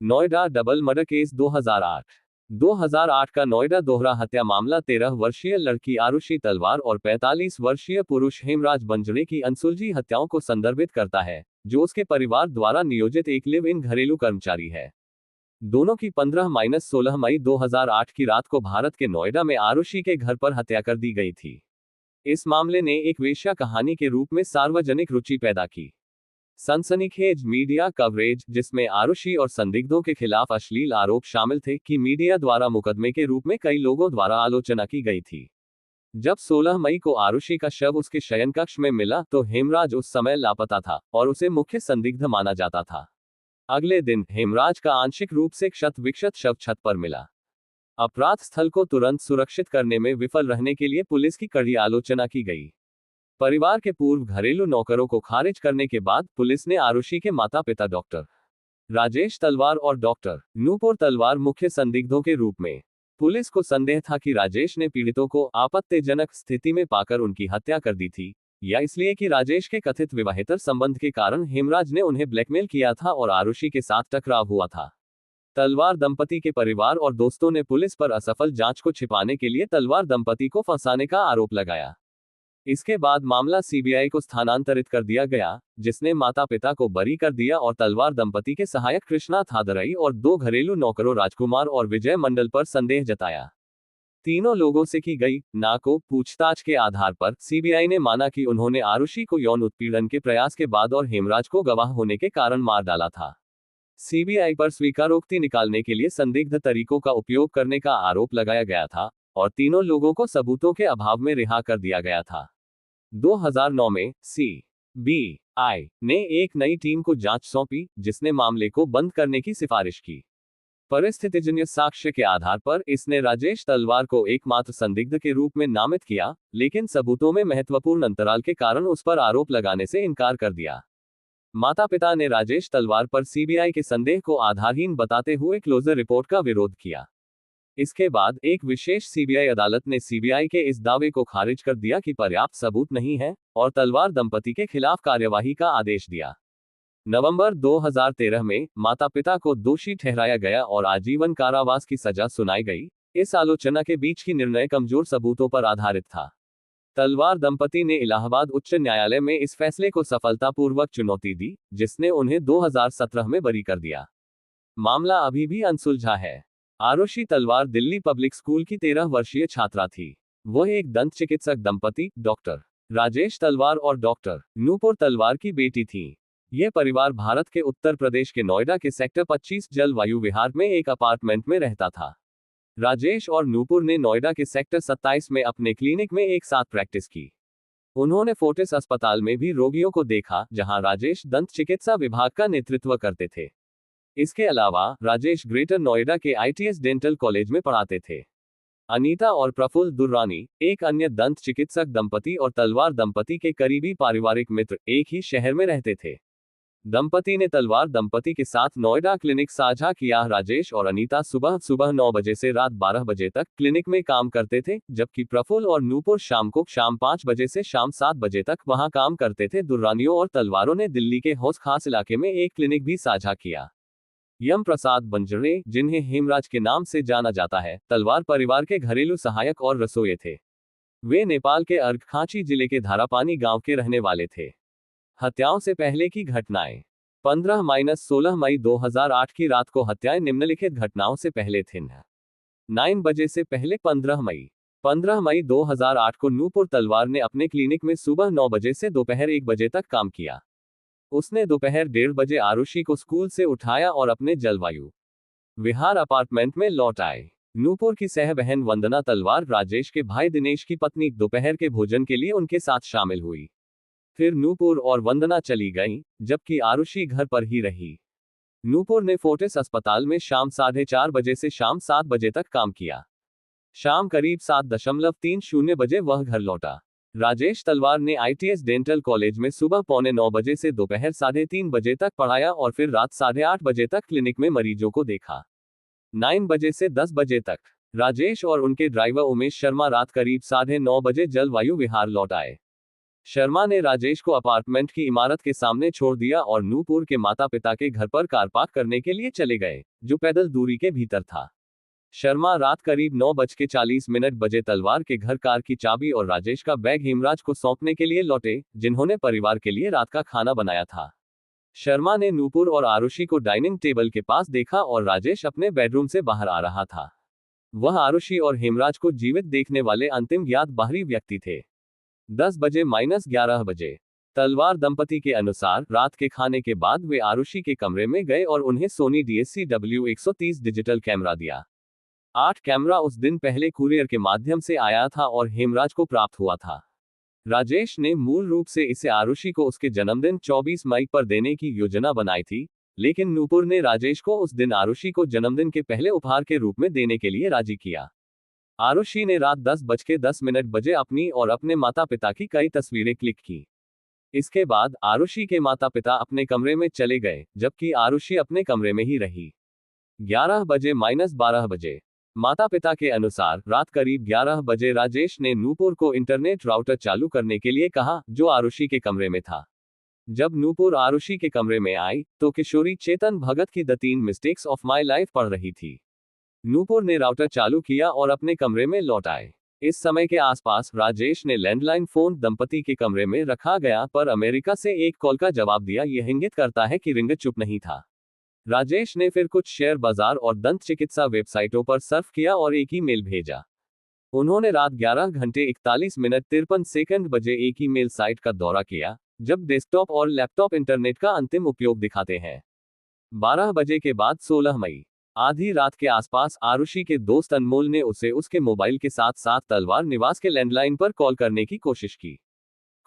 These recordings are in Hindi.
नोएडा डबल मर्डर केस 2008 का नोएडा दोहरा हत्या मामला 13 वर्षीय लड़की आरुषि तलवार और 45 वर्षीय पुरुष हेमराज बंजड़े की अनसुलझी हत्याओं को संदर्भित करता है, जो उसके परिवार द्वारा नियोजित एक लिव इन घरेलू कर्मचारी है। दोनों की 15-16 मई 2008 की रात को भारत के नोएडा में आरुषि के घर पर हत्या कर दी गई थी। इस मामले ने एक वेश्या कहानी के रूप में सार्वजनिक रुचि पैदा की। सनसनीखेज मीडिया कवरेज, जिसमें आरुषि और संदिग्धों के खिलाफ अश्लील आरोप शामिल थे, कि मीडिया द्वारा मुकदमे के रूप में कई लोगों द्वारा आलोचना की गई थी। जब 16 मई को आरुषि का शव उसके शयन कक्ष में मिला तो हेमराज उस समय लापता था और उसे मुख्य संदिग्ध माना जाता था। अगले दिन हेमराज का आंशिक रूप से क्षत विक्षत शव छत पर मिला। अपराध स्थल को तुरंत सुरक्षित करने में विफल रहने के लिए पुलिस की कड़ी आलोचना की गई। परिवार के पूर्व घरेलू नौकरों को खारिज करने के बाद पुलिस ने आरुषि के माता पिता डॉक्टर राजेश तलवार और डॉक्टर नूपुर तलवार मुख्य संदिग्धों के रूप में। पुलिस को संदेह था कि राजेश ने पीड़ितों को आपत्तिजनक स्थिति में पाकर उनकी हत्या कर दी थी, या इसलिए कि राजेश के कथित विवाहेतर संबंध के कारण हेमराज ने उन्हें ब्लैकमेल किया था और आरुषि के साथ टकराव हुआ था। तलवार दंपति के परिवार और दोस्तों ने पुलिस पर असफल जांच को छिपाने के लिए तलवार दंपति को फंसाने का आरोप लगाया। इसके बाद मामला सीबीआई को स्थानांतरित कर दिया गया, जिसने माता पिता को बरी कर दिया और तलवार दंपति के सहायक कृष्णा थादरई और 2 घरेलू नौकरों राजकुमार और विजय मंडल पर संदेह जताया। तीनों लोगों से की गई नाको पूछताछ के आधार पर सीबीआई ने माना कि उन्होंने आरुषि को यौन उत्पीड़न के प्रयास के बाद और हेमराज को गवाह होने के कारण मार डाला था। सीबीआई पर स्वीकारोक्ति निकालने के लिए संदिग्ध तरीकों का उपयोग करने का आरोप लगाया गया था और तीनों लोगों को सबूतों के अभाव में रिहा कर दिया गया था। 2009 में सीबीआई ने एक नई टीम को जांच सौंपी, जिसने मामले को बंद करने की सिफारिश की। परिस्थितिजन्य साक्ष्य के आधार पर इसने राजेश तलवार को एकमात्र संदिग्ध के रूप में नामित किया, लेकिन सबूतों में महत्वपूर्ण अंतराल के कारण उस पर आरोप लगाने से इनकार कर दिया। माता पिता ने राजेश तलवार पर सीबीआई के संदेह को आधारहीन बताते हुए क्लोजर रिपोर्ट का विरोध किया। इसके बाद एक विशेष सीबीआई अदालत ने सीबीआई के इस दावे को खारिज कर दिया कि पर्याप्त सबूत नहीं है और तलवार दंपति के खिलाफ कार्यवाही का आदेश दिया। नवंबर 2013 में माता पिता को दोषी ठहराया गया और आजीवन कारावास की सजा सुनाई गई। इस आलोचना के बीच की निर्णय कमजोर सबूतों पर आधारित था। तलवार दंपति ने इलाहाबाद उच्च न्यायालय में इस फैसले को सफलतापूर्वक चुनौती दी, जिसने उन्हें 2017 में बरी कर दिया। मामला अभी भी अनसुलझा है। आरुषि तलवार दिल्ली पब्लिक स्कूल की 13 वर्षीय छात्रा थी। वह एक दंत चिकित्सक दंपति डॉक्टर राजेश तलवार और डॉक्टर नूपुर तलवार की बेटी थी। यह परिवार भारत के उत्तर प्रदेश के नोएडा के सेक्टर 25 जलवायु विहार में एक अपार्टमेंट में रहता था। राजेश और नूपुर ने नोएडा के सेक्टर 27 में अपने क्लिनिक में एक साथ प्रैक्टिस की। उन्होंने फोर्टिस अस्पताल में भी रोगियों को देखा, जहां राजेश दंत चिकित्सा विभाग का नेतृत्व करते थे। इसके अलावा राजेश ग्रेटर नोएडा के आईटीएस डेंटल कॉलेज में पढ़ाते थे। अनीता और प्रफुल्ल दुर्रानी, एक अन्य दंत चिकित्सक दंपति और तलवार दंपति के करीबी पारिवारिक मित्र, एक ही शहर में रहते थे। दंपति ने तलवार दंपति के साथ नोएडा क्लिनिक साझा किया। राजेश और अनीता सुबह 9 बजे से रात 12 बजे तक क्लिनिक में काम करते थे, जबकि प्रफुल्ल और नूपुर शाम 5 बजे से शाम 7 बजे तक वहां काम करते थे। दुर्रानियों और तलवारों ने दिल्ली के हौस खास इलाके में एक क्लिनिक भी साझा किया। यम प्रसाद बंजड़े, जिन्हें हेमराज के नाम से जाना जाता है, तलवार परिवार के घरेलू सहायक और रसोइये थे। वे नेपाल के अर्घखांची जिले के धारापानी गांव के रहने वाले थे। हत्याओं से पहले की घटनाएं। 15-16 मई 2008 की रात को हत्याएं निम्नलिखित घटनाओं से पहले थीं। 9 बजे से पहले 15 मई 2008 को नूपुर तलवार ने अपने क्लिनिक में सुबह 9 बजे से दोपहर 1 बजे तक काम किया। उसने दोपहर 1:30 बजे आरुषि को स्कूल से उठाया और अपने जलवायु विहार अपार्टमेंट में लौट आए। नूपुर की सह बहन वंदना तलवार, राजेश के भाई दिनेश की पत्नी, दोपहर के भोजन के लिए उनके साथ शामिल हुई। फिर नूपुर और वंदना चली गईं, जबकि आरुषि घर पर ही रही। नूपुर ने फोर्टिस अस्पताल में शाम 4:30 बजे से शाम 7 बजे तक काम किया। शाम करीब 7:30 बजे वह घर लौटा। राजेश तलवार ने आईटीएस डेंटल कॉलेज में सुबह 8:45 बजे से दोपहर 3:30 बजे तक पढ़ाया और फिर रात 8:30 बजे तक क्लिनिक में मरीजों को देखा। 9 बजे से 10 बजे तक राजेश और उनके ड्राइवर उमेश शर्मा रात करीब 9:30 बजे जलवायु विहार लौट आए। शर्मा ने राजेश को अपार्टमेंट की इमारत के सामने छोड़ दिया और नूपुर के माता पिता के घर पर कार पार्क करने के लिए चले गए, जो पैदल दूरी के भीतर था। शर्मा रात करीब 9:40 बजे तलवार के घर कार की चाबी और राजेश का बैग हेमराज को सौंपने के लिए लौटे, जिन्होंने परिवार के लिए रात का खाना बनाया था। शर्मा ने नूपुर और आरुषि को डाइनिंग टेबल के पास देखा और राजेश अपने बेडरूम से बाहर आ रहा था। वह आरुषि और हेमराज को जीवित देखने वाले अंतिम ज्ञात बाहरी व्यक्ति थे। 10 बजे-11 बजे तलवार दंपति के अनुसार रात के खाने के बाद वे आरुषि के कमरे में गए और उन्हें सोनी DSCW-130 डिजिटल कैमरा दिया। 8 कैमरा उस दिन पहले कुरियर के माध्यम से आया था और हेमराज को प्राप्त हुआ था। राजेश ने मूल रूप से इसे आरुषि को उसके जन्मदिन 24 मई पर देने की योजना बनाई थी, लेकिन नूपुर ने राजेश को उस दिन आरुषि को जन्मदिन के पहले उपहार के रूप में देने के लिए राजी किया। आरुषि ने रात 10:10 बजे अपनी और अपने माता पिता की कई तस्वीरें क्लिक की। इसके बाद आरुषि के माता पिता अपने कमरे में चले गए, जबकि आरुषि अपने कमरे में ही रही। 11 बजे माता पिता के अनुसार रात करीब 11 बजे राजेश ने नूपुर को इंटरनेट राउटर चालू करने के लिए कहा, जो आरुषि के कमरे में था। जब नूपुर आरुषि के कमरे में आई, तो किशोरी चेतन भगत की the 3 mistakes of my life पढ़ रही थी। नूपुर ने राउटर चालू किया और अपने कमरे में लौट आए। इस समय के आसपास राजेश ने लैंडलाइन फोन दंपति के कमरे में रखा गया पर अमेरिका से एक कॉल का जवाब दिया। यह इंगित करता है कि रिंग चुप नहीं था। राजेश ने फिर कुछ शेयर बाजार और दंत चिकित्सा वेबसाइटों पर सर्फ किया और एक ईमेल भेजा। उन्होंने रात 11:41 बजे एक ईमेल साइट का दौरा किया, जब डेस्कटॉप और लैपटॉप इंटरनेट का अंतिम उपयोग दिखाते हैं। 12 बजे के बाद 16 मई आधी रात के आसपास आरुषि के दोस्त अनमोल ने उसे उसके मोबाइल के साथ साथ तलवार निवास के लैंडलाइन पर कॉल करने की कोशिश की।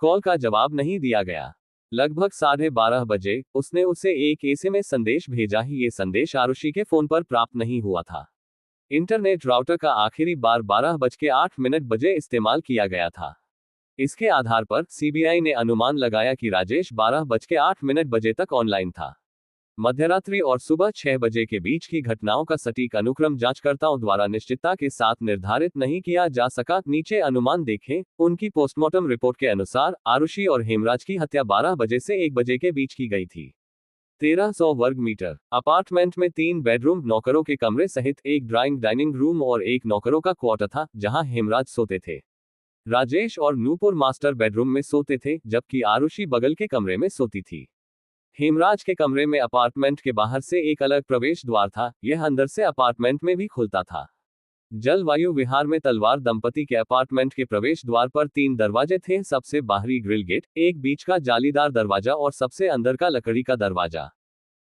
कॉल का जवाब नहीं दिया गया। लगभग 12:30 बजे उसने उसे एक एसएमएस संदेश भेजा ही ये संदेश आरुषि के फोन पर प्राप्त नहीं हुआ था। इंटरनेट राउटर का आखिरी बार 12:08 बजे इस्तेमाल किया गया था। इसके आधार पर सीबीआई ने अनुमान लगाया कि राजेश 12:08 बजे तक ऑनलाइन था। मध्यरात्रि और सुबह 6 बजे के बीच की घटनाओं का सटीक अनुक्रम जांचकर्ताओं द्वारा निश्चितता के साथ निर्धारित नहीं किया जा सका। नीचे अनुमान देखें। उनकी पोस्टमार्टम रिपोर्ट के अनुसार आरुषि और हेमराज की हत्या 12 बजे से 1 बजे के बीच की गई थी। 1300 वर्ग मीटर अपार्टमेंट में 3 बेडरूम, नौकरों के कमरे सहित एक ड्राइंग डाइनिंग रूम और एक नौकरों का क्वार्टर था, जहां हेमराज सोते थे। राजेश और नूपुर मास्टर बेडरूम में सोते थे, जबकि आरुषि बगल के कमरे में सोती थी। हेमराज के कमरे में अपार्टमेंट के बाहर से एक अलग प्रवेश द्वार था, यह अंदर से अपार्टमेंट में भी खुलता था। जलवायु विहार में तलवार दंपति के अपार्टमेंट के प्रवेश द्वार पर 3 दरवाजे थे, सबसे बाहरी ग्रिल गेट, एक बीच का जालीदार दरवाजा और सबसे अंदर का लकड़ी का दरवाजा।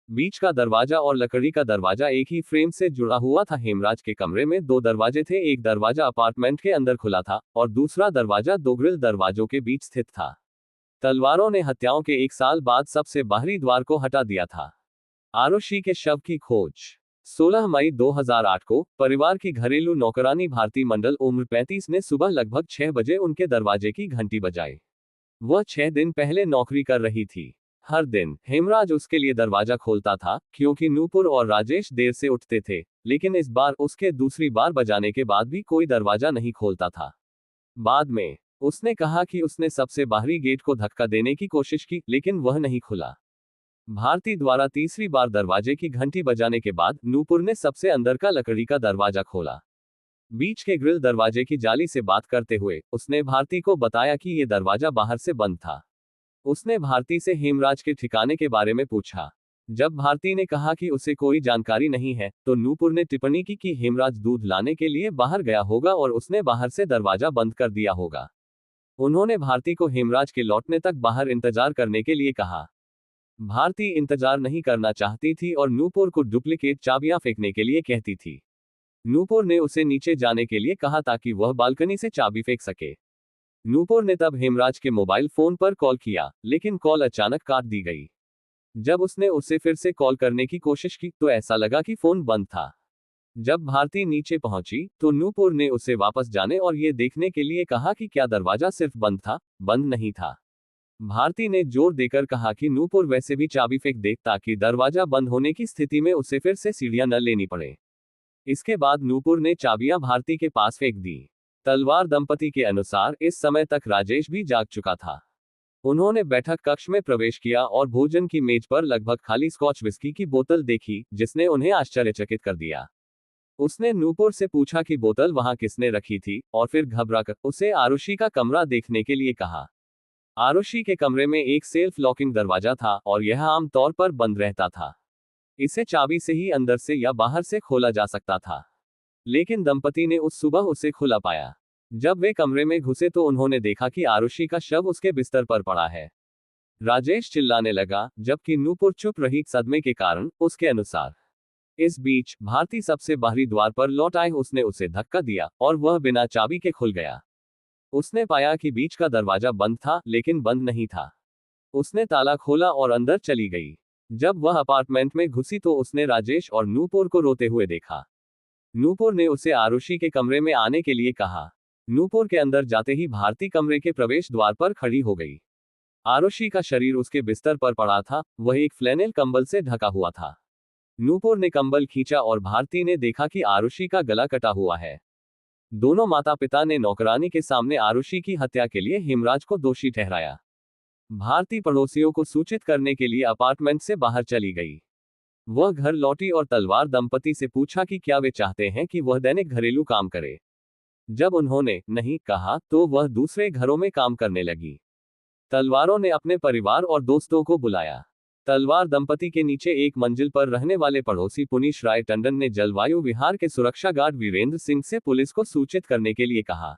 बीच का दरवाजा और लकड़ी का दरवाजा एक ही फ्रेम से जुड़ा हुआ था। हेमराज के कमरे में 2 दरवाजे थे, एक दरवाजा अपार्टमेंट के अंदर खुला था और दूसरा दरवाजा 2 ग्रिल दरवाजों के बीच स्थित था। तलवारों ने हत्याओं के 1 साल बाद सबसे बाहरी द्वार को हटा दिया था। आरुषि के शव की खोज 16 मई 2008 को परिवार की घरेलू नौकरानी भारती मंडल उम्र 35 ने सुबह लगभग 6 बजे उनके दरवाजे की घंटी बजाई। वह 6 दिन पहले नौकरी कर रही थी। हर दिन हेमराज उसके लिए दरवाजा खोलता था, क्योंकि नूपुर और राजेश देर से उठते थे, लेकिन इस बार उसके दूसरी बार बजाने के बाद भी कोई दरवाजा नहीं खोलता था। बाद में उसने कहा कि उसने सबसे बाहरी गेट को धक्का देने की कोशिश की, लेकिन वह नहीं खुला। भारती द्वारा तीसरी बार दरवाजे की घंटी बजाने के बाद नूपुर ने सबसे अंदर का लकड़ी का दरवाजा खोला। बीच के ग्रिल दरवाजे की जाली से बात करते हुए उसने भारती को बताया कि यह दरवाजा बाहर से बंद था। उसने भारती से हेमराज के ठिकाने के बारे में पूछा। जब भारती ने कहा कि उसे कोई जानकारी नहीं है, तो नूपुर ने टिप्पणी की कि हेमराज दूध लाने के लिए बाहर गया होगा और उसने बाहर से दरवाजा बंद कर दिया होगा। उन्होंने भारती को हेमराज के लौटने तक बाहर इंतजार करने के लिए कहा। भारती इंतजार नहीं करना चाहती थी और नूपुर को डुप्लीकेट चाबियां फेंकने के लिए कहती थी। नूपुर ने उसे नीचे जाने के लिए कहा ताकि वह बालकनी से चाबी फेंक सके। नूपुर ने तब हेमराज के मोबाइल फोन पर कॉल किया, लेकिन कॉल अचानक काट दी गई। जब उसने उसे फिर से कॉल करने की कोशिश की तो ऐसा लगा कि फोन बंद था। जब भारती नीचे पहुंची तो नूपुर ने उसे वापस जाने और ये देखने के लिए कहा कि क्या दरवाजा सिर्फ बंद था, बंद नहीं था। भारती ने जोर देकर कहा कि नूपुर वैसे भी चाबी फेंक दे ताकि दरवाजा बंद होने की स्थिति में उसे फिर से सीढ़ियां न लेनी पड़े। इसके बाद नूपुर ने चाबियां भारती के पास फेंक दी। तलवार दंपति के अनुसार इस समय तक राजेश भी जाग चुका था। उन्होंने बैठक कक्ष में प्रवेश किया और भोजन की मेज पर लगभग खाली स्कॉच विस्की की बोतल देखी, जिसने उन्हें आश्चर्यचकित कर दिया। उसने नूपुर से पूछा कि बोतल वहां किसने रखी थी, और फिर घबराकर उसे आरुषि का कमरा देखने के लिए कहा। आरुषि के कमरे में एक सेल्फ लॉकिंग दरवाजा था और यह आम तौर पर बंद रहता था। इसे चाबी से ही अंदर से या बाहर से खोला जा सकता था, लेकिन दंपति ने उस सुबह उसे खुला पाया। जब वे कमरे में घुसे तो उन्होंने देखा कि आरुषि का शव उसके बिस्तर पर पड़ा है। राजेश चिल्लाने लगा, जबकि नूपुर चुप रही, सदमे के कारण, उसके अनुसार। इस बीच भारती सबसे बाहरी द्वार पर लौट आए। उसने उसे धक्का दिया और वह बिना चाबी के खुल गया। उसने पाया कि बीच का दरवाजा बंद था, लेकिन बंद नहीं था। उसने ताला खोला और अंदर चली गई। जब वह अपार्टमेंट में घुसी तो उसने राजेश और नूपुर को रोते हुए देखा। नूपुर ने उसे आरुषि के कमरे में आने के लिए कहा। नूपुर के अंदर जाते ही भारती कमरे के प्रवेश द्वार पर खड़ी हो गई। आरुषि का शरीर उसके बिस्तर पर पड़ा था, वह एक फ्लैनेल कंबल से ढका हुआ था। नूपुर ने कंबल खींचा और भारती ने देखा कि आरुषि का गला कटा हुआ है। दोनों माता पिता ने नौकरानी के सामने आरुषि की हत्या के लिए हेमराज को दोषी ठहराया। भारती पड़ोसियों को सूचित करने के लिए अपार्टमेंट से बाहर चली गई। वह घर लौटी और तलवार दंपति से पूछा कि क्या वे चाहते हैं कि वह दैनिक घरेलू काम करे। जब उन्होंने नहीं कहा तो वह दूसरे घरों में काम करने लगी। तलवारों ने अपने परिवार और दोस्तों को बुलाया। तलवार दंपति के नीचे एक मंजिल पर रहने वाले पड़ोसी पुनीश राय टंडन ने जलवायु विहार के सुरक्षा गार्ड वीरेंद्र सिंह से पुलिस को सूचित करने के लिए कहा।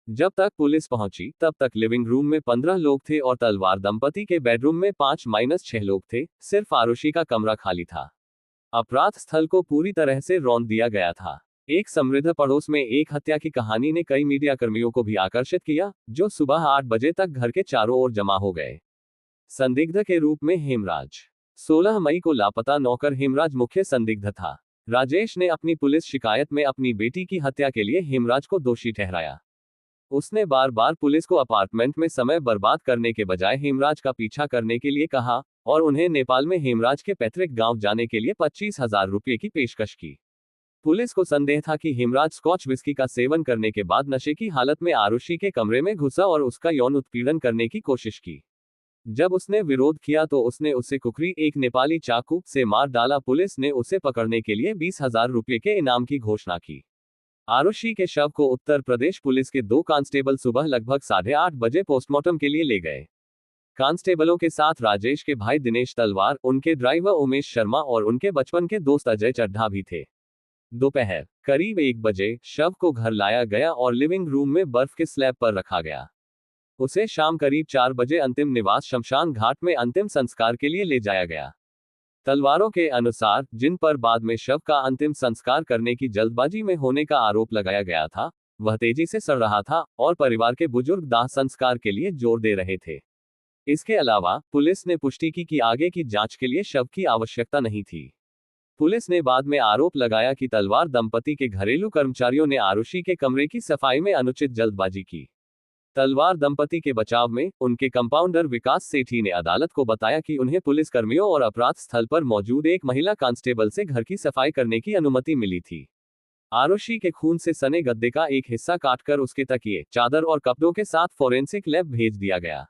जब तक पुलिस पहुंची तब तक लिविंग रूम में 15 लोग थे और तलवार दंपति के बेडरूम में 5-6 लोग थे। सिर्फ आरुषि का कमरा खाली था। अपराध स्थल को पूरी तरह से रौंद दिया गया था। एक समृद्ध पड़ोस में एक हत्या की कहानी ने कई मीडिया कर्मियों को भी आकर्षित किया, जो सुबह 8 बजे तक घर के चारों ओर जमा हो गए। संदिग्ध के रूप में हेमराज। 16 मई को लापता नौकर हेमराज मुख्य संदिग्ध था। राजेश ने अपनी पुलिस शिकायत में अपनी बेटी की हत्या के लिए हेमराज को दोषी ठहराया। उसने बार बार पुलिस को अपार्टमेंट में समय बर्बाद करने के बजाय हेमराज का पीछा करने के लिए कहा और उन्हें नेपाल में हेमराज के पैतृक गांव जाने के लिए 25,000 रुपये की पेशकश की। पुलिस को संदेह था कि हेमराज स्कॉच विस्की का सेवन करने के बाद नशे की हालत में आरुषि के कमरे में घुसा और उसका यौन उत्पीड़न करने की कोशिश की। जब उसने विरोध किया तो उसने उसे कुकरी, एक नेपाली चाकू, से मार डाला। पुलिस ने उसे पकड़ने के लिए 20,000 रुपये के इनाम की घोषणा की। आरुषि के शव को उत्तर प्रदेश पुलिस के 2 कांस्टेबल सुबह लगभग 8:30 बजे पोस्टमार्टम के लिए ले गए। कांस्टेबलों के साथ राजेश के भाई दिनेश तलवार, उनके ड्राइवर उमेश शर्मा और उनके बचपन के दोस्त अजय चड्ढा भी थे। दोपहर करीब 1 बजे शव को घर लाया गया और लिविंग रूम में बर्फ के स्लैब पर रखा गया। उसे शाम करीब 4 बजे अंतिम निवास शमशान घाट में अंतिम संस्कार के लिए ले जाया गया। तलवारों के अनुसार, जिन पर बाद में शव का अंतिम संस्कार करने की जल्दबाजी में होने का आरोप लगाया गया था, वह तेजी से सड़ रहा था और परिवार के बुजुर्ग दाह संस्कार के लिए जोर दे रहे थे। इसके अलावा पुलिस ने पुष्टि की कि आगे की जांच के लिए शव की आवश्यकता नहीं थी। पुलिस ने बाद में आरोप लगाया कि तलवार दंपति के घरेलू कर्मचारियों ने आरुषि के कमरे की सफाई में अनुचित जल्दबाजी की। तलवार दंपति के बचाव में उनके कंपाउंडर विकास सेठी ने अदालत को बताया कि उन्हें पुलिस कर्मियों और अपराध स्थल पर मौजूद एक महिला कांस्टेबल से घर की सफाई करने की अनुमति मिली थी। आरुषि के खून से सने गद्दे का एक हिस्सा काटकर उसके तकिए, चादर और कपड़ों के साथ फोरेंसिक लैब भेज दिया गया।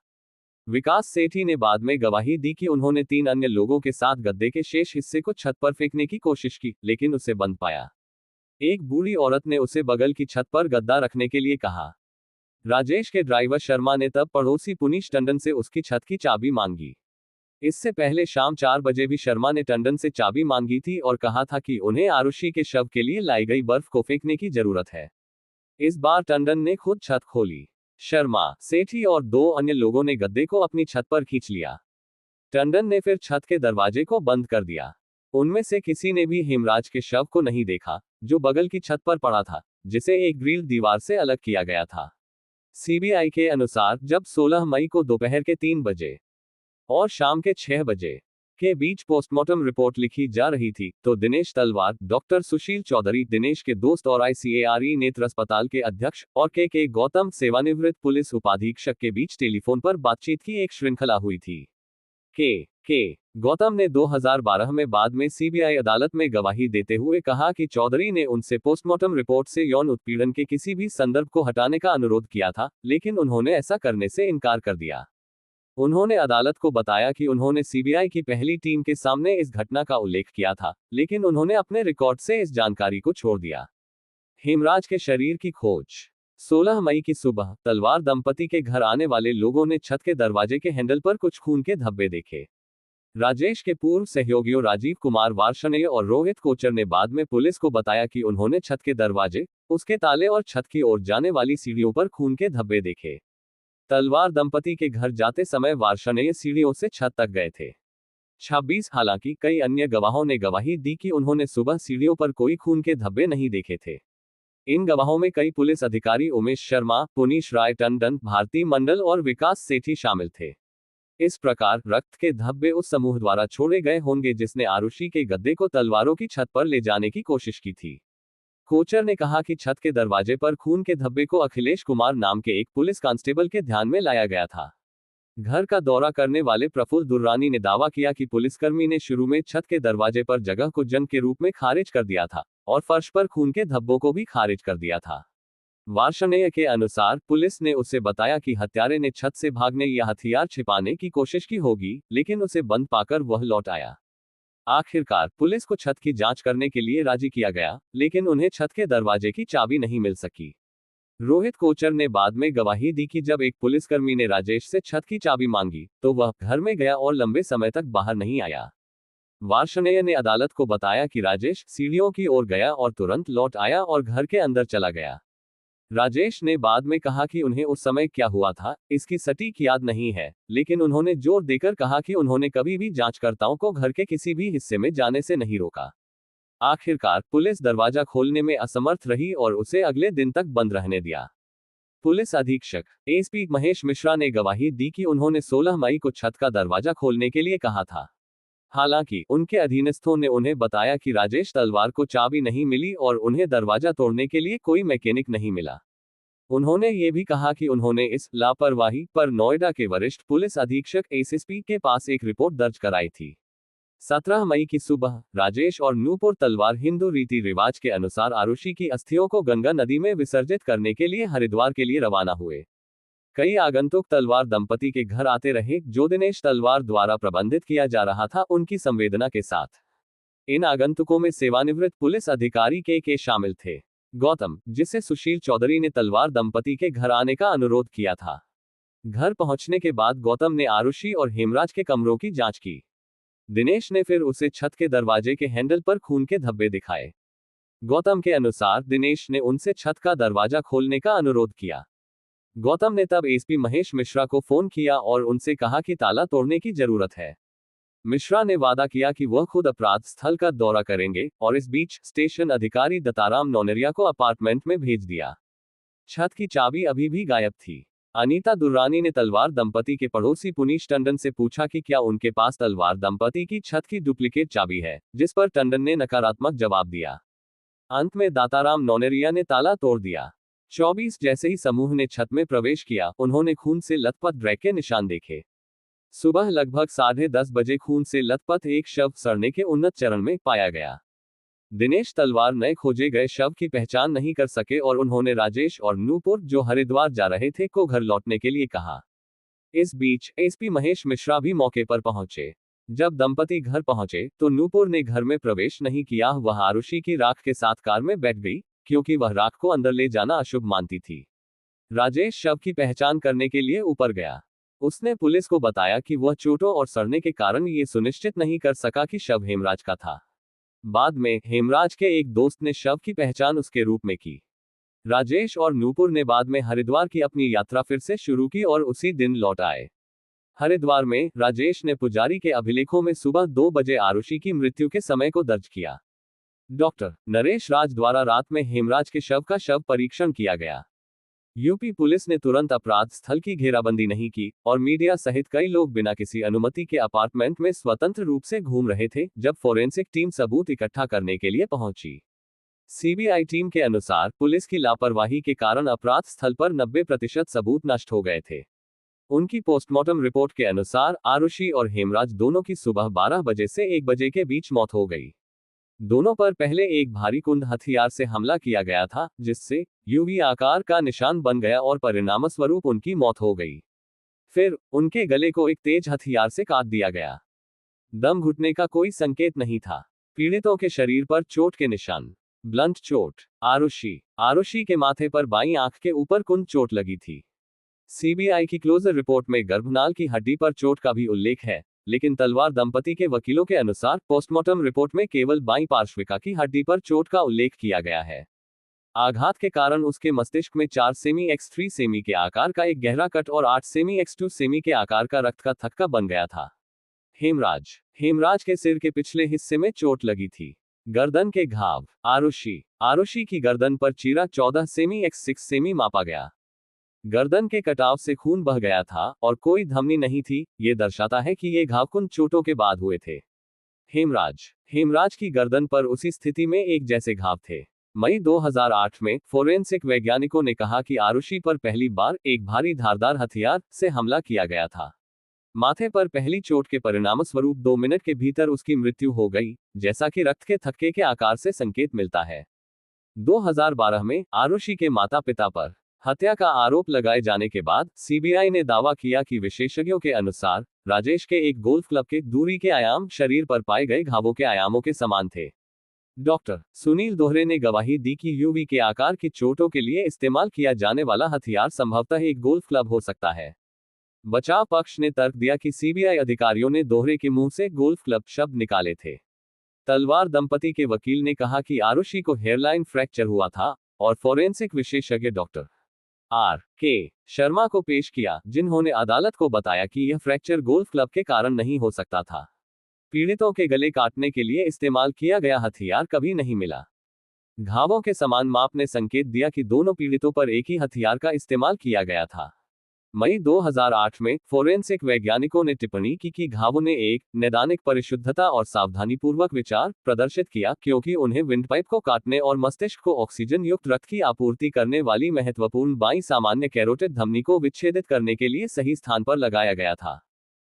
विकास सेठी ने बाद में गवाही दी कि उन्होंने 3 अन्य लोगों के साथ गद्दे के शेष हिस्से को छत पर फेंकने की कोशिश की, लेकिन उसे बंद पाया। एक बूढ़ी औरत ने उसे बगल की छत पर गद्दा रखने के लिए कहा। राजेश के ड्राइवर शर्मा ने तब पड़ोसी पुनीश टंडन से उसकी छत की चाबी मांगी। इससे पहले शाम 4 बजे भी शर्मा ने टंडन से चाबी मांगी थी और कहा था कि उन्हें आरुषि के शव के लिए लाई गई बर्फ को फेंकने की जरूरत है। इस बार टंडन ने खुद छत खोली। शर्मा, सेठी और 2 अन्य लोगों ने गद्दे को अपनी छत पर खींच लिया। टंडन ने फिर छत के दरवाजे को बंद कर दिया। उनमें से किसी ने भी हेमराज के शव को नहीं देखा, जो बगल की छत पर पड़ा था, जिसे एक ग्रिल दीवार से अलग किया गया था। सीबीआई के अनुसार जब 16 मई को दोपहर के 3 बजे और शाम के 6 बजे के बीच पोस्टमार्टम रिपोर्ट लिखी जा रही थी, तो दिनेश तलवार, डॉक्टर सुशील चौधरी, दिनेश के दोस्त और ICARE नेत्र अस्पताल के अध्यक्ष, और के गौतम, सेवानिवृत्त पुलिस उपाधीक्षक, के बीच टेलीफोन पर बातचीत की एक श्रृंखला हुई थी। के गौतम ने 2012 में बाद में सीबीआई अदालत में गवाही देते हुए कहा कि चौधरी ने उनसे पोस्टमार्टम रिपोर्ट से यौन उत्पीड़न के किसी भी संदर्भ को हटाने का अनुरोध किया था, लेकिन उन्होंने ऐसा करने से इनकार कर दिया। उन्होंने अदालत को बताया कि उन्होंने सीबीआई की पहली टीम के सामने इस घटना का उल्लेख किया था, लेकिन उन्होंने अपने रिकॉर्ड से इस जानकारी को छोड़ दिया। हेमराज के शरीर की खोज। 16 मई की सुबह तलवार दंपति के घर आने वाले लोगों ने छत के दरवाजे के हैंडल पर कुछ खून के धब्बे देखे। राजेश के पूर्व सहयोगियों राजीव कुमार वार्ष्णेय और रोहित कोचर ने बाद में पुलिस को बताया कि उन्होंने छत के दरवाजे, उसके ताले और छत की ओर जाने वाली सीढ़ियों पर खून के धब्बे देखे। तलवार दंपति के घर जाते समय वार्ष्णेय सीढ़ियों से छत तक गए थे। 26 हालांकि कई अन्य गवाहों ने गवाही दी कि उन्होंने सुबह सीढ़ियों पर कोई खून के धब्बे नहीं देखे थे। इन गवाहों में कई पुलिस अधिकारी उमेश शर्मा, पुनीश राय टंडन, भारती मंडल और विकास सेठी शामिल थे। इस प्रकार रक्त के धब्बे उस समूह द्वारा छोड़े गए होंगे जिसने आरुषि के गद्दे को तलवारों की छत पर ले जाने की कोशिश की थी। कोचर ने कहा कि छत के दरवाजे पर खून के धब्बे को अखिलेश कुमार नाम के एक पुलिस कांस्टेबल के ध्यान में लाया गया था। घर का दौरा करने वाले प्रफुल्ल दुर्रानी ने दावा किया कि पुलिसकर्मी ने शुरू में छत के दरवाजे पर जगह को जंग के रूप में खारिज कर दिया था और फर्श पर खून के धब्बों को भी खारिज कर दिया था। वार्ष्णेय के अनुसार पुलिस ने उसे बताया कि हत्यारे ने छत से भागने या हथियार छिपाने की कोशिश की होगी, लेकिन उसे बंद पाकर वह लौट आया। आखिरकार पुलिस को छत की जांच करने के लिए राजी किया गया, लेकिन उन्हें छत के दरवाजे की चाबी नहीं मिल सकी। रोहित कोचर ने बाद में गवाही दी कि जब एक पुलिसकर्मी ने राजेश से छत की चाबी मांगी तो वह घर में गया और लंबे समय तक बाहर नहीं आया। वार्ष्णेय ने अदालत को बताया कि राजेश सीढ़ियों की ओर गया और तुरंत लौट आया और घर के अंदर चला गया। राजेश ने बाद में कहा कि उन्हें उस समय क्या हुआ था इसकी सटीक याद नहीं है, लेकिन उन्होंने जोर देकर कहा कि उन्होंने कभी भी जांचकर्ताओं को घर के किसी भी हिस्से में जाने से नहीं रोका। आखिरकार पुलिस दरवाजा खोलने में असमर्थ रही और उसे अगले दिन तक बंद रहने दिया। पुलिस अधीक्षक एसपी महेश मिश्रा ने गवाही दी कि उन्होंने 16 मई को छत का दरवाजा खोलने के लिए कहा था। हालांकि उनके अधीनस्थों ने उन्हें बताया कि राजेश तलवार को चाबी नहीं मिली और उन्हें दरवाजा तोड़ने के लिए कोई मैकेनिक नहीं मिला। उन्होंने ये भी कहा कि उन्होंने इस लापरवाही पर नोएडा के वरिष्ठ पुलिस अधीक्षक एसएसपी के पास एक रिपोर्ट दर्ज कराई थी। 17 मई की सुबह राजेश और नूपुर तलवार हिंदू रीति रिवाज के अनुसार आरुषि की अस्थियों को गंगा नदी में विसर्जित करने के लिए हरिद्वार के लिए रवाना हुए। कई आगंतुक तलवार दंपति के घर आते रहे, जो दिनेश तलवार द्वारा प्रबंधित किया जा रहा था उनकी संवेदना के साथ। इन आगंतुकों में सेवानिवृत्त पुलिस अधिकारी के शामिल थे। गौतम, जिसे सुशील चौधरी ने तलवार दंपति के घर आने का अनुरोध किया था। घर पहुंचने के बाद गौतम ने आरुषि और हेमराज के कमरों की जांच की। दिनेश ने फिर उसे छत के दरवाजे के हैंडल पर खून के धब्बे दिखाए। गौतम के अनुसार दिनेश ने उनसे छत का दरवाजा खोलने का अनुरोध किया। गौतम ने तब एसपी महेश मिश्रा को फोन किया और उनसे कहा कि ताला तोड़ने की जरूरत है। मिश्रा ने वादा किया कि वह खुद अपराध स्थल का दौरा करेंगे और इस बीच स्टेशन अधिकारी दत्ताराम नौनेरिया को अपार्टमेंट में भेज दिया। छत की चाबी अभी भी गायब थी। अनीता दुर्रानी ने तलवार दंपति के पड़ोसी पुनीश टंडन से पूछा कि क्या उनके पास तलवार दंपति की छत की डुप्लीकेट चाबी है, जिस पर टंडन ने नकारात्मक जवाब दिया। अंत में दाताराम नौनेरिया ने ताला तोड़ दिया। 24 जैसे ही समूह ने छत में प्रवेश किया, उन्होंने खून से लथपथ ड्रैग के निशान देखे। सुबह लगभग 10:30 बजे खून से लथपथ एक शव सड़ने के उन्नत चरण में पाया गया। दिनेश तलवार नए खोजे गए शव की पहचान नहीं कर सके और उन्होंने राजेश और नूपुर, जो हरिद्वार जा रहे थे, को घर लौटने के लिए कहा। इस बीच एसपी महेश मिश्रा भी मौके पर पहुंचे। जब दंपति घर पहुंचे तो नूपुर ने घर में प्रवेश नहीं किया। वह आरुषि की राख के साथ कार में बैठ गई, क्योंकि वह राख को अंदर ले जाना अशुभ मानती थी। राजेश शव की पहचान करने के लिए ऊपर गया। उसने पुलिस को बताया कि वह चोटों और सड़ने के कारण ये सुनिश्चित नहीं कर सका कि शव हेमराज का था। बाद में हेमराज के एक दोस्त ने शव की पहचान उसके रूप में की। राजेश और नूपुर ने बाद में हरिद्वार की अपनी यात्रा फिर से शुरू की और उसी दिन लौट आए। हरिद्वार में राजेश ने पुजारी के अभिलेखों में सुबह 2 बजे आरुषि की मृत्यु के समय को दर्ज किया। डॉक्टर नरेश राज द्वारा रात में हेमराज के शव का शव परीक्षण किया गया। यूपी पुलिस ने तुरंत अपराध स्थल की घेराबंदी नहीं की और मीडिया सहित कई लोग बिना किसी अनुमति के अपार्टमेंट में स्वतंत्र रूप से घूम रहे थे जब फोरेंसिक टीम सबूत इकट्ठा करने के लिए पहुंची। सीबीआई टीम के अनुसार पुलिस की लापरवाही के कारण अपराध स्थल पर 90% सबूत नष्ट हो गए थे। उनकी पोस्टमार्टम रिपोर्ट के अनुसार आरुषि और हेमराज दोनों की सुबह 12 बजे से 1 बजे के बीच मौत हो गई। दोनों पर पहले एक भारी कुंद हथियार से हमला किया गया था, जिससे यूवी आकार का निशान बन गया और परिणामस्वरूप उनकी मौत हो गई। फिर उनके गले को एक तेज हथियार से काट दिया गया। दम घुटने का कोई संकेत नहीं था। पीड़ितों के शरीर पर चोट के निशान। ब्लंट चोट। आरुषि के माथे पर बाईं आंख के ऊपर कुंद चोट लगी थी। सीबीआई की क्लोजर रिपोर्ट में गर्भनाल की हड्डी पर चोट का भी उल्लेख है, लेकिन तलवार दंपति के वकीलों के अनुसार पोस्टमार्टम रिपोर्ट में केवल बाईं पार्श्विका की हड्डी पर चोट का उल्लेख किया गया है। आघात के कारण उसके मस्तिष्क में 4 सेमी x 3 सेमी के आकार का एक गहरा कट और 8 सेमी x 2 सेमी के आकार का रक्त का थक्का बन गया था। हेमराज के सिर के पिछले हिस्से में चोट लगी थी। गर्दन के घाव। आरुषि की गर्दन पर चीरा 14 सेमी x 6 सेमी मापा गया। गर्दन के कटाव से खून बह गया था और कोई धमनी नहीं थी। ये दर्शाता है कि ये घाव कुछ चोटों के बाद हुए थे। हेमराज की गर्दन पर उसी स्थिति में एक जैसे घाव थे। मई 2008 में फोरेंसिक वैज्ञानिकों ने कहा कि आरुषि पर पहली बार एक भारी धारदार हथियार से हमला किया गया था। माथे पर पहली चोट के परिणामस्वरूप 2 मिनट के भीतर उसकी मृत्यु हो गई, जैसा कि रक्त के थक्के के आकार से संकेत मिलता है। 2012 में आरुषि के माता पिता पर हत्या का आरोप लगाए जाने के बाद सीबीआई ने दावा किया कि विशेषज्ञों के अनुसार राजेश के एक गोल्फ क्लब के दूरी के आयाम शरीर पर पाए गए घावों के आयामों के समान थे। डॉक्टर सुनील दोहरे ने गवाही दी कि यूवी के आकार की चोटों के लिए इस्तेमाल किया जाने वाला हथियार संभवतः एक गोल्फ क्लब हो सकता है। बचाव पक्ष ने तर्क दिया कि सीबीआई अधिकारियों ने दोहरे के मुंह से गोल्फ क्लब शब्द निकाले थे। तलवार दंपति के वकील ने कहा कि आरुषि को हेयरलाइन फ्रैक्चर हुआ था और फोरेंसिक विशेषज्ञ डॉक्टर R.K. शर्मा को पेश किया, जिन्होंने अदालत को बताया कि यह फ्रैक्चर गोल्फ क्लब के कारण नहीं हो सकता था। पीड़ितों के गले काटने के लिए इस्तेमाल किया गया हथियार कभी नहीं मिला। घावों के समान माप ने संकेत दिया कि दोनों पीड़ितों पर एक ही हथियार का इस्तेमाल किया गया था। मई 2008 में फोरेंसिक वैज्ञानिकों ने टिप्पणी की कि घावों ने एक नैदानिक परिशुद्धता और सावधानीपूर्वक विचार प्रदर्शित किया, क्योंकि उन्हें विंडपाइप को काटने और मस्तिष्क को ऑक्सीजन युक्त रक्त की आपूर्ति करने वाली महत्वपूर्ण बाईं सामान्य कैरोटिड धमनी को विच्छेदित करने के लिए सही स्थान पर लगाया गया था।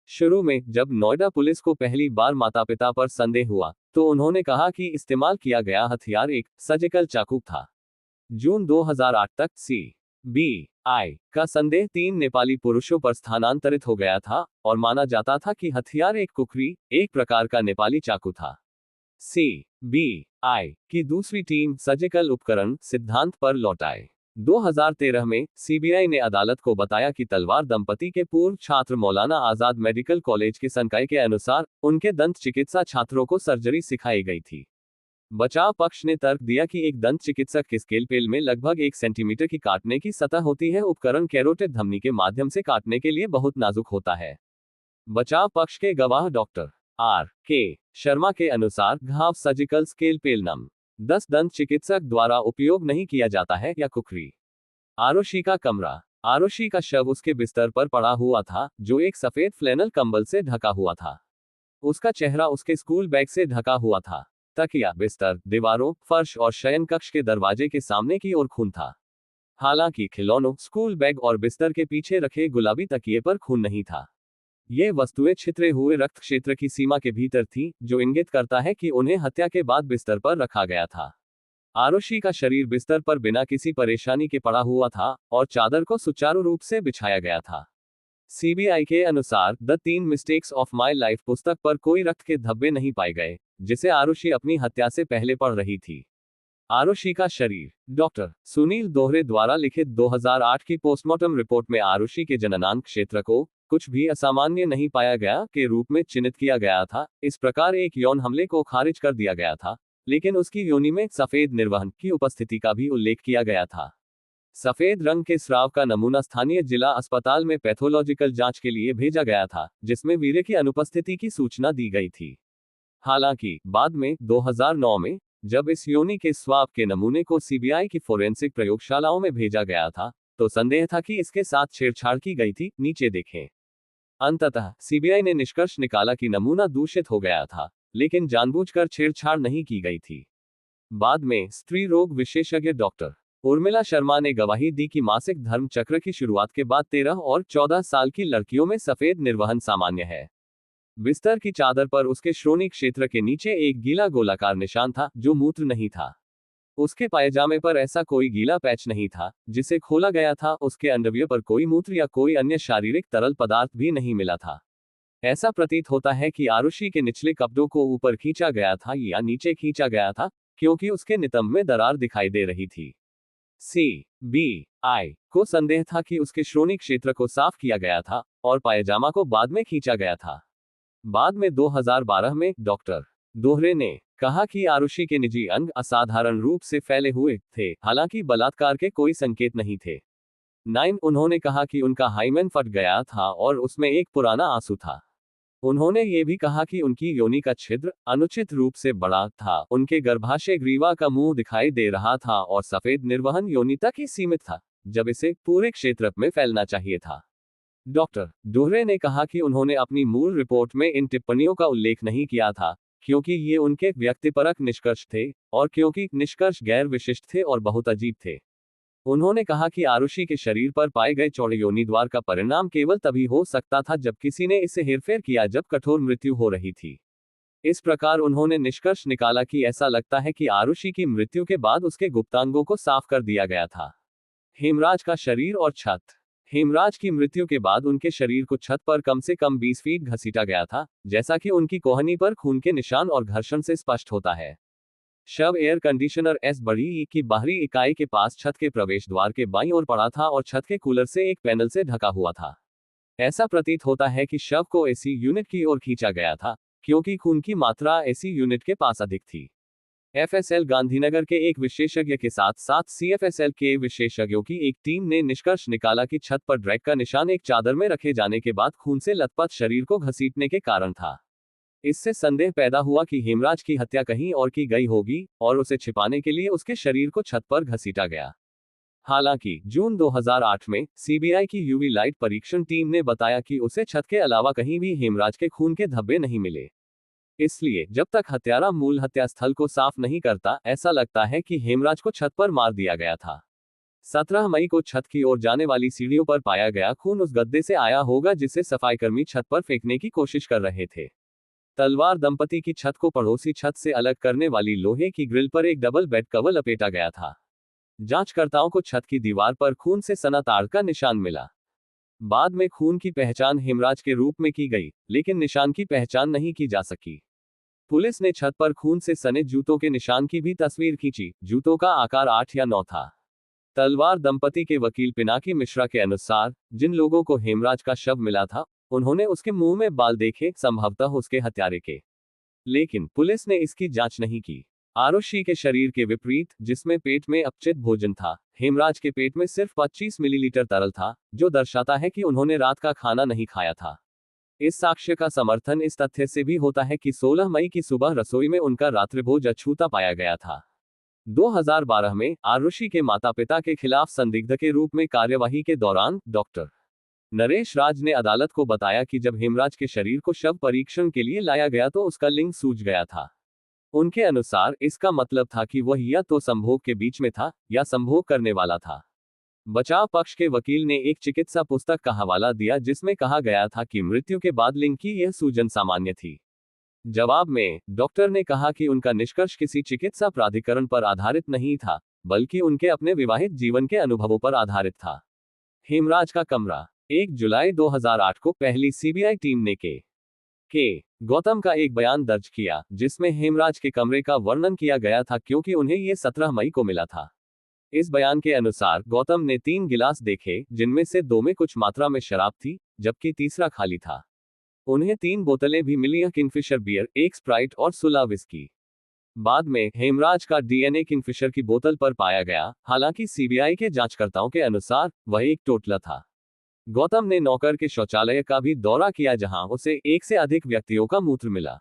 शुरू में जब नोएडा पुलिस को पहली बार माता पिता पर संदेह हुआ, तो उन्होंने कहा कि इस्तेमाल किया गया हथियार एक सर्जिकल चाकू था। जून 2008 तक सीबीआई का संदेह 3 नेपाली पुरुषों पर स्थानांतरित हो गया था और माना जाता था कि हथियार एक कुकरी, एक प्रकार का नेपाली चाकू था। सीबीआई की दूसरी टीम सर्जिकल उपकरण सिद्धांत पर लौट आए। 2013 में सीबीआई ने अदालत को बताया कि तलवार दंपति के पूर्व छात्र मौलाना आजाद मेडिकल कॉलेज के संकाय के अनुसार उनके दंत चिकित्सा छात्रों को सर्जरी सिखाई गई थी। बचाव पक्ष ने तर्क दिया कि एक दंत चिकित्सक के स्केलपेल में लगभग 1 सेंटीमीटर की काटने की सतह होती है। उपकरण कैरोटिड धमनी के माध्यम से काटने के लिए बहुत नाजुक होता है। बचाव पक्ष के गवाह डॉक्टर R.K. शर्मा के अनुसार घाव सर्जिकल स्केलपेल नम 10 दंत चिकित्सक द्वारा उपयोग नहीं किया जाता है या कुकरी। आरुषि का कमरा। आरुषि का शव उसके बिस्तर पर पड़ा हुआ था, जो एक सफेद फ्लैनल कंबल से ढका हुआ था। उसका चेहरा उसके स्कूल बैग से ढका हुआ था। तकिया, बिस्तर, दीवारों, फर्श और शयन कक्ष के दरवाजे के सामने की ओर खून था। हालांकि खिलौनों, स्कूल बैग और बिस्तर के पीछे रखे गुलाबी तकिए पर खून नहीं था। ये वस्तुएं छितरे हुए रक्त क्षेत्र की सीमा के भीतर थीं, जो इंगित करता है कि उन्हें हत्या के बाद बिस्तर पर रखा गया था। आरुषि का शरीर बिस्तर पर बिना किसी परेशानी के पड़ा हुआ था और चादर को सुचारू रूप से बिछाया गया था। सीबीआई के अनुसार the 3 mistakes of my life पुस्तक पर कोई रक्त के धब्बे नहीं पाए गए, जिसे आरुषि अपनी हत्या से पहले पढ़ रही थी। आरुषि का शरीर। डॉक्टर सुनील दोहरे द्वारा लिखित 2008 की पोस्टमार्टम रिपोर्ट में आरुषि के जननांग क्षेत्र को कुछ भी असामान्य नहीं पाया गया के रूप में चिन्हित किया गया था। इस प्रकार एक यौन हमले को खारिज कर दिया गया था, लेकिन उसकी योनि में सफेद निर्वहन की उपस्थिति का भी उल्लेख किया गया था। सफेद रंग के स्राव का नमूना स्थानीय जिला अस्पताल में पैथोलॉजिकल जांच के लिए भेजा गया था, जिसमें वीर्य की अनुपस्थिति की सूचना दी गई थी। हालांकि बाद में 2009 में जब इस योनि के स्वाब के नमूने को सीबीआई की फोरेंसिक प्रयोगशालाओं में भेजा गया था, तो संदेह था कि इसके साथ छेड़छाड़ की गई थी। नीचे देखें। अंततः सीबीआई ने निष्कर्ष निकाला कि नमूना दूषित हो गया था, लेकिन जानबूझकर छेड़छाड़ नहीं की गई थी। बाद में स्त्री रोग विशेषज्ञ डॉक्टर उर्मिला शर्मा ने गवाही दी कि मासिक धर्म चक्र की शुरुआत के बाद 13 और 14 साल की लड़कियों में सफेद निर्वहन सामान्य है। बिस्तर की चादर पर उसके श्रोणि क्षेत्र के नीचे एक गीला गोलाकार निशान था, जो मूत्र नहीं था। उसके पायजामे पर ऐसा कोई गीला पैच नहीं था जिसे खोला गया था। उसके अंडरवियर पर कोई मूत्र या कोई अन्य शारीरिक तरल पदार्थ भी नहीं मिला था। ऐसा प्रतीत होता है कि आरुषि के निचले कपड़ों को ऊपर खींचा गया था या नीचे खींचा गया था, क्योंकि उसके नितंब में दरार दिखाई दे रही थी। सीबीआई को संदेह था कि उसके श्रोणि क्षेत्र को साफ किया गया था और पायजामा को बाद में खींचा गया था। बाद में 2012 में डॉक्टर दोहरे ने कहा कि आरुषि के निजी अंग असाधारण रूप से फैले हुए थे, हालांकि बलात्कार के कोई संकेत नहीं थे। 9 उन्होंने कहा कि उनका हाइमेन फट गया था और उसमें एक पुराना आंसू था। उन्होंने ये भी कहा कि उनकी योनि का छिद्र अनुचित रूप से बड़ा था, उनके गर्भाशय ग्रीवा का मुंह दिखाई दे रहा था और सफेद निर्वहन योनि तक ही सीमित था, जब इसे पूरे क्षेत्र में फैलना चाहिए था। डॉक्टर डोहरे ने कहा कि उन्होंने अपनी मूल रिपोर्ट में इन टिप्पणियों का उल्लेख नहीं किया था, क्योंकि ये उनके व्यक्तिपरक निष्कर्ष थे और क्योंकि निष्कर्ष गैर विशिष्ट थे और बहुत अजीब थे। उन्होंने कहा कि आरुषि के शरीर पर पाए गए चौड़े योनि द्वार का परिणाम केवल तभी हो सकता था जब किसी ने इसे हेरफेर किया जब कठोर मृत्यु हो रही थी। इस प्रकार उन्होंने निष्कर्ष निकाला कि ऐसा लगता है कि आरुषि की मृत्यु के बाद उसके गुप्तांगों को साफ कर दिया गया था। हेमराज का शरीर और छत। हेमराज की मृत्यु के बाद उनके शरीर को छत पर कम से कम 20 फीट घसीटा गया था, जैसा कि उनकी कोहनी पर खून के निशान और घर्षण से स्पष्ट होता है। शव एयर कंडीशनर एस बड़ी की बाहरी इकाई के पास छत के प्रवेश द्वार के बाईं ओर पड़ा था और छत के कूलर से एक पैनल से ढका हुआ था। ऐसा प्रतीत होता है कि शव को एसी यूनिट की ओर खींचा गया था, क्योंकि खून की मात्रा एसी यूनिट के पास अधिक थी। एफएसएल गांधीनगर के एक विशेषज्ञ के साथ साथ सीएफएसएल के विशेषज्ञों की एक टीम ने निष्कर्ष निकाला कि छत पर ड्रैग का निशान एक चादर में रखे जाने के बाद खून से लथपथ शरीर को घसीटने के कारण था। इससे संदेह पैदा हुआ कि हेमराज की हत्या कहीं और की गई होगी और उसे छिपाने के लिए उसके शरीर को छत पर घसीटा गया। हालांकि जून 2008 में सीबीआई की यूवी लाइट परीक्षण टीम ने बताया कि उसे छत के अलावा कहीं भी हेमराज के खून के धब्बे नहीं मिले। इसलिए जब तक हत्यारा मूल हत्या स्थल को साफ नहीं करता, ऐसा लगता है कि हेमराज को छत पर मार दिया गया था। 17 मई को छत की ओर जाने वाली सीढ़ियों पर पाया गया खून उस गद्दे से आया होगा जिसे सफाईकर्मी छत पर फेंकने की कोशिश कर रहे थे। तलवार दंपति की छत को पड़ोसी छत से अलग करने वाली लोहे की ग्रिल पर एक डबल बेड कवर लपेटा गया था। जांचकर्ताओं को छत की दीवार पर खून से सना ताड़ का निशान मिला। बाद में खून की पहचान हेमराज के रूप में की गई, लेकिन निशान की पहचान नहीं की जा सकी। पुलिस ने छत पर खून से सने जूतों के निशान की भी तस्वीर खींची। जूतों का आकार 8 या 9 था। तलवार दंपति के वकील पिनाकी मिश्रा के अनुसार, जिन लोगों को हेमराज का शव मिला था, उन्होंने उसके मुंह में बाल देखे, संभवतः उसके हत्यारे के। लेकिन पुलिस ने इसकी जांच नहीं की। आरुषि के शरीर के विपरीत, जिसमें पेट में अपचित भोजन था, हेमराज के पेट में सिर्फ 25 मिलीलीटर तरल था, जो दर्शाता है कि उन्होंने रात का खाना नहीं खाया था। इस साक्ष्य का समर्थन इस तथ्य से भी होता है कि 16 मई की सुबह रसोई में उनका रात्रिभोज अछूता पाया गया था। 2012 में आरुषि के माता पिता के खिलाफ संदिग्ध के रूप में कार्यवाही के दौरान डॉक्टर नरेश राज ने अदालत को बताया कि जब हेमराज के शरीर को शव परीक्षण के लिए लाया गया तो उसका लिंग सूज गया था। उनके अनुसार इसका मतलब था कि वह या तो संभोग के बीच में था या संभोग करने वाला था। बचाव पक्ष के वकील ने एक चिकित्सा पुस्तक का हवाला दिया जिसमें कहा गया था कि मृत्यु के बाद लिंग की यह सूजन सामान्य थी। जवाब में डॉक्टर ने कहा कि उनका निष्कर्ष किसी चिकित्सा प्राधिकरण पर आधारित नहीं था, बल्कि उनके अपने विवाहित जीवन के अनुभवों पर आधारित था। हेमराज का कमरा। 1 जुलाई 2008 को पहली सीबीआई टीम ने के गौतम का एक बयान दर्ज किया, जिसमें हेमराज के कमरे का वर्णन किया गया था, क्योंकि उन्हें यह 17 मई को मिला था। इस बयान के अनुसार गौतम ने 3 गिलास देखे, जिनमें से 2 में कुछ मात्रा में शराब थी, जबकि तीसरा खाली था। उन्हें 3 बोतलें भी मिली, किंगफिशर बियर, एक स्प्राइट और सुला विस्की। बाद में हेमराज का डीएनए किंगफिशर की बोतल पर पाया गया। हालांकि सीबीआई के जांचकर्ताओं के अनुसार वह एक टोटला था। गौतम ने नौकर के शौचालय का भी दौरा किया, जहां उसे 1 से अधिक व्यक्तियों का मूत्र मिला।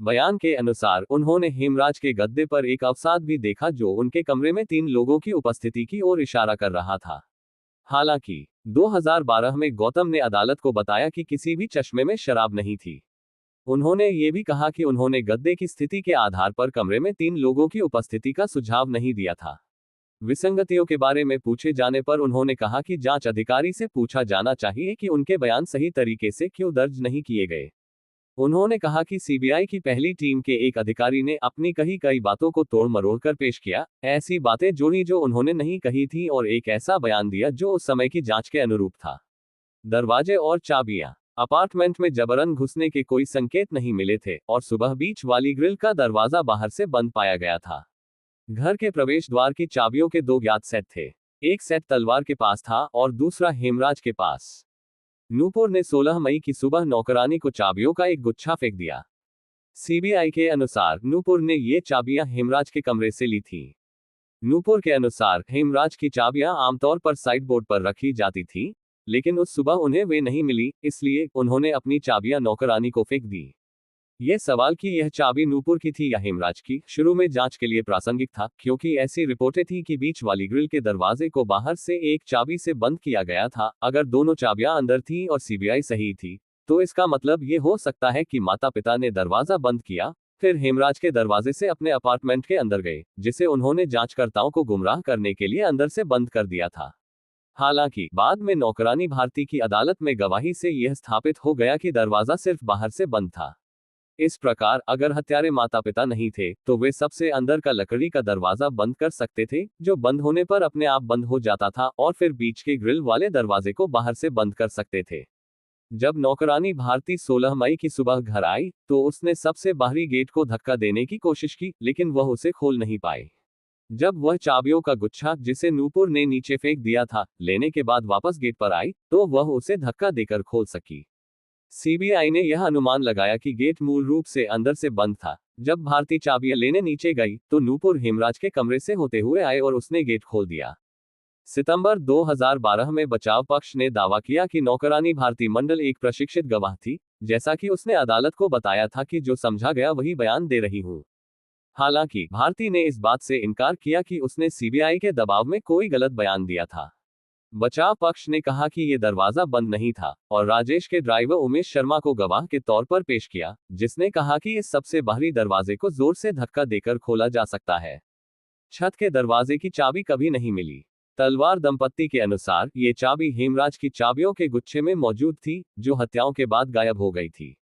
बयान के अनुसार उन्होंने हेमराज के गद्दे पर एक अवसाद भी देखा, जो उनके कमरे में 3 लोगों की उपस्थिति की ओर इशारा कर रहा था। हालांकि 2012 में गौतम ने अदालत को बताया कि किसी भी चश्मे में शराब नहीं थी। उन्होंने ये भी कहा कि उन्होंने गद्दे की स्थिति के आधार पर कमरे में 3 लोगों की उपस्थिति का सुझाव नहीं दिया था। विसंगतियों के बारे में पूछे जाने पर उन्होंने कहा कि जांच अधिकारी से पूछा जाना चाहिए कि उनके बयान सही तरीके से क्यों दर्ज नहीं किए गए। उन्होंने कहा कि सीबीआई की पहली टीम के एक अधिकारी ने अपनी कही कई बातों को तोड़ मरोड़ कर पेश किया, ऐसी बातें जोड़ी जो उन्होंने नहीं कही थी और एक ऐसा बयान दिया जो उस समय की जांच के अनुरूप था। दरवाजे और चाबियां। अपार्टमेंट में जबरन घुसने के कोई संकेत नहीं मिले थे और सुबह बीच वाली ग्रिल का दरवाजा बाहर से बंद पाया गया था। घर के प्रवेश द्वार की चाबियों के दो ज्ञात सेट थे। एक सेट तलवार के पास था और दूसरा हेमराज के पास। नूपुर ने 16 मई की सुबह नौकरानी को चाबियों का एक गुच्छा फेंक दिया। सीबीआई के अनुसार नूपुर ने ये चाबियां हेमराज के कमरे से ली थीं। नूपुर के अनुसार हेमराज की चाबियां आमतौर पर साइड बोर्ड पर रखी जाती थीं, लेकिन उस सुबह उन्हें वे नहीं मिली, इसलिए उन्होंने अपनी चाबियां नौकरानी को फेंक दी। यह सवाल कि यह चाबी नूपुर की थी या हेमराज की, शुरू में जांच के लिए प्रासंगिक था, क्योंकि ऐसी रिपोर्टें थीं कि बीच वाली ग्रिल के दरवाजे को बाहर से एक चाबी से बंद किया गया था। अगर दोनों चाबियां अंदर थीं और सीबीआई सही थी, तो इसका मतलब ये हो सकता है कि माता पिता ने दरवाजा बंद किया, फिर हेमराज के दरवाजे से अपने अपार्टमेंट के अंदर गए, जिसे उन्होंने जांचकर्ताओं को गुमराह करने के लिए अंदर से बंद कर दिया था। हालांकि बाद में नौकरानी भारती की अदालत में गवाही से यह स्थापित हो गया कि दरवाजा सिर्फ बाहर से बंद था। इस प्रकार अगर हत्यारे माता पिता नहीं थे, तो वे सबसे अंदर का लकड़ी का दरवाजा बंद कर सकते थे, जो बंद होने पर अपने आप बंद हो जाता था, और फिर बीच के ग्रिल वाले दरवाजे को बाहर से बंद कर सकते थे। जब नौकरानी भारती 16 मई की सुबह घर आई, तो उसने सबसे बाहरी गेट को धक्का देने की कोशिश की, लेकिन वह उसे खोल नहीं पाई। जब वह चाबियों का गुच्छा, जिसे नूपुर ने नीचे फेंक दिया था, लेने के बाद वापस गेट पर आई, तो वह उसे धक्का देकर खोल सकी। सीबीआई ने यह अनुमान लगाया कि गेट मूल रूप से अंदर से बंद था। जब भारती चाबियां लेने नीचे गई, तो नूपुर हेमराज के कमरे से होते हुए आए और उसने गेट खोल दिया। सितंबर 2012 में बचाव पक्ष ने दावा किया कि नौकरानी भारती मंडल एक प्रशिक्षित गवाह थी, जैसा कि उसने अदालत को बताया था कि जो समझा गया वही बयान दे रही हूं। हालांकि भारती ने इस बात से इनकार किया कि उसने सीबीआई के दबाव में कोई गलत बयान दिया था। बचाव पक्ष ने कहा कि यह दरवाजा बंद नहीं था और राजेश के ड्राइवर उमेश शर्मा को गवाह के तौर पर पेश किया, जिसने कहा कि इस सबसे बाहरी दरवाजे को जोर से धक्का देकर खोला जा सकता है। छत के दरवाजे की चाबी कभी नहीं मिली। तलवार दंपत्ति के अनुसार ये चाबी हेमराज की चाबियों के गुच्छे में मौजूद थी, जो हत्याओं के बाद गायब हो गई थी।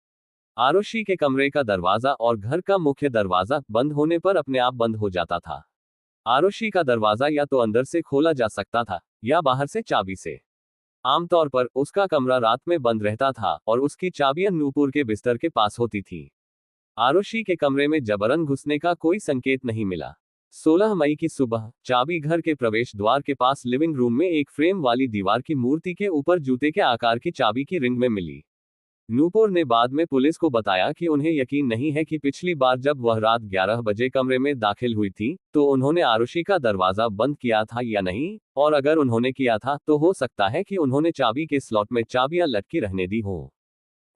आरुषि के कमरे का दरवाजा और घर का मुख्य दरवाजा बंद होने पर अपने आप बंद हो जाता था। आरुषि का दरवाजा या तो अंदर से खोला जा सकता था या बाहर से चाबी से। आमतौर पर उसका कमरा रात में बंद रहता था और उसकी चाबियां नूपुर के बिस्तर के पास होती थीं। आरुषि के कमरे में जबरन घुसने का कोई संकेत नहीं मिला। 16 मई की सुबह चाबी घर के प्रवेश द्वार के पास लिविंग रूम में एक फ्रेम वाली दीवार की मूर्ति के ऊपर जूते के आकार की चाबी की रिंग में मिली। नूपुर ने बाद में पुलिस को बताया कि उन्हें यकीन नहीं है कि पिछली बार जब वह रात 11 बजे कमरे में दाखिल हुई थी, तो उन्होंने आरुषि का दरवाजा बंद किया था या नहीं, और अगर उन्होंने किया था तो हो सकता है कि उन्होंने चाबी के स्लॉट में चाबियां लटकी रहने दी हो।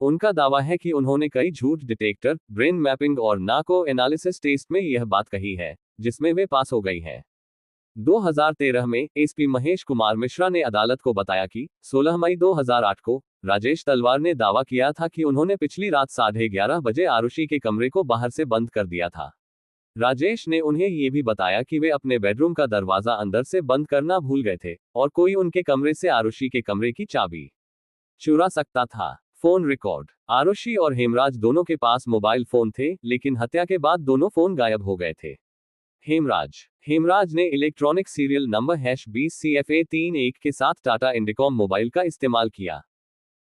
उनका दावा है कि उन्होंने कई झूठ डिटेक्टर, ब्रेन मैपिंग और नार्को एनालिसिस टेस्ट में यह बात कही है, जिसमें वे पास हो गई है। 2013 में एसपी महेश कुमार मिश्रा ने अदालत को बताया कि 16 मई 2008 को राजेश तलवार ने दावा किया था कि उन्होंने पिछली रात 11:30 बजे आरुषि के कमरे को बाहर से बंद कर दिया था। राजेश ने उन्हें यह भी बताया कि वे अपने बेडरूम का दरवाजा अंदर से बंद करना भूल गए थे और कोई उनके कमरे से आरुषि के कमरे की चाबी चुरा सकता था। Phone record. आरुषि और हेमराज दोनों के पास मोबाइल फोन थे, लेकिन हत्या के बाद दोनों फोन गायब हो गए थे। हेमराज ने इलेक्ट्रॉनिक सीरियल नंबर #20CFA31 के साथ टाटा इंडिकॉम मोबाइल का इस्तेमाल किया।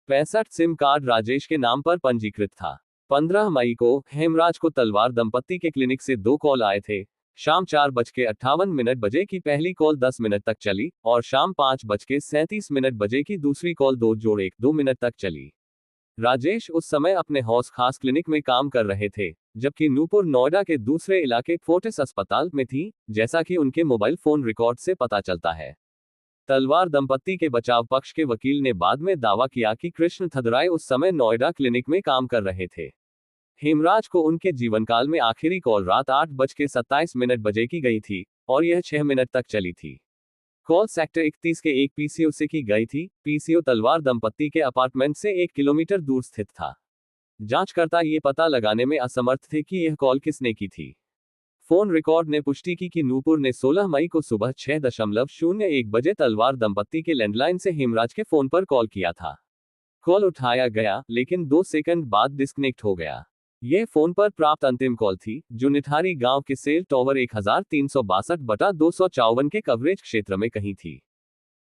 65 सिम कार्ड राजेश के नाम पर पंजीकृत था। 15 मई को हेमराज को तलवार दंपत्ति के क्लिनिक से 2 कॉल आए थे। शाम 4:58 बजे की पहली कॉल 10 मिनट तक चली और शाम 5:37 बजे की दूसरी कॉल 2:02 मिनट तक चली। राजेश उस समय अपने हौस खास क्लिनिक में काम कर रहे थे, जबकि नूपुर नोएडा के दूसरे इलाके फोर्टिस अस्पताल में थी, जैसा कि उनके मोबाइल फोन रिकॉर्ड से पता चलता है। तलवार दंपत्ति के बचाव पक्ष के वकील ने बाद में दावा किया कि कृष्ण थदराय उस समय नोएडा क्लिनिक में काम कर रहे थे। हेमराज को उनके जीवनकाल में आखिरी कॉल रात 8:27 बजे की गई थी और यह 6 मिनट तक चली थी। कॉल सेक्टर 31 के एक पीसीओ से की गई थी। पीसीओ तलवार दंपत्ति के अपार्टमेंट से 1 किलोमीटर दूर स्थित था। जांचकर्ता ये पता लगाने में असमर्थ थे कि यह कॉल किसने की थी। फोन रिकॉर्ड ने पुष्टि की कि नूपुर ने 16 मई को सुबह 6:01 बजे तलवार दंपत्ति के लैंडलाइन से हेमराज के फोन पर कॉल किया था। कॉल उठाया गया, लेकिन 2 सेकंड बाद डिस्कनेक्ट हो गया। यह फोन पर प्राप्त अंतिम कॉल थी, जो निठारी गांव के सेल टॉवर 1362/254 के कवरेज क्षेत्र में कहीं थी।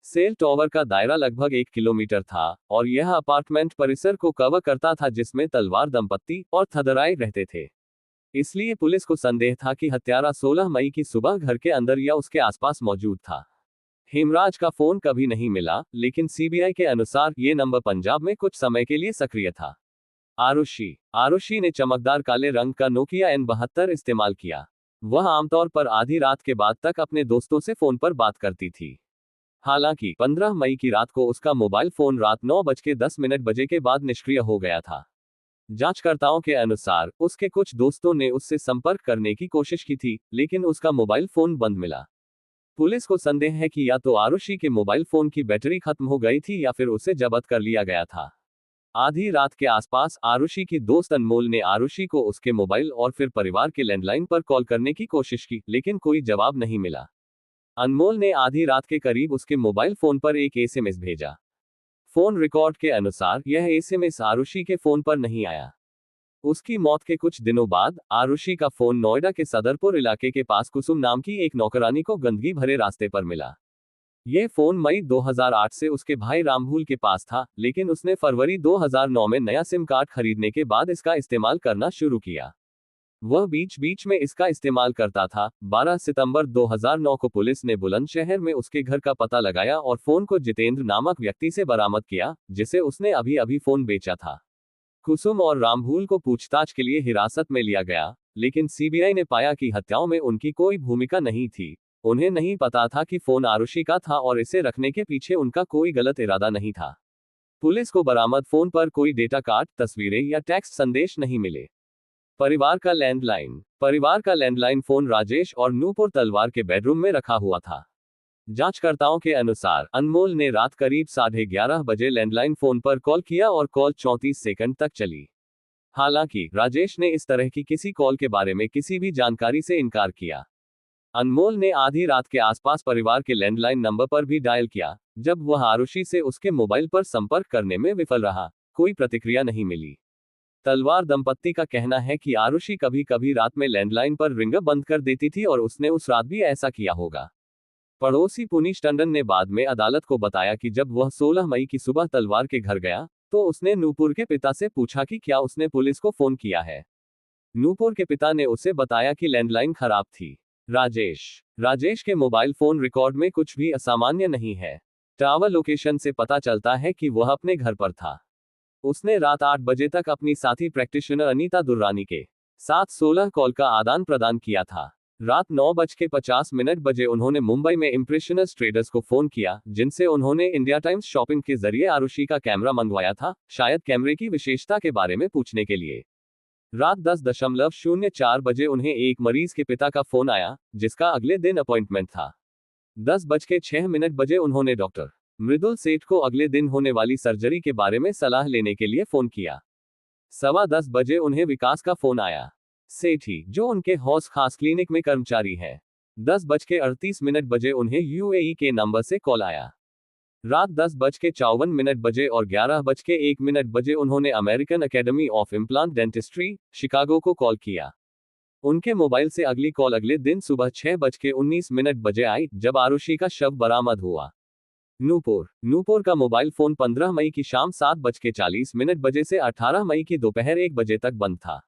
सेल टॉवर का दायरा लगभग 1 किलोमीटर था और यह अपार्टमेंट परिसर को कवर करता था जिसमें तलवार दंपत्ति और थदराई रहते थे। इसलिए पुलिस को संदेह था कि हत्यारा 16 मई की सुबह घर के अंदर या उसके आसपास मौजूद था। हेमराज का फोन कभी नहीं मिला, लेकिन सीबीआई के अनुसार ये नंबर पंजाब में कुछ समय के लिए सक्रिय था। आरुषि ने चमकदार काले रंग का नोकिया N72 इस्तेमाल किया। वह आमतौर पर आधी रात के बाद तक अपने दोस्तों से फोन पर बात करती थी। हालांकि 15 मई की रात को उसका मोबाइल फोन रात 9:10 बजे के बाद निष्क्रिय हो गया था। जांचकर्ताओं के अनुसार उसके कुछ दोस्तों ने उससे संपर्क करने की कोशिश की थी, लेकिन उसका मोबाइल फोन बंद मिला। पुलिस को संदेह है कि या तो आरुषि के मोबाइल फोन की बैटरी खत्म हो गई थी या फिर उसे जब्त कर लिया गया था। आधी रात के आसपास आरुषि की दोस्त अनमोल ने आरुषि को उसके मोबाइल और फिर परिवार के लैंडलाइन पर कॉल करने की कोशिश की, लेकिन कोई जवाब नहीं मिला। अनमोल ने आधी रात के करीब उसके मोबाइल फोन पर एक एसएमएस भेजा। फोन रिकॉर्ड के अनुसार यह एसएमएस आरुषि के फोन पर नहीं आया। उसकी मौत के कुछ दिनों बाद आरुषि का फोन नोएडा के सदरपुर इलाके के पास कुसुम नाम की एक नौकरानी को गंदगी भरे रास्ते पर मिला। यह फोन मई 2008 से उसके भाई रामभूल के पास था, लेकिन उसने फरवरी 2009 में नया सिम कार्ड खरीदने के बाद इसका इस्तेमाल करना शुरू किया। वह बीच बीच में इसका इस्तेमाल करता था। 12 सितंबर 2009 को पुलिस ने बुलंदशहर में उसके घर का पता लगाया और फोन को जितेंद्र नामक व्यक्ति से बरामद किया, जिसे उसने अभी अभी फोन बेचा था। कुसुम और रामभूल को पूछताछ के लिए हिरासत में लिया गया, लेकिन सीबीआई ने पाया कि हत्याओं में उनकी कोई भूमिका नहीं थी। उन्हें नहीं पता था कि फोन आरुषि का था और इसे रखने के पीछे उनका कोई गलत इरादा नहीं था। पुलिस को बरामद फोन पर कोई डेटा कार्ड, तस्वीरें या टेक्स्ट संदेश नहीं मिले। परिवार का लैंडलाइन फोन राजेश और नूपुर तलवार के बेडरूम में रखा हुआ था। जांचकर्ताओं के अनुसार अनमोल ने रात करीब 11:30 बजे लैंडलाइन फोन पर कॉल किया और कॉल 34 सेकंड तक चली। हालांकि राजेश ने इस तरह की किसी कॉल के बारे में किसी भी जानकारी से इनकार किया। अनमोल ने आधी रात के आसपास परिवार के लैंडलाइन नंबर पर भी डायल किया। जब वह आरुषि से उसके मोबाइल पर संपर्क करने में विफल रहा, कोई प्रतिक्रिया नहीं मिली। तलवार दंपत्ति का कहना है कि आरुषि कभी कभी रात में लैंडलाइन पर रिंगर बंद कर देती थी और उसने उस रात भी ऐसा किया होगा। पड़ोसी पुनीश टंडन ने बाद में अदालत को बताया कि जब वह 16 मई की सुबह तलवार के घर गया, तो उसने नूपुर के पिता से पूछा कि क्या उसने पुलिस को फोन किया है। नूपुर के पिता ने उसे बताया कि लैंडलाइन खराब थी। राजेश के मोबाइल फोन रिकॉर्ड में कुछ भी असामान्य नहीं है। टावर लोकेशन से पता चलता है कि वह अपने घर पर था। उसने रात 8 बजे तक अपनी साथी प्रैक्टिशनर अनीता दुर्रानी के साथ 16 कॉल का आदान प्रदान किया था। रात 9:50 बजे उन्होंने मुंबई में इम्प्रेशनर्स ट्रेडर्स को फोन किया, जिनसे उन्होंने इंडिया टाइम्स शॉपिंग के जरिए आरुषि का कैमरा मंगवाया था, शायद कैमरे की विशेषता के बारे में पूछने के लिए। रात 10:04 बजे उन्हें एक मरीज के पिता का फोन आया, जिसका अगले दिन अपॉइंटमेंट था। 10:06 बजे उन्होंने डॉक्टर मृदुल सेठ को अगले दिन होने वाली सर्जरी के बारे में सलाह लेने के लिए फोन किया। 10:15 बजे उन्हें विकास का फोन आया, सेठी, जो उनके हौस खास क्लिनिक में कर्मचारी है। 10:38 बजे उन्हें यूएई के नंबर से कॉल आया। रात 10:54 बजे और 11:01 बजे उन्होंने American academy of implant dentistry, Chicago को कॉल किया। उनके मोबाइल से अगली कॉल अगले दिन सुबह 6:19 बजे आई, जब आरुषि का शव बरामद हुआ। नूपुर का मोबाइल फोन 15 मई की शाम 7:40 बजे से 18 मई की दोपहर 1 बजे तक बंद था।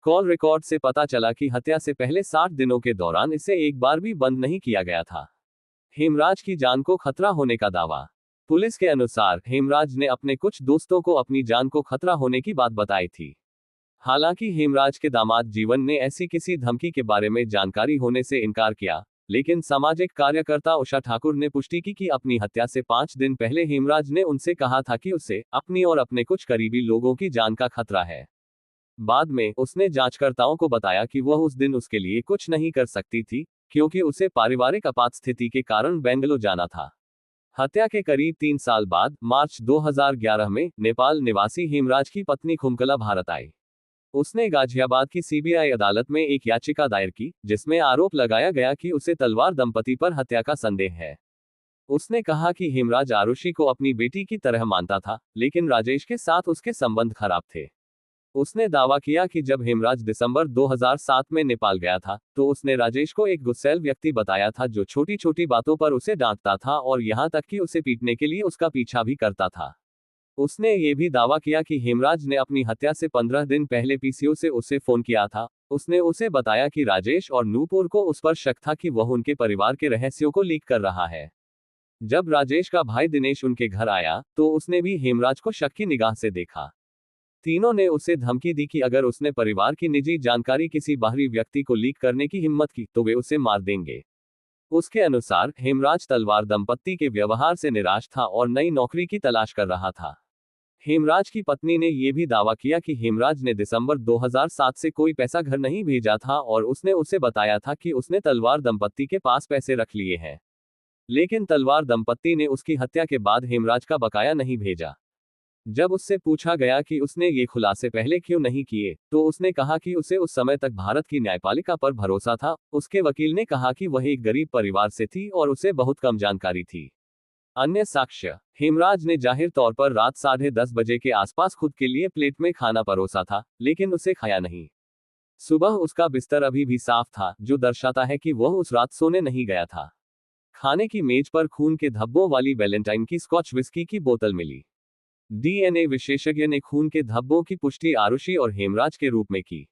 कॉल रिकॉर्ड से पता चला कि हत्या से पहले 60 दिनों के दौरान इसे एक बार भी बंद नहीं किया गया था। हेमराज की जान को खतरा होने का दावा। पुलिस के अनुसार हेमराज ने अपने कुछ दोस्तों को अपनी जान को खतरा होने की बात बताई थी। हालांकि हेमराज के दामाद जीवन ने ऐसी किसी धमकी के बारे में जानकारी होने से इनकार किया, लेकिन सामाजिक कार्यकर्ता उषा ठाकुर ने पुष्टि की कि अपनी हत्या से 5 दिन पहले हेमराज ने उनसे कहा था कि उसे अपनी और अपने कुछ करीबी लोगों की जान का खतरा है। बाद में उसने जांचकर्ताओं को बताया कि वह उस दिन उसके लिए कुछ नहीं कर सकती थी, क्योंकि उसे पारिवारिक आपात स्थिति के कारण बेंगलुरु जाना था। हत्या के करीब 3 साल बाद मार्च 2011 में नेपाल निवासी हेमराज की पत्नी खुमकला भारत आई। उसने गाजियाबाद की सीबीआई अदालत में एक याचिका दायर की, जिसमें आरोप लगाया गया कि उसे तलवार दंपति पर हत्या का संदेह है। उसने कहा कि हेमराज आरुषि को अपनी बेटी की तरह मानता था, लेकिन राजेश के साथ उसके संबंध खराब थे। उसने दावा किया कि जब हेमराज दिसंबर 2007 में नेपाल गया था, तो उसने राजेश को एक गुस्सैल व्यक्ति बताया था जो छोटी छोटी बातों पर उसे डांटता था और यहां तक कि उसे पीटने के लिए उसका पीछा भी करता था। उसने ये भी दावा किया कि हेमराज ने अपनी हत्या से 15 दिन पहले पीसीओ से उसे फोन किया था। उसने उसे बताया कि राजेश और नूपुर को उस पर शक था कि वह उनके परिवार के रहस्यों को लीक कर रहा है। जब राजेश का भाई दिनेश उनके घर आया, तो उसने भी हेमराज को शक की निगाह से देखा। तीनों ने उसे धमकी दी कि अगर उसने परिवार की निजी जानकारी किसी बाहरी व्यक्ति को लीक करने की हिम्मत की, तो वे उसे मार देंगे। उसके अनुसार हेमराज तलवार दंपत्ति के व्यवहार से निराश था और नई नौकरी की तलाश कर रहा था। हेमराज की पत्नी ने यह भी दावा किया कि हेमराज ने दिसंबर 2007 से कोई पैसा घर नहीं भेजा था और उसने उसे बताया था कि उसने तलवार दंपत्ति के पास पैसे रख लिए हैं। लेकिन तलवार दंपत्ति ने उसकी हत्या के बाद हेमराज का बकाया नहीं भेजा। जब उससे पूछा गया कि उसने ये खुलासे पहले क्यों नहीं किए, तो उसने कहा कि उसे उस समय तक भारत की न्यायपालिका पर भरोसा था। उसके वकील ने कहा कि वह एक गरीब परिवार से थी और उसे बहुत कम जानकारी थी। अन्य साक्ष्य: हेमराज ने जाहिर तौर पर रात 10:30 बजे के आसपास खुद के लिए प्लेट में खाना परोसा था, लेकिन उसे खाया नहीं। सुबह उसका बिस्तर अभी भी साफ था, जो दर्शाता है कि वह उस रात सोने नहीं गया था। खाने की मेज पर खून के धब्बों वाली वैलेंटाइन की स्कॉच विस्की की बोतल मिली। डीएनए विशेषज्ञ ने खून के धब्बों की पुष्टि आरुषि और हेमराज के रूप में की।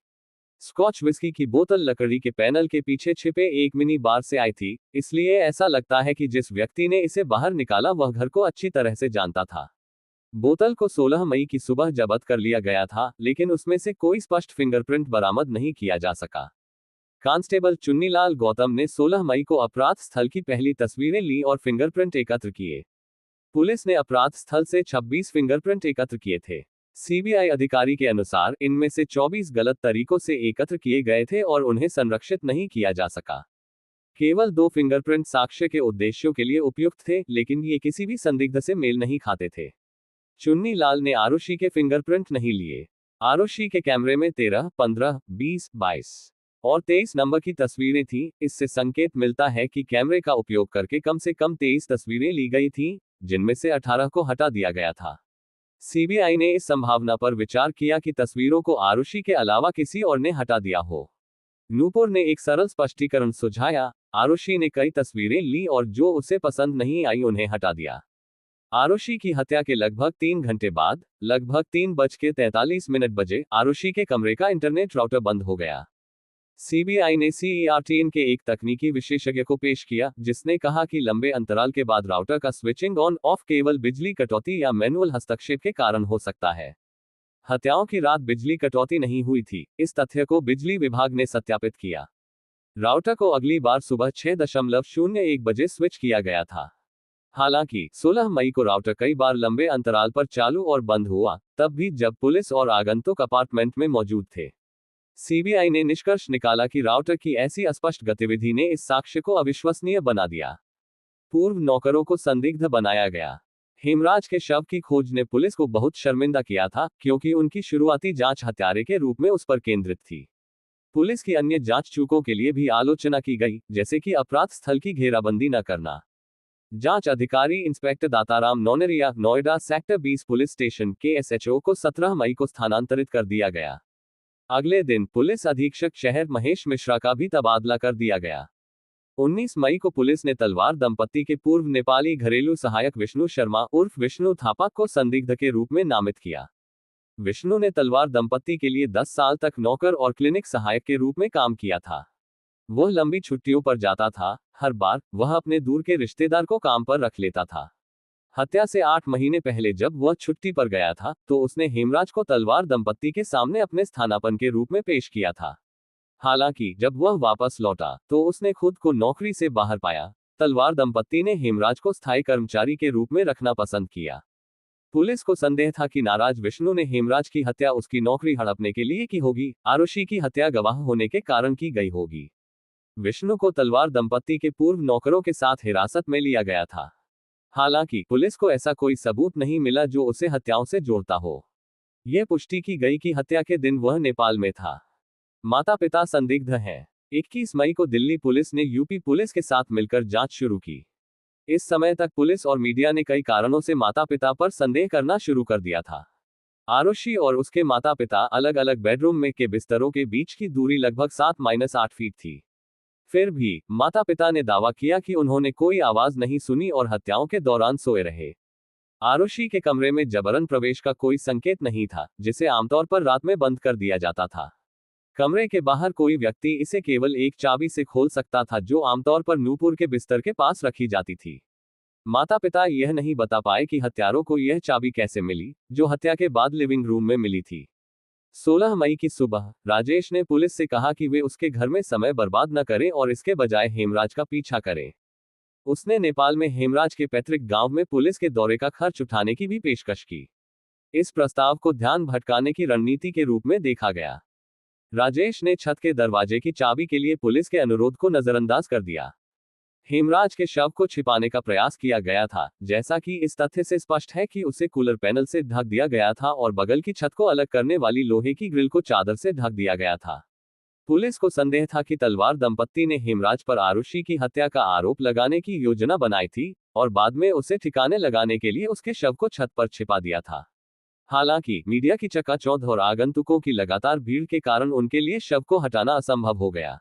स्कॉच विस्की की बोतल लकड़ी के पैनल के पीछे छिपे एक मिनी बार से आई थी, इसलिए ऐसा लगता है कि जिस व्यक्ति ने इसे बाहर निकाला वह घर को अच्छी तरह से जानता था। बोतल को 16 मई की सुबह जब्त कर लिया गया था, लेकिन उसमें से कोई स्पष्ट फिंगरप्रिंट बरामद नहीं किया जा सका। कांस्टेबल चुन्नीलाल गौतम ने 16 मई को अपराध स्थल की पहली तस्वीरें ली और फिंगरप्रिंट एकत्र किए। पुलिस ने अपराध स्थल से 26 फिंगरप्रिंट एकत्र किए थे। सीबीआई अधिकारी के अनुसार इनमें से 24 गलत तरीकों से एकत्र किए गए थे और उन्हें संरक्षित नहीं किया जा सका। केवल 2 फिंगरप्रिंट साक्ष्य के उद्देश्यों के लिए उपयुक्त थे, लेकिन ये किसी भी संदिग्ध से मेल नहीं खाते थे। चुन्नी लाल ने आरुषि के फिंगरप्रिंट नहीं लिए। आरुषि के कैमरे में 13, 15, 20, 22 और 23 नंबर की तस्वीरें थीं। इससे संकेत मिलता है कि कैमरे का उपयोग करके कम से कम 23 तस्वीरें ली गई थीं, जिनमें से 18 को हटा दिया गया था। सीबीआई ने इस संभावना पर विचार किया कि तस्वीरों को आरुषि के अलावा किसी और ने हटा दिया हो। नूपुर ने एक सरल स्पष्टीकरण सुझाया: आरुषि ने कई तस्वीरें ली और जो उसे पसंद नहीं आई उन्हें हटा दिया। आरुषि की हत्या के लगभग 3 घंटे बाद, लगभग 3:43 बजे, आरुषि के कमरे का इंटरनेट राउटर बंद हो गया। सीबीआई ने सीईआरटीएन के एक तकनीकी विशेषज्ञ को पेश किया, जिसने कहा कि लंबे अंतराल के बाद राउटर का स्विचिंग ऑन ऑफ केवल बिजली कटौती या मैनुअल हस्तक्षेप के कारण हो सकता है। हत्याओं की रात बिजली कटौती नहीं हुई थी, इस तथ्य को बिजली विभाग ने सत्यापित किया। राउटर को अगली बार सुबह 6:01 बजे स्विच किया गया था। हालांकि 16 मई को राउटर कई बार लंबे अंतराल पर चालू और बंद हुआ, तब भी जब पुलिस और आगंतुक अपार्टमेंट में मौजूद थे। सीबीआई ने निष्कर्ष निकाला कि राउटर की ऐसी अस्पष्ट गतिविधि ने इस साक्ष्य को अविश्वसनीय बना दिया। पूर्व नौकरों को संदिग्ध बनाया गया। हेमराज के शव की खोज ने पुलिस को बहुत शर्मिंदा किया था, क्योंकि उनकी शुरुआती जांच हत्यारे के रूप में उस पर केंद्रित थी। पुलिस की अन्य जांच चूकों के लिए भी आलोचना की गई, जैसे कि अपराध स्थल की घेराबंदी न करना। जांच अधिकारी inspector Dataram Nauneria, Noida sector 20 police station के एसएचओ को 17 मई को स्थानांतरित कर दिया गया। अगले दिन पुलिस अधीक्षक शहर महेश मिश्रा का भी तबादला कर दिया गया। 19 मई को पुलिस ने तलवार दंपत्ति के पूर्व नेपाली घरेलू सहायक विष्णु शर्मा उर्फ विष्णु थापा को संदिग्ध के रूप में नामित किया। विष्णु ने तलवार दंपत्ति के लिए 10 साल तक नौकर और क्लिनिक सहायक के रूप में काम किया था। वह लंबी छुट्टियों पर जाता था। हर बार वह अपने दूर के रिश्तेदार को काम पर रख लेता था। हत्या से 8 महीने पहले जब वह छुट्टी पर गया था, तो उसने हेमराज को तलवार दंपत्ति के सामने अपने स्थानापन्न के रूप में पेश किया था। हालांकि जब वह वापस लौटा, तो उसने खुद को नौकरी से बाहर पाया। तलवार दंपत्ति ने हेमराज को स्थायी कर्मचारी के रूप में रखना पसंद किया। पुलिस को संदेह था कि नाराज विष्णु ने हेमराज की हत्या उसकी नौकरी हड़पने के लिए की होगी, आरुषि की हत्या गवाह होने के कारण की गई होगी। विष्णु को तलवार दंपत्ति के पूर्व नौकरों के साथ हिरासत में लिया गया था। हालांकि पुलिस को ऐसा कोई सबूत नहीं मिला जो उसे हत्याओं से जोड़ता हो। यह पुष्टि की गई कि हत्या के दिन वह नेपाल में था। माता पिता संदिग्ध हैं। 21 मई को दिल्ली पुलिस ने यूपी पुलिस के साथ मिलकर जांच शुरू की। इस समय तक पुलिस और मीडिया ने कई कारणों से माता पिता पर संदेह करना शुरू कर दिया था। आरुषि और उसके माता पिता अलग अलग बेडरूम में के बिस्तरों के बीच की दूरी लगभग 7-8 फीट थी। फिर भी माता पिता ने दावा किया कि उन्होंने कोई आवाज नहीं सुनी और हत्याओं के दौरान सोए रहे। आरुषि के कमरे में जबरन प्रवेश का कोई संकेत नहीं था, जिसे आमतौर पर रात में बंद कर दिया जाता था। कमरे के बाहर कोई व्यक्ति इसे केवल एक चाबी से खोल सकता था, जो आमतौर पर नूपुर के बिस्तर के पास रखी जाती थी। माता पिता यह नहीं बता पाए कि हत्यारों को यह चाबी कैसे मिली, जो हत्या के बाद लिविंग रूम में मिली थी। 16 मई की सुबह राजेश ने पुलिस से कहा कि वे उसके घर में समय बर्बाद न करें और इसके बजाय हेमराज का पीछा करें। उसने नेपाल में हेमराज के पैतृक गांव में पुलिस के दौरे का खर्च उठाने की भी पेशकश की। इस प्रस्ताव को ध्यान भटकाने की रणनीति के रूप में देखा गया। राजेश ने छत के दरवाजे की चाबी के लिए पुलिस के अनुरोध को नजरअंदाज कर दिया। हेमराज के शव को छिपाने का प्रयास किया गया था, जैसा कि इस तथ्य से स्पष्ट है कि उसे कूलर पैनल से ढक दिया गया था और बगल की छत को अलग करने वाली लोहे की ग्रिल को चादर से ढक दिया गया था। पुलिस को संदेह था कि तलवार दंपत्ति ने हेमराज पर आरुषि की हत्या का आरोप लगाने की योजना बनाई थी और बाद में उसे ठिकाने लगाने के लिए उसके शव को छत पर छिपा दिया था। हालांकि मीडिया की चकाचौंध और आगंतुकों की लगातार भीड़ के कारण उनके लिए शव को हटाना असंभव हो गया।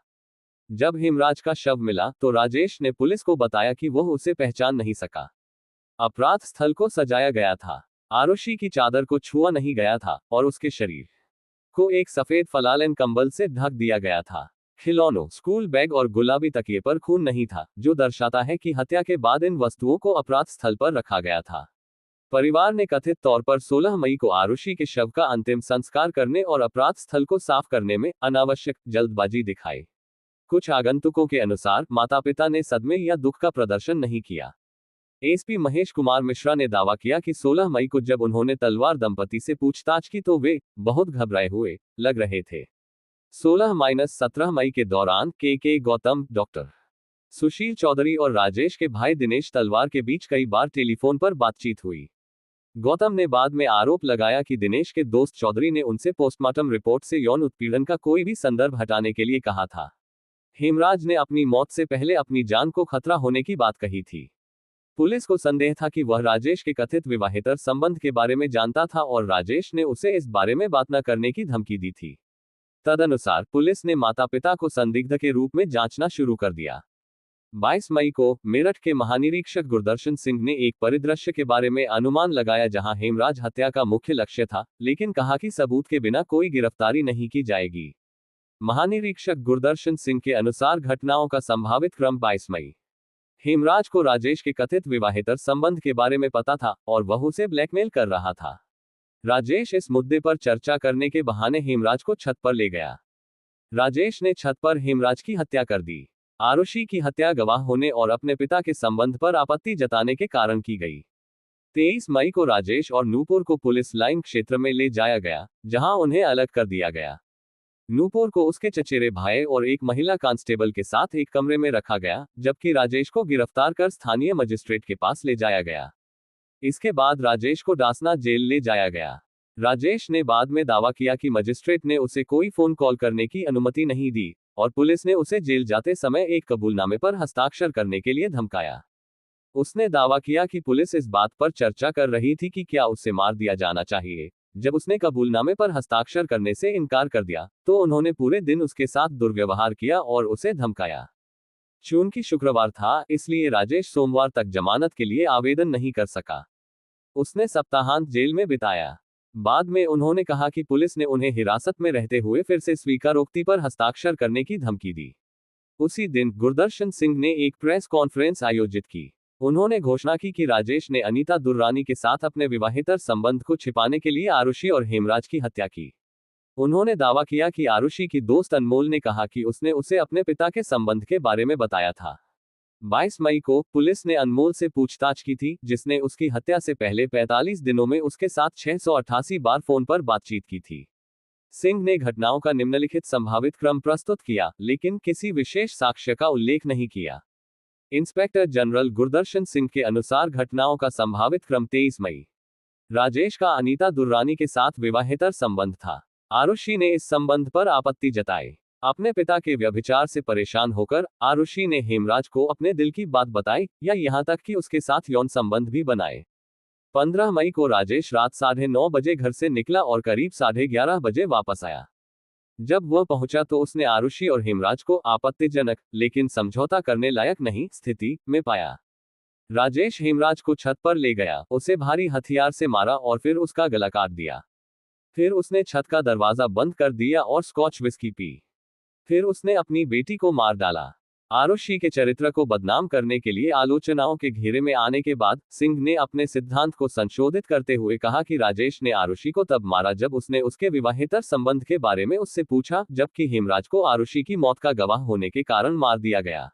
जब हेमराज का शव मिला तो राजेश ने पुलिस को बताया कि वह उसे पहचान नहीं सका। अपराध स्थल को सजाया गया था, आरुषि की चादर को छुआ नहीं गया था और उसके शरीर को एक सफेद फलालेन कंबल से ढक दिया गया था। खिलौनों, स्कूल बैग और गुलाबी तकिए पर खून नहीं था, जो दर्शाता है कि हत्या के बाद इन वस्तुओं को अपराध स्थल पर रखा गया था। परिवार ने कथित तौर पर 16 मई को आरुषि के शव का अंतिम संस्कार करने और अपराध स्थल को साफ करने में अनावश्यक जल्दबाजी दिखाई। कुछ आगंतुकों के अनुसार माता पिता ने सदमे या दुख का प्रदर्शन नहीं किया। एसपी महेश कुमार मिश्रा ने दावा किया कि 16 मई को जब उन्होंने तलवार दंपति से पूछताछ की तो वे बहुत घबराए हुए लग रहे थे। 16-17 मई के दौरान के गौतम, डॉक्टर सुशील चौधरी और राजेश के भाई दिनेश तलवार के बीच कई बार टेलीफोन पर बातचीत हुई। गौतम ने बाद में आरोप लगाया कि दिनेश के दोस्त चौधरी ने उनसे पोस्टमार्टम रिपोर्ट से यौन उत्पीड़न का कोई भी संदर्भ हटाने के लिए कहा था। हेमराज ने अपनी मौत से पहले अपनी जान को खतरा होने की बात कही थी। पुलिस को संदेह था कि वह राजेश के कथित विवाहेतर संबंध के बारे में जानता था और राजेश ने उसे इस बारे में बात न करने की धमकी दी थी। तदनुसार पुलिस ने माता पिता को संदिग्ध के रूप में जांचना शुरू कर दिया। 22 मई को मेरठ के महानिरीक्षक गुरदर्शन सिंह ने एक परिदृश्य के बारे में अनुमान लगाया जहां हेमराज हत्या का मुख्य लक्ष्य था, लेकिन कहा कि सबूत के बिना कोई गिरफ्तारी नहीं की जाएगी। महानिरीक्षक गुरदर्शन सिंह के अनुसार घटनाओं का संभावित क्रम 22 मई। हेमराज को राजेश के कथित विवाहेतर संबंध के बारे में पता था और वह उसे ब्लैकमेल कर रहा था। राजेश इस मुद्दे पर चर्चा करने के बहाने हेमराज को छत पर ले गया। राजेश ने छत पर हेमराज की हत्या कर दी। आरुषि की हत्या गवाह होने और अपने पिता के संबंध पर आपत्ति जताने के कारण की गई। 23 मई को राजेश और नूपुर को पुलिस लाइन क्षेत्र में ले जाया गया, जहां उन्हें अलग कर दिया गया। नूपुर को उसके चचेरे भाई और एक महिला कांस्टेबल के साथ एक कमरे में रखा गया, जबकि राजेश को गिरफ्तार कर स्थानीय मजिस्ट्रेट के पास ले जाया गया। इसके बाद राजेश को डासना जेल ले जाया गया। राजेश ने बाद में दावा किया कि मजिस्ट्रेट ने उसे कोई फोन कॉल करने की अनुमति नहीं दी और पुलिस ने उसे जेल जाते समय एक कबूलनामे पर हस्ताक्षर करने के लिए धमकाया। उसने दावा किया कि पुलिस इस बात पर चर्चा कर रही थी कि क्या उसे मार दिया जाना चाहिए। जब उसने कबूलनामे पर हस्ताक्षर करने से इनकार कर दिया, तो उन्होंने पूरे दिन उसके साथ दुर्व्यवहार किया और उसे धमकाया। चूंकि शुक्रवार था, इसलिए राजेश सोमवार तक जमानत के लिए आवेदन नहीं कर सका। उसने सप्ताहांत जेल में बिताया। बाद में उन्होंने कहा कि पुलिस ने उन्हें हिरासत में रहते हुए फिर से स्वीकारोक्ति पर हस्ताक्षर करने की धमकी दी। उसी दिन गुरदर्शन सिंह ने एक प्रेस कॉन्फ्रेंस आयोजित की। उन्होंने घोषणा की कि राजेश ने अनीता दुर्रानी के साथ अपने विवाहेतर संबंध को छिपाने के लिए आरुषि और हेमराज की हत्या की। उन्होंने दावा किया कि आरुषि की दोस्त अनमोल ने कहा कि उसने उसे अपने पिता के संबंध के बारे में बताया था। 22 मई को पुलिस ने अनमोल से पूछताछ की थी, जिसने उसकी हत्या से पहले 45 दिनों में उसके साथ 688 बार फोन पर बातचीत की थी। सिंह ने घटनाओं का निम्नलिखित संभावित क्रम प्रस्तुत किया, लेकिन किसी विशेष साक्ष्य का उल्लेख नहीं किया। इंस्पेक्टर जनरल गुरदर्शन सिंह के अनुसार घटनाओं का संभावित क्रम 23 मई। राजेश का अनीता दुर्रानी के साथ विवाहेतर संबंध था। आरुषि ने इस संबंध पर आपत्ति जताई। अपने पिता के व्यभिचार से परेशान होकर आरुषि ने हेमराज को अपने दिल की बात बताई या यहाँ तक कि उसके साथ यौन संबंध भी बनाए। 15 मई को राजेश रात 9:30 बजे घर से निकला और करीब 11:30 बजे वापस आया। जब वह पहुंचा तो उसने आरुषि और हेमराज को आपत्तिजनक लेकिन समझौता करने लायक नहीं स्थिति में पाया। राजेश हेमराज को छत पर ले गया, उसे भारी हथियार से मारा और फिर उसका गला काट दिया। फिर उसने छत का दरवाजा बंद कर दिया और स्कॉच विस्की पी। फिर उसने अपनी बेटी को मार डाला। आरुषि के चरित्र को बदनाम करने के लिए आलोचनाओं के घेरे में आने के बाद सिंह ने अपने सिद्धांत को संशोधित करते हुए कहा कि राजेश ने आरुषि को तब मारा जब उसने उसके विवाहेतर संबंध के बारे में उससे पूछा, जबकि हेमराज को आरुषि की मौत का गवाह होने के कारण मार दिया गया।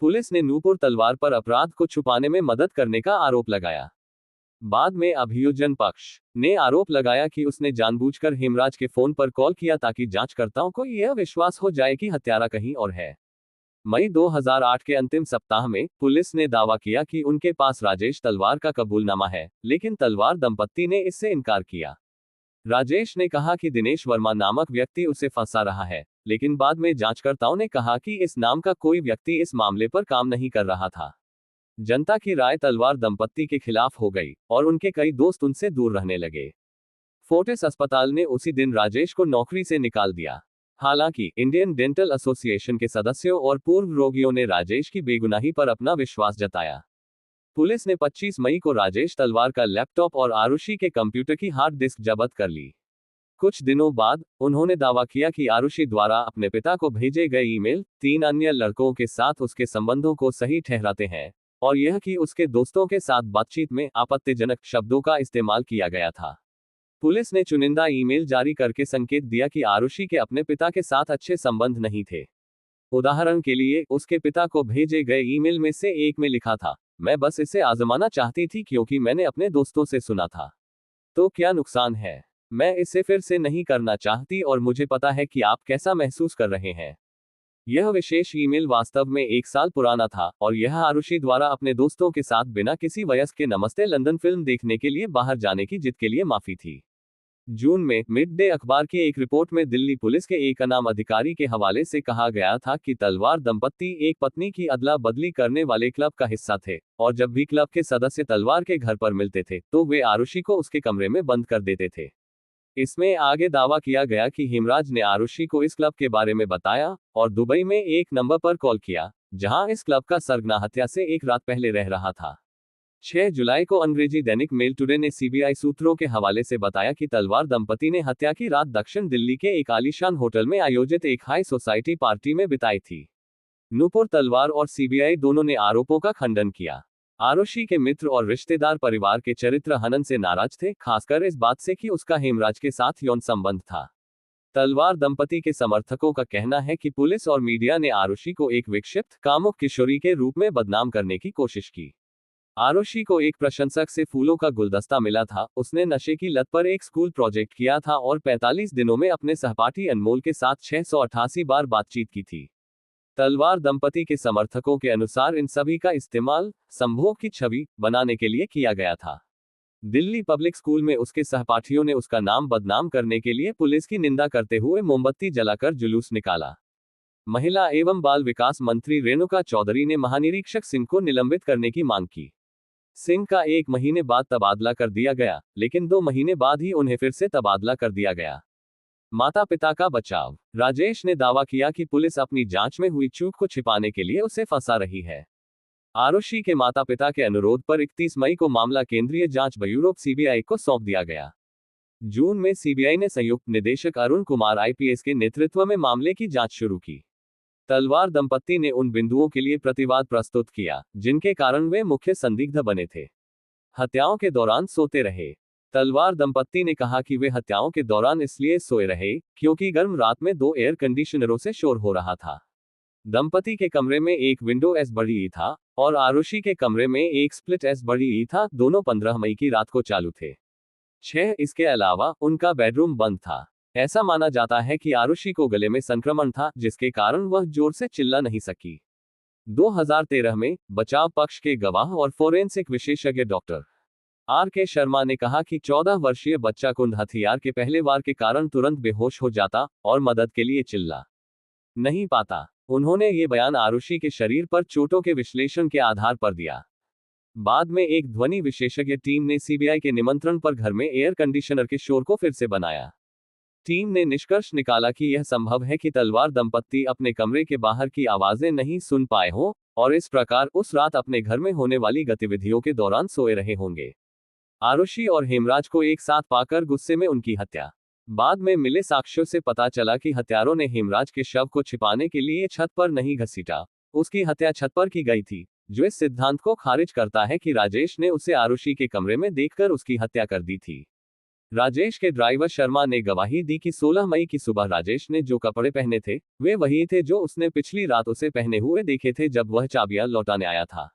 पुलिस ने नूपुर तलवार पर अपराध को छुपाने में मदद करने का आरोप लगाया। बाद में अभियोजन पक्ष ने आरोप लगाया कि उसने जानबूझकर हेमराज के फोन पर कॉल किया ताकि जांचकर्ताओं को यह विश्वास हो जाए कि हत्यारा कहीं और है। मई 2008 के अंतिम सप्ताह में पुलिस ने दावा किया कि उनके पास राजेश तलवार का कबूलनामा है, लेकिन तलवार दंपत्ति ने इससे इनकार किया। राजेश ने कहा कि दिनेश वर्मा नामक व्यक्ति उसे फंसा रहा है, लेकिन बाद में जांचकर्ताओं ने कहा कि इस नाम का कोई व्यक्ति इस मामले पर काम नहीं कर रहा था। जनता की राय तलवार दंपत्ति के खिलाफ हो गई और उनके कई दोस्त उनसे दूर रहने लगे। फोर्टिस अस्पताल ने उसी दिन राजेश को नौकरी से निकाल दिया। हालांकि इंडियन डेंटल एसोसिएशन के सदस्यों और पूर्व रोगियों ने राजेश की बेगुनाही पर अपना विश्वास जताया। पुलिस ने 25 मई को राजेश तलवार का लैपटॉप और आरुषि के कंप्यूटर की हार्ड डिस्क जब्त कर ली। कुछ दिनों बाद उन्होंने दावा किया कि आरुषि द्वारा अपने पिता को भेजे गए ईमेल 3 अन्य लड़कों के साथ उसके संबंधों को सही ठहराते हैं और यह कि उसके दोस्तों के साथ बातचीत में आपत्तिजनक शब्दों का इस्तेमाल किया गया था। पुलिस ने चुनिंदा ईमेल जारी करके संकेत दिया कि आरुषि के अपने पिता के साथ अच्छे संबंध नहीं थे। उदाहरण के लिए, उसके पिता को भेजे गए ईमेल में से एक में लिखा था, मैं बस इसे आजमाना चाहती थी क्योंकि मैंने अपने दोस्तों से सुना था। तो क्या नुकसान है? मैं इसे फिर से नहीं करना चाहती और मुझे पता है कि आप कैसा महसूस कर रहे हैं। यह विशेष ईमेल वास्तव में 1 साल पुराना था और यह आरुषि द्वारा अपने दोस्तों के साथ बिना किसी वयस्क के नमस्ते लंदन फिल्म देखने के लिए बाहर जाने की जिद के लिए माफी थी। जून में मिड डे अखबार की एक रिपोर्ट में दिल्ली पुलिस के एक अनाम अधिकारी के हवाले से कहा गया था कि तलवार दंपत्ति एक पत्नी की अदला बदली करने वाले क्लब का हिस्सा थे और जब भी क्लब के सदस्य तलवार के घर पर मिलते थे तो वे आरुषि को उसके कमरे में बंद कर देते थे। इसमें आगे दावा किया गया कि हेमराज ने आरुषि को इस क्लब के बारे में बताया और दुबई में एक नंबर पर कॉल किया जहां इस क्लब का सरगना हत्या से एक रात पहले रह रहा था। 6 जुलाई को अंग्रेजी दैनिक मेल टुडे ने सीबीआई सूत्रों के हवाले से बताया कि तलवार दंपति ने हत्या की रात दक्षिण दिल्ली के एक आलीशान होटल में आयोजित एक हाई सोसाइटी पार्टी में बिताई थी। नूपुर तलवार और सीबीआई दोनों ने आरोपों का खंडन किया। आरुषि के मित्र और रिश्तेदार परिवार के चरित्र हनन से नाराज थे, खासकर इस बात से कि उसका हेमराज के साथ यौन संबंध था। तलवार दंपति के समर्थकों का कहना है कि पुलिस और मीडिया ने आरुषि को एक विक्षिप्त कामुक किशोरी के रूप में बदनाम करने की कोशिश की। आरुषि को एक प्रशंसक से फूलों का गुलदस्ता मिला था, उसने नशे की लत पर एक स्कूल प्रोजेक्ट किया था और 45 दिनों में अपने सहपाठी अनमोल के साथ 688 बार बातचीत की थी। तलवार दंपति के समर्थकों के अनुसार इन सभी का इस्तेमाल संभोग की छवि बनाने के लिए किया गया था। दिल्ली पब्लिक स्कूल में उसके सहपाठियों ने उसका नाम बदनाम करने के लिए पुलिस की निंदा करते हुए मोमबत्ती जलाकर जुलूस निकाला। महिला एवं बाल विकास मंत्री रेणुका चौधरी ने महानिरीक्षक सिंह को निलंबित करने की मांग की। सिंह का 1 महीने बाद तबादला कर दिया गया, लेकिन 2 महीने बाद ही उन्हें फिर से तबादला कर दिया गया। माता पिता का बचाव। राजेश ने दावा किया कि पुलिस अपनी जांच में हुई चूक को छिपाने के लिए उसे फंसा रही है। आरुषि के माता पिता के अनुरोध पर 31 मई को मामला केंद्रीय जांच ब्यूरो सीबीआई को सौंप दिया गया। जून में सीबीआई ने संयुक्त निदेशक अरुण कुमार आईपीएस के नेतृत्व में मामले की जांच शुरू की। तलवार दंपत्ति ने उन बिंदुओं के लिए प्रतिवाद प्रस्तुत किया जिनके कारण वे मुख्य संदिग्ध बने थे। हत्याओं के दौरान सोते रहे। तलवार दंपत्ति ने कहा कि वे हत्याओं के दौरान इसलिए सोए रहे क्योंकि गर्म रात में 2 एयर कंडीशनरों से शोर हो रहा था। दंपति के कमरे में एक विंडो एस बड़ी था और आरुषि के कमरे में एक स्प्लिट एस बड़ी था, दोनों 15 मई की रात को चालू थे। 6 इसके अलावा उनका बेडरूम बंद था। ऐसा माना जाता है कि आरुषि को गले में संक्रमण था जिसके कारण वह जोर से चिल्ला नहीं सकी। 2013 में बचाव पक्ष के गवाह और फोरेंसिक विशेषज्ञ डॉक्टर आर.के. शर्मा ने कहा कि 14 वर्षीय बच्चा कुंद हथियार के पहले वार के कारण तुरंत बेहोश हो जाता और मदद के लिए चिल्ला नहीं पाता। उन्होंने ये बयान आरुषि के शरीर पर चोटों के विश्लेषण के आधार पर दिया। बाद में एक ध्वनि विशेषज्ञ टीम ने सीबीआई के निमंत्रण पर घर में एयर कंडीशनर के शोर को फिर से बनाया। टीम ने निष्कर्ष निकाला कि यह संभव है कि तलवार दंपत्ति अपने कमरे के बाहर की आवाजें नहीं सुन पाए हों और इस प्रकार उस रात अपने घर में होने वाली गतिविधियों के दौरान सोए रहे होंगे। आरुषि और हेमराज को एक साथ पाकर गुस्से में उनकी हत्या। बाद में मिले साक्ष्यों से पता चला कि हत्यारों ने हेमराज के शव को छिपाने के लिए छत पर नहीं घसीटा, उसकी हत्या छत पर की गई थी, जो इस सिद्धांत को खारिज करता है कि राजेश ने उसे आरुषि के कमरे में देखकर उसकी हत्या कर दी थी। राजेश के ड्राइवर शर्मा ने गवाही दी कि 16 मई की सुबह राजेश ने जो कपड़े पहने थे वे वही थे जो उसने पिछली रात उसे पहने हुए देखे थे जब वह चाबियां लौटाने आया था।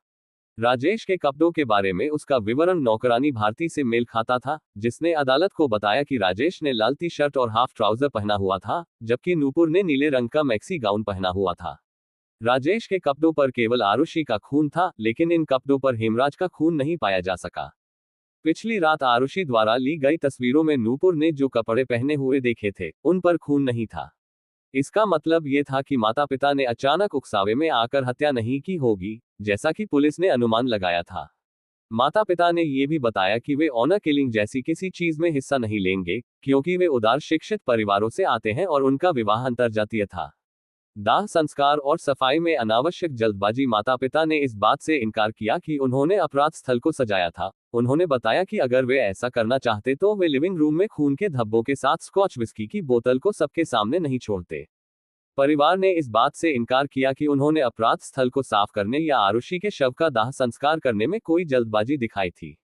राजेश के कपड़ों के बारे में उसका विवरण नौकरानी भारती से मेल खाता था, जिसने अदालत को बताया कि राजेश ने लाल टी शर्ट और हाफ ट्राउजर पहना हुआ था, जबकि नूपुर ने नीले रंग का मैक्सी गाउन पहना हुआ था। राजेश के कपड़ों पर केवल आरुषि का खून था, लेकिन इन कपड़ों पर हेमराज का खून नहीं पाया जा सका। पिछली रात आरुषि द्वारा ली गई तस्वीरों में नूपुर ने जो कपड़े पहने हुए देखे थे उन पर खून नहीं था। इसका मतलब ये था कि माता पिता ने अचानक उकसावे में आकर हत्या नहीं की होगी, जैसा कि पुलिस ने अनुमान लगाया था। माता पिता ने यह भी बताया कि वे ऑनर किलिंग जैसी किसी चीज में हिस्सा नहीं लेंगे, क्योंकि वे उदार शिक्षित परिवारों से आते हैं और उनका विवाह अंतर्जातीय था। दाह संस्कार और सफाई में अनावश्यक जल्दबाजी। माता पिता ने इस बात से इनकार किया कि उन्होंने अपराध स्थल को सजाया था। उन्होंने बताया कि अगर वे ऐसा करना चाहते तो वे लिविंग रूम में खून के धब्बों के साथ स्कॉच विस्की की बोतल को सबके सामने नहीं छोड़ते। परिवार ने इस बात से इनकार किया कि उन्होंने अपराध स्थल को साफ करने या आरुषि के शव का दाह संस्कार करने में कोई जल्दबाजी दिखाई थी।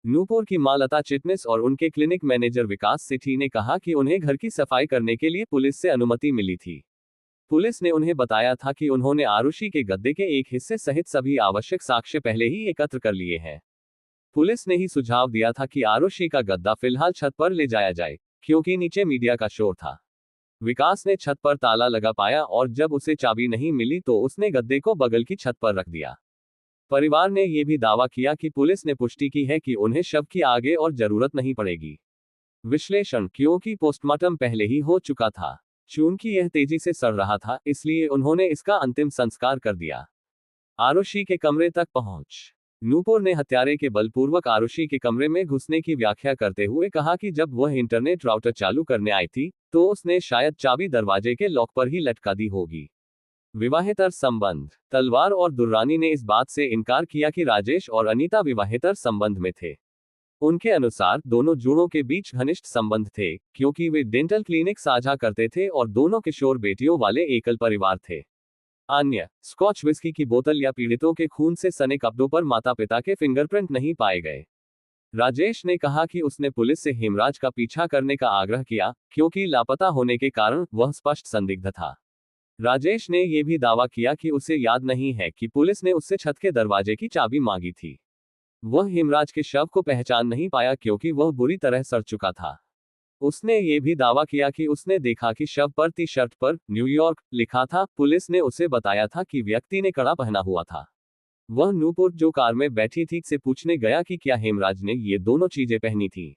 नूपुर की मां लता चिटनिस और उनके क्लिनिक मैनेजर विकास सेठी ने कहा कि उन्हें घर की सफाई करने के लिए पुलिस से अनुमति मिली थी। पुलिस ने उन्हें बताया था कि उन्होंने आरुषि के गद्दे के एक हिस्से सहित सभी आवश्यक साक्ष्य पहले ही एकत्र कर लिए हैं। पुलिस ने ही सुझाव दिया था कि आरुषि का गद्दा फिलहाल छत पर ले जाया जाए, क्योंकि नीचे मीडिया का शोर था। विकास ने छत पर ताला लगा पाया और जब उसे चाबी नहीं मिली तो उसने गद्दे को बगल की छत पर रख दिया। परिवार ने यह भी दावा किया कि पुलिस ने पुष्टि की है कि उन्हें शव की आगे और जरूरत नहीं पड़ेगी। विश्लेषण, क्योंकि पोस्टमार्टम पहले ही हो चुका था। चूंकि यह तेजी से सड़ रहा था, इसलिए उन्होंने इसका अंतिम संस्कार कर दिया। आरुषि के कमरे तक पहुंच। नूपुर ने हत्यारे के बलपूर्वक आरुषि के कमरे में घुसने की व्याख्या करते हुए कहा कि जब वह इंटरनेट राउटर चालू करने आई थी तो उसने शायद चाबी दरवाजे के लॉक पर ही लटका दी होगी। विवाहेतर संबंध। तलवार और दुर्रानी ने इस बात से इनकार किया कि राजेश और अनीता विवाहेतर संबंध में थे। उनके अनुसार दोनों जोड़ों के बीच घनिष्ठ संबंध थे, क्योंकि वे डेंटल क्लिनिक साझा करते थे और दोनों किशोर बेटियों वाले एकल परिवार थे। अन्य, स्कॉच विस्की की बोतल या पीड़ितों के खून से सने कपड़ों पर माता पिता के फिंगरप्रिंट नहीं पाए गए। राजेश ने कहा कि उसने पुलिस से हेमराज का पीछा करने का आग्रह किया, क्योंकि लापता होने के कारण वह स्पष्ट संदिग्ध था। राजेश ने यह भी दावा किया कि उसे याद नहीं है कि पुलिस ने उससे छत के दरवाजे की चाबी मांगी थी। वह हेमराज के शव को पहचान नहीं पाया क्योंकि वह बुरी तरह सड़ चुका था। उसने ये भी दावा किया कि उसने देखा कि शव पर टी शर्ट पर न्यूयॉर्क लिखा था। पुलिस ने उसे बताया था कि व्यक्ति ने कड़ा पहना हुआ था। वह नूपुर जो कार में बैठी थी से पूछने गया कि क्या हेमराज ने ये दोनों चीजें पहनी थी।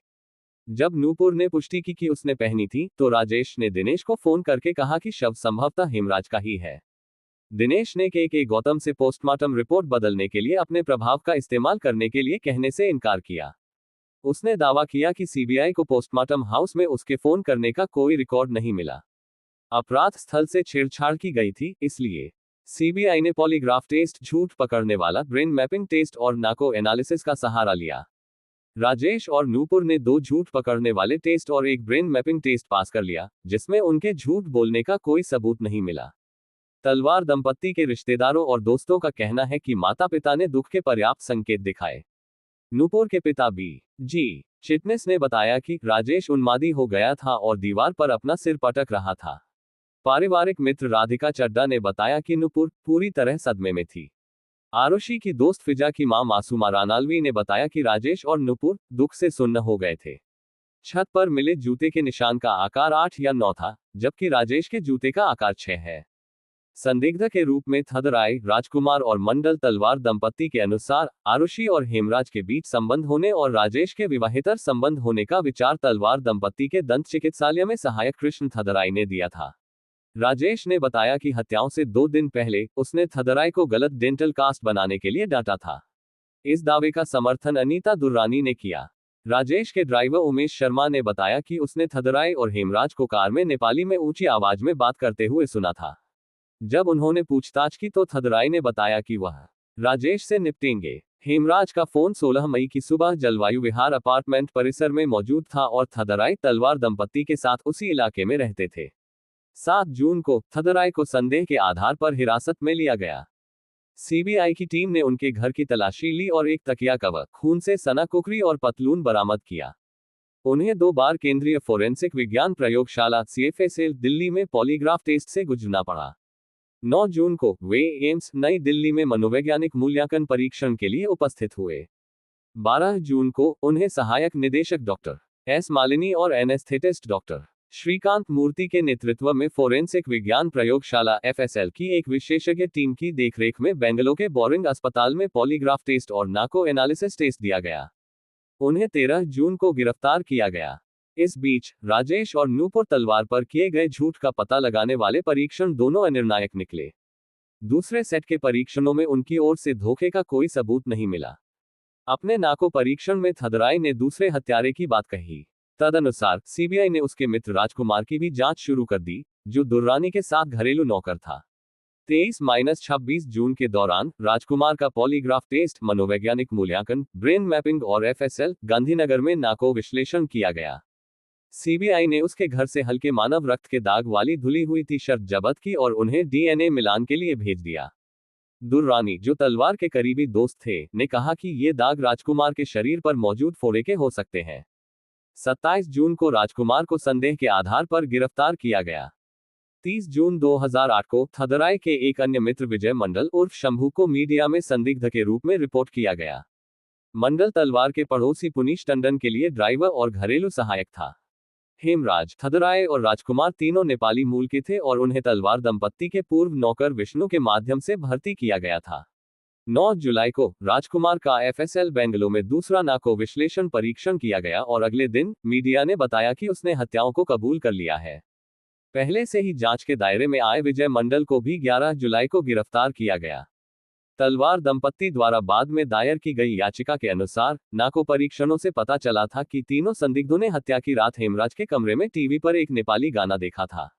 जब नूपुर ने पुष्टि की कि उसने पहनी थी तो राजेश ने दिनेश को फोन करके कहा कि शव संभवतः हेमराज का ही है। दिनेश ने के गौतम से पोस्टमार्टम रिपोर्ट बदलने के लिए अपने प्रभाव का इस्तेमाल करने के लिए कहने से इनकार किया। उसने दावा किया कि सीबीआई को पोस्टमार्टम हाउस में उसके फोन करने का कोई रिकॉर्ड नहीं मिला। अपराध स्थल से छेड़छाड़ की गई थी, इसलिए सीबीआई ने पॉलीग्राफ टेस्ट, झूठ पकड़ने वाला ब्रेन मैपिंग टेस्ट और नार्को एनालिसिस का सहारा लिया। राजेश और नूपुर ने 2 झूठ पकड़ने वाले टेस्ट और एक ब्रेन मैपिंग टेस्ट पास कर लिया, जिसमें उनके झूठ बोलने का कोई सबूत नहीं मिला। तलवार दंपत्ति के रिश्तेदारों और दोस्तों का कहना है कि माता पिता ने दुख के पर्याप्त संकेत दिखाए। नूपुर के पिता बी.जी. चिटनिस ने बताया कि राजेश उन्मादी हो गया था और दीवार पर अपना सिर पटक रहा था। पारिवारिक मित्र राधिका चड्डा ने बताया कि नूपुर पूरी तरह सदमे में थी। आरुषि की दोस्त फिजा की मां मासूमा रानालवी ने बताया कि राजेश और नूपुर दुख से सुन्न हो गए थे। छत पर मिले जूते के निशान का आकार 8 या 9 था, जबकि राजेश के जूते का आकार 6 है। संदिग्ध के रूप में थदराई, राजकुमार और मंडल तलवार दंपत्ति के अनुसार आरुषि और हेमराज के बीच संबंध होने और राजेश के विवाहेतर संबंध होने का विचार तलवार दंपत्ति के दंत चिकित्सालय में सहायक कृष्ण थदराई ने दिया था। राजेश ने बताया कि हत्याओं से 2 दिन पहले उसने थदराई को गलत डेंटल कास्ट बनाने के लिए डांटा था। इस दावे का समर्थन अनीता दुर्रानी ने किया। राजेश के ड्राइवर उमेश शर्मा ने बताया कि उसने थदराई और हेमराज को कार में नेपाली में ऊंची आवाज में बात करते हुए सुना था। जब उन्होंने पूछताछ की तो थदराई ने बताया कि वह राजेश से निपटेंगे। हेमराज का फोन 16 मई की सुबह जलवायु विहार अपार्टमेंट परिसर में मौजूद था और थदराई तलवार दंपत्ति के साथ उसी इलाके में रहते थे। 7 जून को थदराई को संदेह के आधार पर हिरासत में लिया गया। सीबीआई की टीम ने उनके घर की तलाशी ली और एक तकिया कवर, खून से सना कुकरी और पतलून बरामद किया। उन्हें 2 बार केंद्रीय फोरेंसिक विज्ञान प्रयोगशाला CFSL दिल्ली में पॉलीग्राफ टेस्ट से गुजरना पड़ा। 9 जून को वे एम्स नई दिल्ली में मनोवैज्ञानिक मूल्यांकन परीक्षण के लिए उपस्थित हुए। 12 जून को उन्हें सहायक निदेशक डॉक्टर S मालिनी और एनेस्थेटिस्ट डॉक्टर श्रीकांत मूर्ति के नेतृत्व में फोरेंसिक विज्ञान प्रयोगशाला FSL की एक विशेषज्ञ टीम की देखरेख में बेंगलुरु के बोरिंग अस्पताल में पॉलीग्राफ टेस्ट और नार्को एनालिसिस टेस्ट दिया गया। उन्हें 13 जून को गिरफ्तार किया गया। इस बीच राजेश और नूपुर तलवार पर किए गए झूठ का पता लगाने वाले परीक्षण दोनों अनिर्णायक निकले। दूसरे सेट के परीक्षणों में उनकी ओर से धोखे का कोई सबूत नहीं मिला। अपने नाको परीक्षण में थदराई ने दूसरे हत्यारे की बात कही। तदनुसार सीबीआई ने उसके मित्र राजकुमार की भी जांच शुरू कर दी, जो दुर्रानी के साथ घरेलू नौकर था। 23-26 जून के दौरान राजकुमार का पॉलीग्राफ टेस्ट, मनोवैज्ञानिक मूल्यांकन, ब्रेन मैपिंग और FSL गांधीनगर में नाको विश्लेषण किया गया। सीबीआई ने उसके घर से हल्के मानव रक्त के दाग वाली धुली हुई टी-शर्ट जब्त की और उन्हें DNA मिलान के लिए भेज दिया। दुर्रानी, जो तलवार के करीबी दोस्त थे, ने कहा कि ये दाग राजकुमार के शरीर पर मौजूद फोड़े के हो सकते हैं। 27 जून को राजकुमार को संदेह के आधार पर गिरफ्तार किया गया। 30 जून 2008 को थदराई के एक अन्य मित्र विजय मंडल उर्फ शंभू को मीडिया में संदिग्ध के रूप में रिपोर्ट किया गया। मंडल तलवार के पड़ोसी पुनीश टंडन के लिए ड्राइवर और घरेलू सहायक था। हेमराज, थदराई और राजकुमार तीनों नेपाली मूल के थे और उन्हें तलवार दंपत्ति के पूर्व नौकर विष्णु के माध्यम से भर्ती किया गया था। 9 जुलाई को राजकुमार का FSL बेंगलुरु में दूसरा नाको विश्लेषण परीक्षण किया गया और अगले दिन मीडिया ने बताया कि उसने हत्याओं को कबूल कर लिया है। पहले से ही जांच के दायरे में आए विजय मंडल को भी 11 जुलाई को गिरफ्तार किया गया। तलवार दंपत्ति द्वारा बाद में दायर की गई याचिका के अनुसार नाको परीक्षणों से पता चला था कि तीनों संदिग्धों ने हत्या की रात हेमराज के कमरे में टीवी पर एक नेपाली गाना देखा था।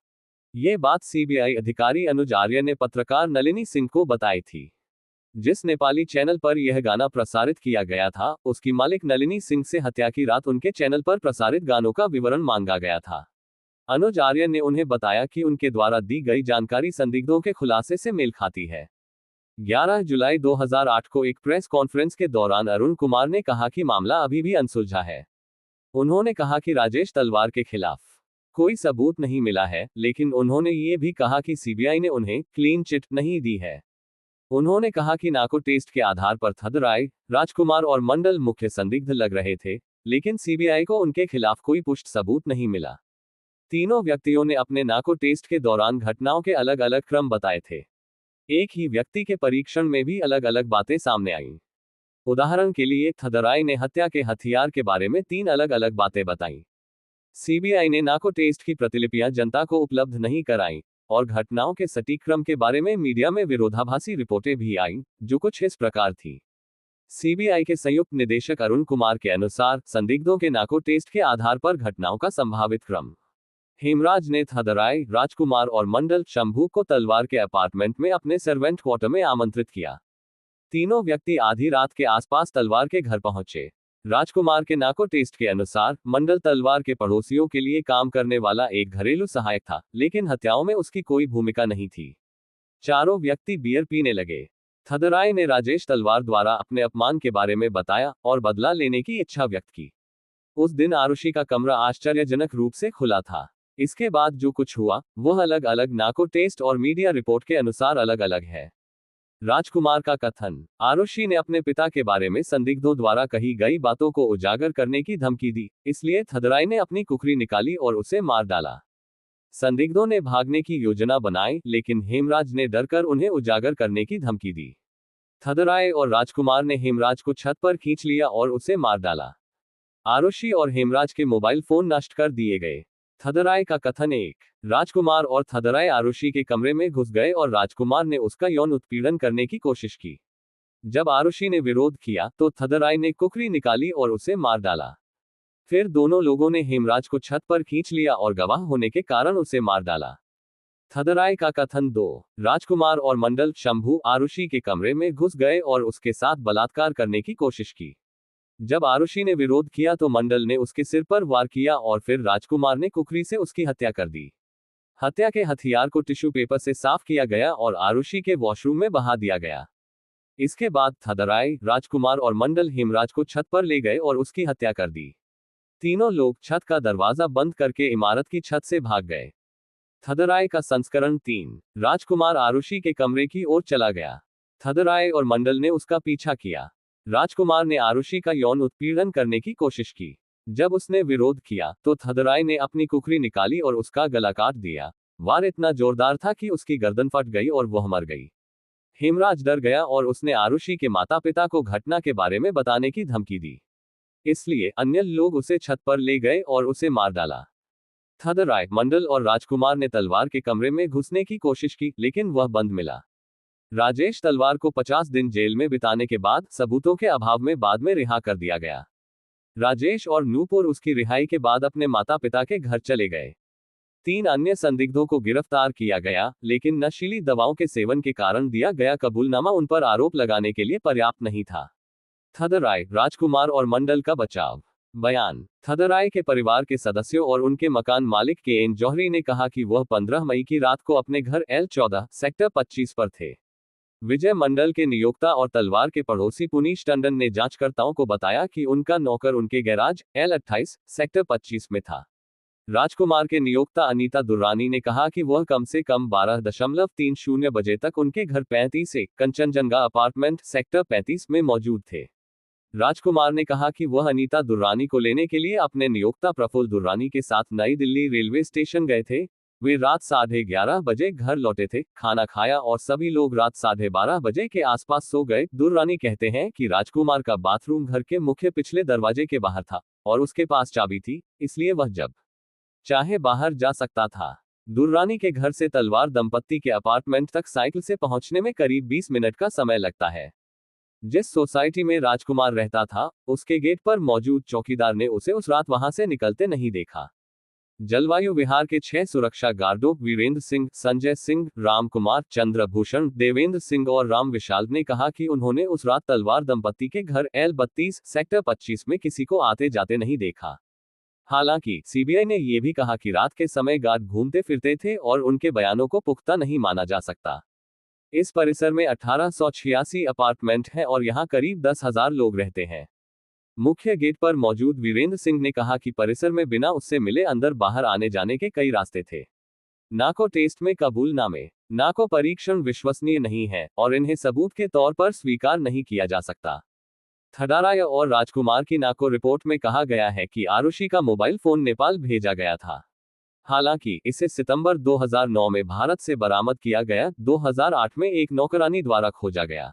ये बात सीबीआई अधिकारी अनुज आर्य ने पत्रकार नलिनी सिंह को बताई थी। जिस नेपाली चैनल पर यह गाना प्रसारित किया गया था, उसकी मालिक नलिनी सिंह से हत्या की रात उनके चैनल पर प्रसारित गानों का विवरण मांगा गया था। अनुज आर्य ने उन्हें बताया कि उनके द्वारा दी गई जानकारी संदिग्धों के खुलासे से मेल खाती है। 11 जुलाई 2008 को एक प्रेस कॉन्फ्रेंस के दौरान अरुण कुमार ने कहा कि मामला अभी भी अनसुलझा है। उन्होंने कहा कि राजेश तलवार के खिलाफ कोई सबूत नहीं मिला है, लेकिन उन्होंने ये भी कहा कि सीबीआई ने उन्हें क्लीन चिट नहीं दी है। उन्होंने कहा कि नाको टेस्ट के आधार पर थदराई, राजकुमार और मंडल मुख्य संदिग्ध लग रहे थे, लेकिन सीबीआई को उनके खिलाफ कोई पुष्ट सबूत नहीं मिला। तीनों व्यक्तियों ने अपने नाको टेस्ट के दौरान घटनाओं के अलग अलग क्रम बताए थे। एक ही व्यक्ति के परीक्षण में भी अलग अलग बातें सामने आईं। उदाहरण के लिए थदराई ने हत्या के हथियार के बारे में 3 अलग अलग बातें बताईं। सीबीआई ने नाको टेस्ट की प्रतिलिपियां जनता को उपलब्ध नहीं कराईं और घटनाओं के सटीक क्रम के बारे में मीडिया में विरोधाभासी रिपोर्टें भी आईं, जो कुछ इस प्रकार थी। सीबीआई के संयुक्त निदेशक अरुण कुमार के अनुसार संदिग्धों के नाको टेस्ट के आधार पर घटनाओं का संभावित क्रम: हेमराज ने थदराई, राजकुमार और मंडल शंभू को तलवार के अपार्टमेंट में अपने सर्वेंट क्वार्टर में आमंत्रित किया। तीनों व्यक्ति आधी रात के आसपास तलवार के घर पहुंचे। राजकुमार के नाको टेस्ट के अनुसार मंडल तलवार के पड़ोसियों के लिए काम करने वाला एक घरेलू सहायक था, लेकिन हत्याओं में उसकी कोई भूमिका नहीं थी। चारों व्यक्ति बियर पीने लगे। थदराई ने राजेश तलवार द्वारा अपने अपमान के बारे में बताया और बदला लेने की इच्छा व्यक्त की। उस दिन आरुषि का कमरा आश्चर्यजनक रूप से खुला था। इसके बाद जो कुछ हुआ, वह अलग अलग नाको टेस्ट और मीडिया रिपोर्ट के अनुसार अलग अलग है। राजकुमार का कथन: आरुषि ने अपने पिता के बारे में संदिग्धों द्वारा कही गई बातों को उजागर करने की धमकी दी, इसलिए थदराई ने अपनी कुकरी निकाली और उसे मार डाला। संदिग्धों ने भागने की योजना बनाई, लेकिन हेमराज ने डरकर उन्हें उजागर करने की धमकी दी। थदराई और राजकुमार ने हेमराज को छत पर खींच लिया और उसे मार डाला। आरुषि और हेमराज के मोबाइल फोन नष्ट कर दिए गए। थदराय का कथन 1। राजकुमार और थदराय आरुषि के कमरे में घुस गए और राजकुमार ने उसका यौन उत्पीड़न करने की कोशिश की। जब आरुषि ने विरोध किया तो थदराय ने कुकरी निकाली और उसे मार डाला। फिर दोनों लोगों ने हेमराज को छत पर खींच लिया और गवाह होने के कारण उसे मार डाला। थदराय का कथन 2। राजकुमार और मंडल शंभू आरुषि के कमरे में घुस गए और उसके साथ बलात्कार करने की कोशिश की। जब आरुषि ने विरोध किया तो मंडल ने उसके सिर पर वार किया और फिर राजकुमार ने कुकरी से उसकी हत्या कर दी। हत्या के हथियार को टिश्यू पेपर से साफ किया गया और आरुषि के वॉशरूम में बहा दिया गया। इसके बाद थदराय, राजकुमार और मंडल हेमराज को छत पर ले गए और उसकी हत्या कर दी। तीनों लोग छत का दरवाजा बंद करके इमारत की छत से भाग गए। थदराय का संस्करण 3। राजकुमार आरुषि के कमरे की ओर चला गया। थदराय और मंडल ने उसका पीछा किया। राजकुमार ने आरुषि का यौन उत्पीड़न करने की कोशिश की। जब उसने विरोध किया तो थदराय ने अपनी कुकरी निकाली और उसका गला काट दिया। वार इतना जोरदार था कि उसकी गर्दन फट गई और वह मर गई। हेमराज डर गया और उसने आरुषि के माता पिता को घटना के बारे में बताने की धमकी दी। इसलिए अन्य लोग उसे छत पर ले गए और उसे मार डाला। थदराय, मंडल और राजकुमार ने तलवार के कमरे में घुसने की कोशिश की लेकिन वह बंद मिला। राजेश तलवार को 50 दिन जेल में बिताने के बाद सबूतों के अभाव में बाद में रिहा कर दिया गया। राजेश और नूपुर उसकी रिहाई के बाद अपने माता पिता के घर चले गए। 3 अन्य संदिग्धों को गिरफ्तार किया गया, लेकिन नशीली दवाओं के सेवन के कारण दिया गया कबूलनामा उन पर आरोप लगाने के लिए पर्याप्त नहीं था। थदराय, राजकुमार और मंडल का बचाव। बयान। थदराय के परिवार के सदस्यों और उनके मकान मालिक के एन जौहरी ने कहा कि वह 15 मई की रात को अपने घर L14 सेक्टर 25 पर थे। विजय मंडल के नियोक्ता और तलवार के पड़ोसी पुनीश टंडन ने जांचकर्ताओं को बताया कि उनका नौकर उनके गैराज L28 सेक्टर 25 में था। राजकुमार के नियोक्ता अनीता दुर्रानी ने कहा कि वह कम से कम 12:30 बजे तक उनके घर 35 से कंचनजंगा अपार्टमेंट सेक्टर 35 में मौजूद थे। राजकुमार ने कहा कि वह अनीता दुर्रानी को लेने के लिए अपने नियोक्ता प्रफुल्ल दुर्रानी के साथ नई दिल्ली रेलवे स्टेशन गए थे। वे रात 11:30 बजे घर लौटे थे, खाना खाया और सभी लोग रात 12:30 बजे के आसपास सो गए। दुर्रानी कहते हैं कि राजकुमार का बाथरूम घर के मुख्य पिछले दरवाजे के बाहर था और उसके पास चाबी थी, इसलिए वह जब चाहे बाहर जा सकता था। दुर्रानी के घर से तलवार दंपत्ति के अपार्टमेंट तक साइकिल से पहुंचने में करीब 20 मिनट का समय लगता है। जिस सोसाइटी में राजकुमार रहता था, उसके गेट पर मौजूद चौकीदार ने उसे उस रात वहां से निकलते नहीं देखा। जलवायु विहार के 6 सुरक्षा गार्डों वीरेंद्र सिंह, संजय सिंह, राम कुमार, चंद्रभूषण, देवेंद्र सिंह और राम विशाल ने कहा कि उन्होंने उस रात तलवार दंपत्ति के घर L32 सेक्टर 25 में किसी को आते जाते नहीं देखा। हालांकि सीबीआई ने यह भी कहा कि रात के समय गार्ड घूमते फिरते थे और उनके बयानों को पुख्ता नहीं माना जा सकता। इस परिसर में 1886 अपार्टमेंट हैं और यहां करीब 10,000 लोग रहते हैं। मुख्य गेट पर मौजूद वीरेंद्र सिंह ने कहा कि परिसर में बिना उससे मिले अंदर बाहर आने जाने के कई रास्ते थे। नाको टेस्ट में कबूलनामे। नाको परीक्षण विश्वसनीय नहीं है और इन्हें सबूत के तौर पर स्वीकार नहीं किया जा सकता। थदराय और राजकुमार की नाको रिपोर्ट में कहा गया है कि आरुषि का मोबाइल फोन नेपाल भेजा गया था। हालांकि इसे सितंबर 2009 में भारत से बरामद किया गया, 2008 में एक नौकरानी द्वारा खोजा गया।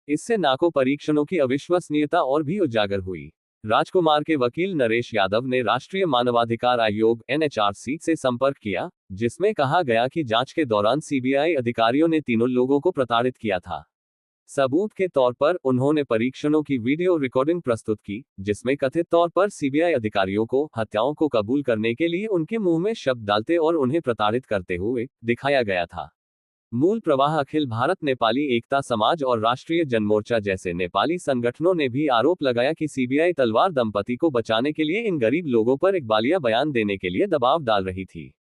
इससे नाको परीक्षणों की अविश्वसनीयता और भी उजागर हुई। राजकुमार के वकील नरेश यादव ने राष्ट्रीय मानवाधिकार आयोग NHRC से संपर्क किया, जिसमें कहा गया कि जांच के दौरान सीबीआई अधिकारियों ने तीनों लोगों को प्रताड़ित किया था। सबूत के तौर पर उन्होंने परीक्षणों की वीडियो रिकॉर्डिंग प्रस्तुत की, जिसमें कथित तौर पर सीबीआई अधिकारियों को हत्याओं को कबूल करने के लिए उनके मुंह में शब्द डालते और उन्हें प्रताड़ित करते हुए दिखाया गया था। मूल प्रवाह अखिल भारत नेपाली एकता समाज और राष्ट्रीय जनमोर्चा जैसे नेपाली संगठनों ने भी आरोप लगाया कि सीबीआई तलवार दंपति को बचाने के लिए इन गरीब लोगों पर इकबालिया बयान देने के लिए दबाव डाल रही थी।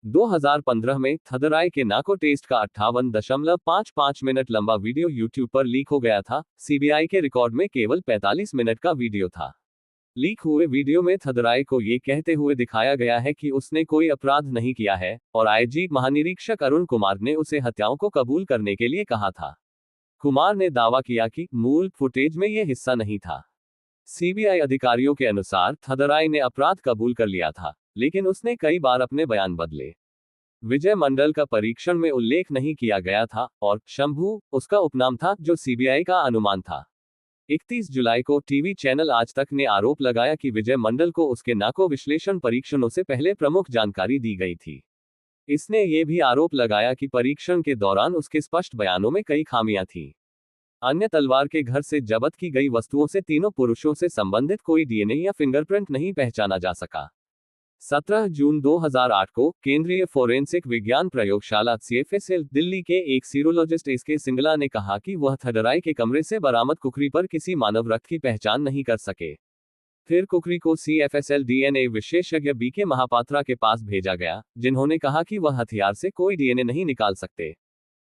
2015 में थदराय के नाको टेस्ट का 58.55 मिनट लंबा वीडियो यूट्यूब पर लीक हो गया था। सीबीआई के रिकॉर्ड में केवल 45 मिनट का वीडियो था। लीक हुए वीडियो में थदराय को ये कहते हुए दिखाया गया है कि उसने कोई अपराध नहीं किया है और आईजी महानिरीक्षक अरुण कुमार ने उसे हत्याओं को कबूल करने के लिए कहा था। कुमार ने दावा किया कि मूल फुटेज में यह हिस्सा नहीं था। सीबीआई अधिकारियों के अनुसार थदराय ने अपराध कबूल कर लिया था, लेकिन उसने कई बार अपने बयान बदले। विजय मंडल का परीक्षण में उल्लेख नहीं किया गया था और शंभू उसका उपनाम था, जो सीबीआई का अनुमान था। 31 जुलाई को टीवी चैनल आज तक ने आरोप लगाया कि विजय मंडल को उसके नाको विश्लेषण परीक्षणों से पहले प्रमुख जानकारी दी गई थी। इसने ये भी आरोप लगाया कि परीक्षण के दौरान उसके स्पष्ट बयानों में कई खामियां थीं। अन्य तलवार के घर से जब्त की गई वस्तुओं से तीनों पुरुषों से संबंधित कोई डीएनए या फिंगरप्रिंट नहीं पहचाना जा सका। 17 जून 2008 को केंद्रीय फोरेंसिक विज्ञान प्रयोगशाला CFSL दिल्ली के एक सीरोलॉजिस्ट एसके सिंगला ने कहा कि वह थडराई के कमरे से बरामद कुकरी पर किसी मानव रक्त की पहचान नहीं कर सके। फिर कुकरी को CFSL डीएनए विशेषज्ञ बीके महापात्रा के पास भेजा गया, जिन्होंने कहा कि वह हथियार से कोई डीएनए नहीं निकाल सकते।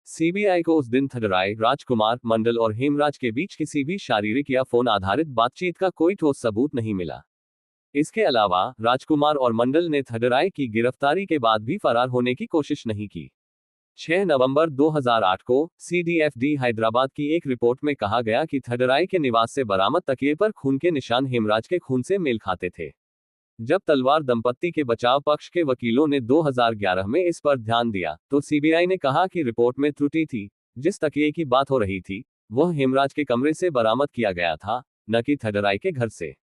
सीबीआई को उस दिन थडराई, राजकुमार, मंडल और हेमराज के बीच किसी भी शारीरिक या फोन आधारित बातचीत का कोई ठोस सबूत नहीं मिला। इसके अलावा राजकुमार और मंडल ने थडराई की गिरफ्तारी के बाद भी फरार होने की कोशिश नहीं की। 6 नवंबर 2008 को CDFD हैदराबाद की एक रिपोर्ट में कहा गया कि थडराई के निवास से बरामद तकिए पर खून के निशान हेमराज के खून से मेल खाते थे। जब तलवार दंपत्ति के बचाव पक्ष के वकीलों ने 2011 में इस पर ध्यान दिया, तो सीबीआई ने कहा कि रिपोर्ट में त्रुटि थी। जिस तकिए की बात हो रही थी, वह हेमराज के कमरे से बरामद किया गया था, न कि थडराई के घर से।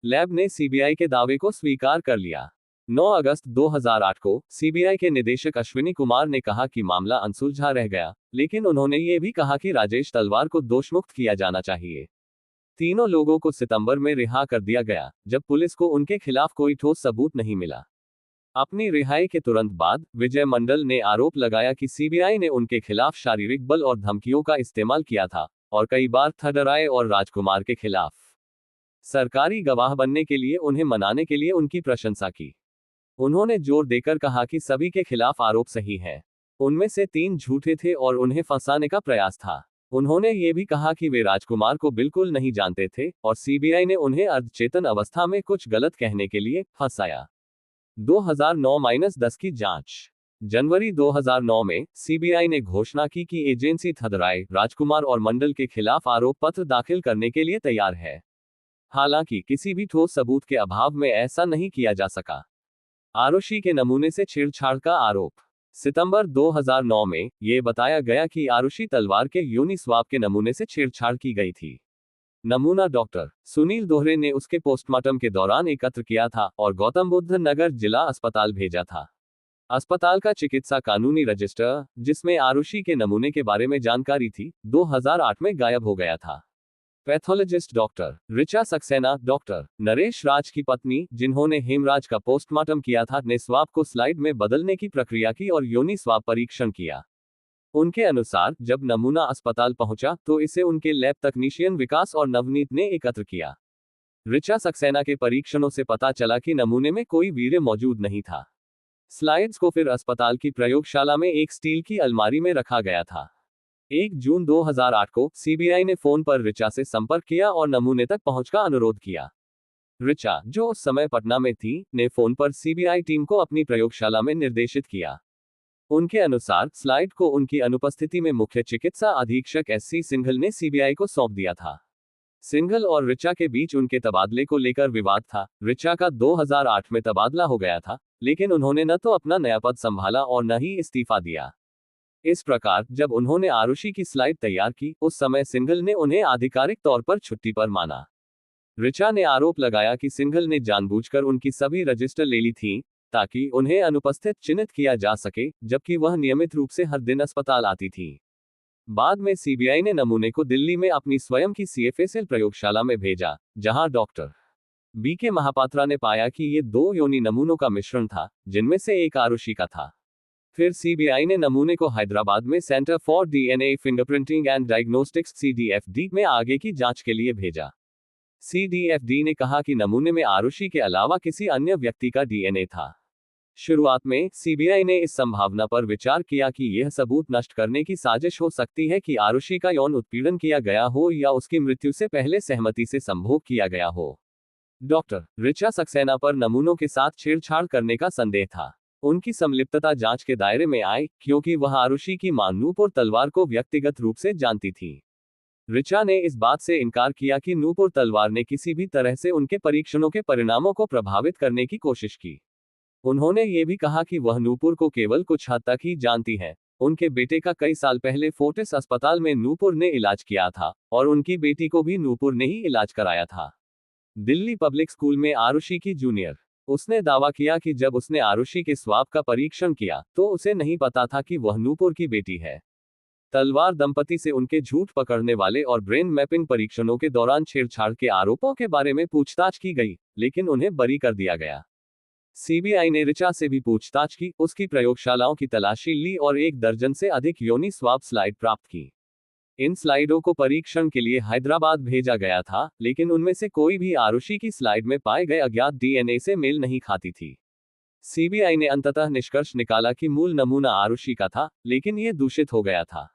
लैब ने सीबीआई के दावे को स्वीकार कर लिया। 9 अगस्त 2008 को सीबीआई के निदेशक अश्विनी कुमार ने कहा कि मामला अनसुलझा रह गया, लेकिन उन्होंने ये भी कहा कि राजेश तलवार को दोषमुक्त किया जाना चाहिए। तीनों लोगों को सितंबर में रिहा कर दिया गया, जब पुलिस को उनके खिलाफ कोई ठोस सबूत नहीं मिला। अपनी रिहाई के तुरंत बाद विजय मंडल ने आरोप लगाया कि सीबीआई ने उनके खिलाफ शारीरिक बल और धमकियों का इस्तेमाल किया था, और कई बार थडराई और राजकुमार के खिलाफ सरकारी गवाह बनने के लिए उन्हें मनाने के लिए उनकी प्रशंसा की। उन्होंने जोर देकर कहा कि सभी के खिलाफ आरोप सही है, उनमें से 3 झूठे थे और उन्हें फंसाने का प्रयास था। उन्होंने ये भी कहा कि वे राजकुमार को बिल्कुल नहीं जानते थे और सीबीआई ने उन्हें अर्धचेतन अवस्था में कुछ गलत कहने के लिए फंसाया। 2009-10 की जांच। जनवरी 2009 में सीबीआई ने घोषणा की कि एजेंसी थडराई, राजकुमार और मंडल के खिलाफ आरोप पत्र दाखिल करने के लिए तैयार है। हालांकि किसी भी ठोस सबूत के अभाव में ऐसा नहीं किया जा सका। आरुषि के नमूने से छेड़छाड़ का आरोप। सितंबर 2009 में यह बताया गया कि आरुषि तलवार के योनि स्वाब के नमूने से छेड़छाड़ की गई थी। नमूना डॉक्टर सुनील दोहरे ने उसके पोस्टमार्टम के दौरान एकत्र किया था और गौतम बुद्ध नगर जिला अस्पताल भेजा था। अस्पताल का चिकित्सा कानूनी रजिस्टर, जिसमें आरुषि के नमूने के बारे में जानकारी थी, 2008 में गायब हो गया था। Pathologist doctor Richa Saxena, doctor Naresh Raj की पत्नी, जिन्होंने हेमराज का पोस्टमार्टम किया था, ने स्वाब को स्लाइड में बदलने की प्रक्रिया की और योनि स्वाब परीक्षण किया। उनके अनुसार जब नमूना अस्पताल पहुंचा तो इसे उनके लैब तकनीशियन विकास और नवनीत ने एकत्र किया। ऋचा सक्सेना के परीक्षणों से पता चला कि नमूने में कोई वीर्य मौजूद नहीं था। स्लाइड्स को फिर अस्पताल की प्रयोगशाला में एक स्टील की अलमारी में रखा गया था। 1 जून 2008 को सीबीआई ने फोन पर ऋचा से संपर्क किया और नमूने तक पहुंच का अनुरोध किया। ऋचा, जो उस समय पटना में थी, ने फोन पर सीबीआई टीम को अपनी प्रयोगशाला में निर्देशित किया। उनके अनुसार स्लाइड को उनकी अनुपस्थिति में मुख्य चिकित्सा अधीक्षक SC सिंघल ने सीबीआई को सौंप दिया था। सिंघल और ऋचा के बीच उनके तबादले को लेकर विवाद था। ऋचा का 2008 में तबादला हो गया था, लेकिन उन्होंने न तो अपना नया पद संभाला और न ही इस्तीफा दिया। इस प्रकार जब उन्होंने आरुषि की स्लाइड तैयार की, उस समय सिंघल ने उन्हें आधिकारिक तौर पर छुट्टी पर माना। ऋचा ने आरोप लगाया कि सिंघल ने जानबूझकर उनकी सभी रजिस्टर ले ली थी, ताकि उन्हें अनुपस्थित चिन्हित किया जा सके, जबकि वह नियमित रूप से हर दिन अस्पताल आती थी। बाद में सीबीआई ने नमूने को दिल्ली में अपनी स्वयं की CFSL प्रयोगशाला में भेजा, जहां डॉक्टर बीके महापात्रा ने पाया कि ये 2 योनि नमूनों का मिश्रण था, जिनमें से एक आरुषि का था। फिर सीबीआई ने नमूने को हैदराबाद में centre for DNA fingerprinting and diagnostics CDFD में आगे की जांच के लिए भेजा। CDFD ने कहा कि नमूने में आरुषि के अलावा किसी अन्य व्यक्ति का डीएनए था। शुरुआत में सीबीआई ने इस संभावना पर विचार किया कि यह सबूत नष्ट करने की साजिश हो सकती है कि आरुषि का यौन उत्पीड़न किया गया हो या उसकी मृत्यु से पहले सहमति से संभोग किया गया हो। डॉक्टर ऋचा सक्सेना पर नमूनों के साथ छेड़छाड़ करने का संदेह था। उनकी संलिप्तता जांच के दायरे में आई, क्योंकि वह आरुषि की मां नूपुर तलवार को व्यक्तिगत रूप से जानती थी। ऋचा ने इस बात से इनकार किया कि नूपुर तलवार ने किसी भी तरह से उनके परीक्षणों के परिणामों को प्रभावित करने की कोशिश की। उन्होंने ये भी कहा कि वह नूपुर को केवल कुछ हद तक ही जानती है, उनके बेटे का कई साल पहले फोर्टिस अस्पताल में नूपुर ने इलाज किया था और उनकी बेटी को भी नूपुर ने ही इलाज कराया था। दिल्ली पब्लिक स्कूल में आरुषि की जूनियर। उसने दावा किया कि जब उसने आरुषि के स्वाब का परीक्षण किया तो उसे नहीं पता था कि वह नूपुर की बेटी है। तलवार दंपति से उनके झूठ पकड़ने वाले और ब्रेन मैपिंग परीक्षणों के दौरान छेड़छाड़ के आरोपों के बारे में पूछताछ की गई, लेकिन उन्हें बरी कर दिया गया। सीबीआई ने ऋचा से भी पूछताछ की, उसकी प्रयोगशालाओं की तलाशी ली और 1 दर्जन से अधिक योनि स्वाब स्लाइड प्राप्त की। इन स्लाइडों को परीक्षण के लिए हैदराबाद भेजा गया था, लेकिन उनमें से कोई भी आरुषि की स्लाइड में पाए गए अज्ञात डीएनए से मेल नहीं खाती थी। सीबीआई ने अंततः निष्कर्ष निकाला कि मूल नमूना आरुषि का था, लेकिन यह दूषित हो गया था।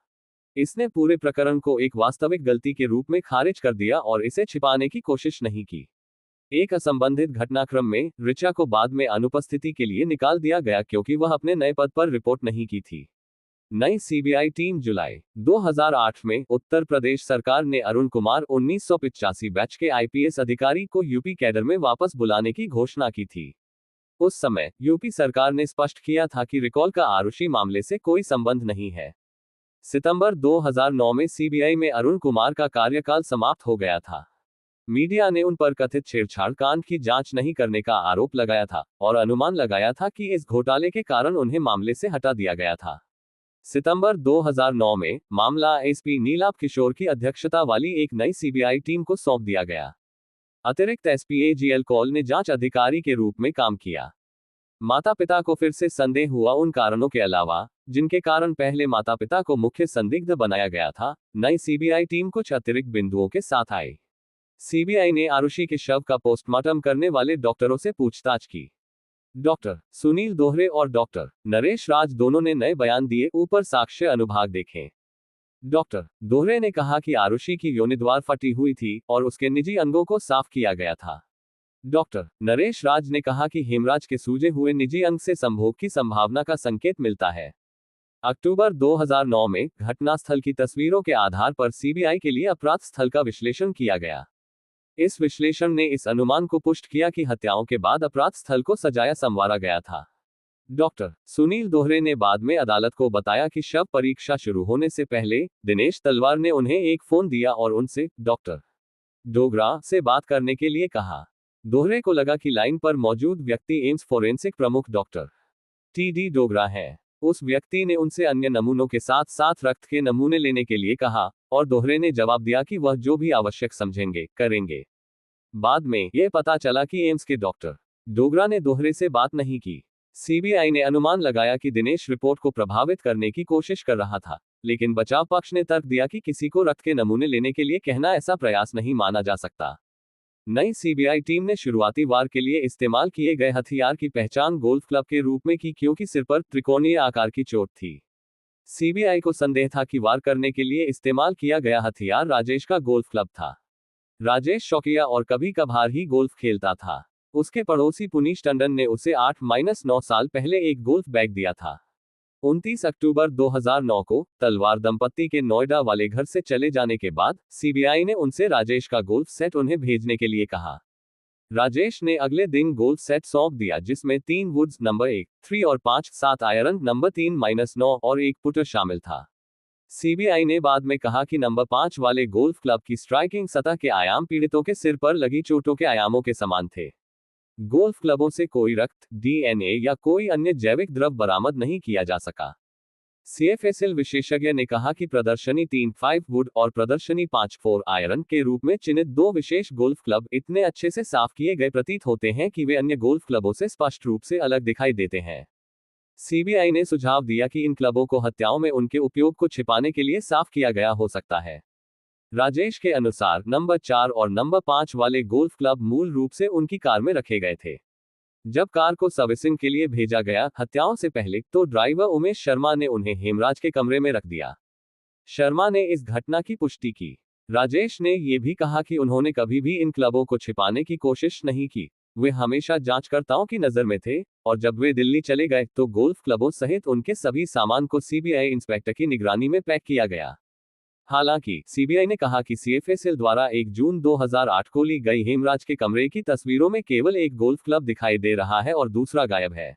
इसने पूरे प्रकरण को एक वास्तविक गलती के रूप में खारिज कर दिया और इसे छिपाने की कोशिश नहीं की। एक असंबंधित घटनाक्रम में ऋचा को बाद में अनुपस्थिति के लिए निकाल दिया गया क्योंकि वह अपने नए पद पर रिपोर्ट नहीं की थी। नई सीबीआई टीम जुलाई 2008 में उत्तर प्रदेश सरकार ने अरुण कुमार 1985 बैच के आईपीएस अधिकारी को यूपी कैडर में वापस बुलाने की घोषणा की थी। उस समय यूपी सरकार ने स्पष्ट किया था कि रिकॉल का आरुषि मामले से कोई संबंध नहीं है। सितंबर 2009 में सीबीआई में अरुण कुमार का कार्यकाल समाप्त हो गया था। मीडिया ने उन पर कथित छेड़छाड़ कांड की जांच नहीं करने का आरोप लगाया था और अनुमान लगाया था कि इस घोटाले के कारण उन्हें मामले से हटा दिया गया था। सितंबर 2009 में मामला एसपी नीलाभ किशोर की अध्यक्षता वाली एक नई सीबीआई टीम को सौंप दिया गया। अतिरिक्त एसपी एजीएल कौल ने जांच अधिकारी के रूप में काम किया। माता पिता को फिर से संदेह हुआ उन कारणों के अलावा जिनके कारण पहले माता पिता को मुख्य संदिग्ध बनाया गया था। नई सीबीआई टीम कुछ अतिरिक्त बिंदुओं के साथ आई। सीबीआई ने आरुषि के शव का पोस्टमार्टम करने वाले डॉक्टरों से पूछताछ की। डॉक्टर सुनील दोहरे और डॉक्टर नरेश राज दोनों ने नए बयान दिए। ऊपर साक्ष्य अनुभाग देखें। डॉक्टर दोहरे ने कहा कि आरुषि की योनिद्वार फटी हुई थी और उसके निजी अंगों को साफ किया गया था। डॉक्टर नरेश राज ने कहा कि हेमराज के सूजे हुए निजी अंग से संभोग की संभावना का संकेत मिलता है। अक्टूबर 2009 में घटनास्थल की तस्वीरों के आधार पर सीबीआई के लिए अपराध स्थल का विश्लेषण किया गया। इस विश्लेषण ने इस अनुमान को पुष्ट किया कि हत्याओं के बाद अपराध स्थल को सजाया संवारा गया था। डॉक्टर सुनील दोहरे ने बाद में अदालत को बताया कि शव परीक्षा शुरू होने से पहले दिनेश तलवार ने उन्हें एक फोन दिया और उनसे डॉक्टर डोगरा से बात करने के लिए कहा। दोहरे को लगा कि लाइन पर मौजूद व्यक्ति एम्स फोरेंसिक प्रमुख डॉक्टर टी.डी. डोगरा है। उस व्यक्ति ने उनसे अन्य नमूनों के साथ साथ रक्त के नमूने लेने के लिए कहा और दोहरे ने जवाब दिया कि वह जो भी आवश्यक समझेंगे करेंगे। बाद में यह पता चला कि एम्स के डॉक्टर डोगरा ने दोहरे से बात नहीं की। सीबीआई ने अनुमान लगाया कि दिनेश रिपोर्ट को प्रभावित करने की कोशिश कर रहा था, लेकिन बचाव पक्ष ने तर्क दिया कि किसी को रक्त के नमूने लेने के लिए कहना ऐसा प्रयास नहीं माना जा सकता। नई सीबीआई टीम ने शुरुआती वार के लिए इस्तेमाल किए गए हथियार की पहचान गोल्फ क्लब के रूप में की क्योंकि सिर पर त्रिकोणीय आकार की चोट थी। सीबीआई को संदेह था कि वार करने के लिए इस्तेमाल किया गया हथियार राजेश का गोल्फ क्लब था। राजेश शौकिया और कभी कभार ही गोल्फ खेलता था। उसके पड़ोसी पुनीश टंडन ने उसे 8-9 साल पहले एक गोल्फ बैग दिया था। 29 अक्टूबर 2009 को तलवार दंपत्ति के नोएडा वाले घर से चले जाने के बाद सीबीआई ने उनसे राजेश का गोल्फ सेट उन्हें भेजने के लिए कहा। राजेश ने अगले दिन गोल्फ सेट सौंप दिया जिसमें 3 वुड्स नंबर 1, 3 और 5, 7 आयरन नंबर 3-9 और एक पुटर शामिल था। सीबीआई ने बाद में कहा कि नंबर 5 वाले गोल्फ क्लब की स्ट्राइकिंग सतह के आयाम पीड़ितों के सिर पर लगी चोटों के आयामों के समान थे। गोल्फ क्लबों से कोई रक्त, डीएनए या कोई अन्य जैविक द्रव बरामद नहीं किया जा सका। सीएफएसएल विशेषज्ञ ने कहा कि प्रदर्शनी 3-5 वुड और प्रदर्शनी 5-4 आयरन के रूप में चिन्हित 2 विशेष गोल्फ क्लब इतने अच्छे से साफ किए गए प्रतीत होते हैं कि वे अन्य गोल्फ क्लबों से स्पष्ट रूप से अलग दिखाई देते हैं। सीबीआई ने सुझाव दिया कि इन क्लबों को हत्याओं में उनके उपयोग को छिपाने के लिए साफ किया गया हो सकता है। राजेश के अनुसार नंबर 4 और नंबर 5 वाले गोल्फ क्लब मूल रूप से उनकी कार में रखे गए थे। जब कार को सर्विसिंग के लिए भेजा गया हत्याओं से पहले तो ड्राइवर उमेश शर्मा ने उन्हें हेमराज के कमरे में रख दिया। शर्मा ने इस घटना की पुष्टि की। राजेश ने यह भी कहा कि उन्होंने कभी भी इन क्लबों को छिपाने की कोशिश नहीं की। वे हमेशा जांचकर्ताओं की नजर में थे और जब वे दिल्ली चले गए तो गोल्फ क्लबों सहित उनके सभी सामान को सीबीआई इंस्पेक्टर की निगरानी में पैक किया गया। हालांकि सीबीआई ने कहा कि सीएफएसएल द्वारा 1 जून 2008 को ली गई हेमराज के कमरे की तस्वीरों में केवल एक गोल्फ क्लब दिखाई दे रहा है और दूसरा गायब है।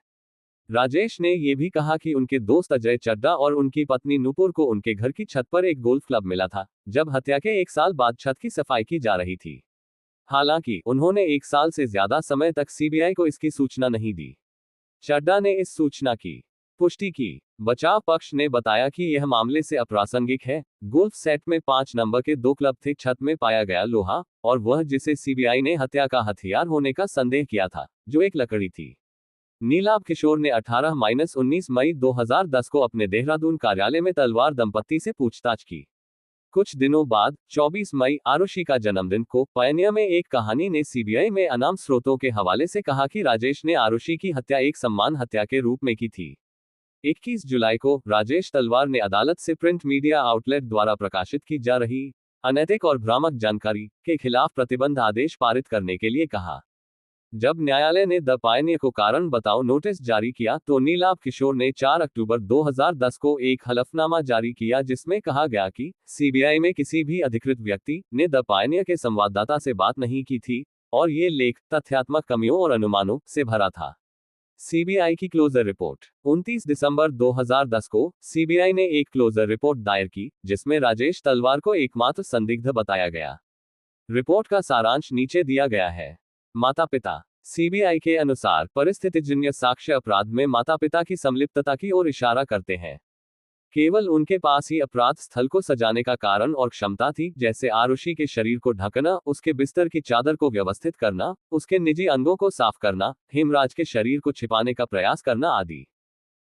राजेश ने यह भी कहा कि उनके दोस्त अजय चड्डा और उनकी पत्नी नूपुर को उनके घर की छत पर एक गोल्फ क्लब मिला था, जब हत्या के 1 साल बाद छत की सफाई की जा रही थी। हालांकि उन्होंने 1 साल से ज्यादा समय तक सीबीआई को इसकी सूचना नहीं दी। चड्डा ने इस सूचना की पुष्टि की। बचाव पक्ष ने बताया कि यह मामले से अप्रासंगिक है। गोल्फ सेट में 5 नंबर के 2 क्लब थे। छत में पाया गया लोहा और वह जिसे सीबीआई ने हत्या का हथियार होने का संदेह किया था, जो एक लकड़ी थी। नीलाभ किशोर ने 18-19 मई 2010 को अपने देहरादून कार्यालय में तलवार दंपत्ति से पूछताछ की। कुछ दिनों बाद 24 मई आरुषि का जन्मदिन को पयनिया में एक कहानी ने सीबीआई में अनाम स्रोतों के हवाले से कहा कि राजेश ने आरुषि की हत्या एक सम्मान हत्या के रूप में की थी। 21 जुलाई को राजेश तलवार ने अदालत से प्रिंट मीडिया आउटलेट द्वारा प्रकाशित की जा रही अनैतिक और भ्रामक जानकारी के खिलाफ प्रतिबंध आदेश पारित करने के लिए कहा। जब न्यायालय ने द पायनियर को कारण बताओ नोटिस जारी किया तो नीलाभ किशोर ने 4 अक्टूबर 2010 को एक हलफनामा जारी किया, जिसमें कहा गया कि सीबीआई में किसी भी अधिकृत व्यक्ति ने द पायनियर के संवाददाता से बात नहीं की थी और ये लेख तथ्यात्मक कमियों और अनुमानों से भरा था। सीबीआई की क्लोजर रिपोर्ट 29 दिसंबर 2010 को सीबीआई ने एक क्लोजर रिपोर्ट दायर की, जिसमें राजेश तलवार को एकमात्र संदिग्ध बताया गया। रिपोर्ट का सारांश नीचे दिया गया है। माता पिता सीबीआई के अनुसार परिस्थितिजन्य साक्ष्य अपराध में माता पिता की संलिप्तता की ओर इशारा करते हैं। केवल उनके पास ही अपराध स्थल को सजाने का कारण और क्षमता थी, जैसे आरुषि के शरीर को ढकना, उसके बिस्तर की चादर को व्यवस्थित करना, उसके निजी अंगों को साफ करना, हेमराज के शरीर को छिपाने का प्रयास करना आदि।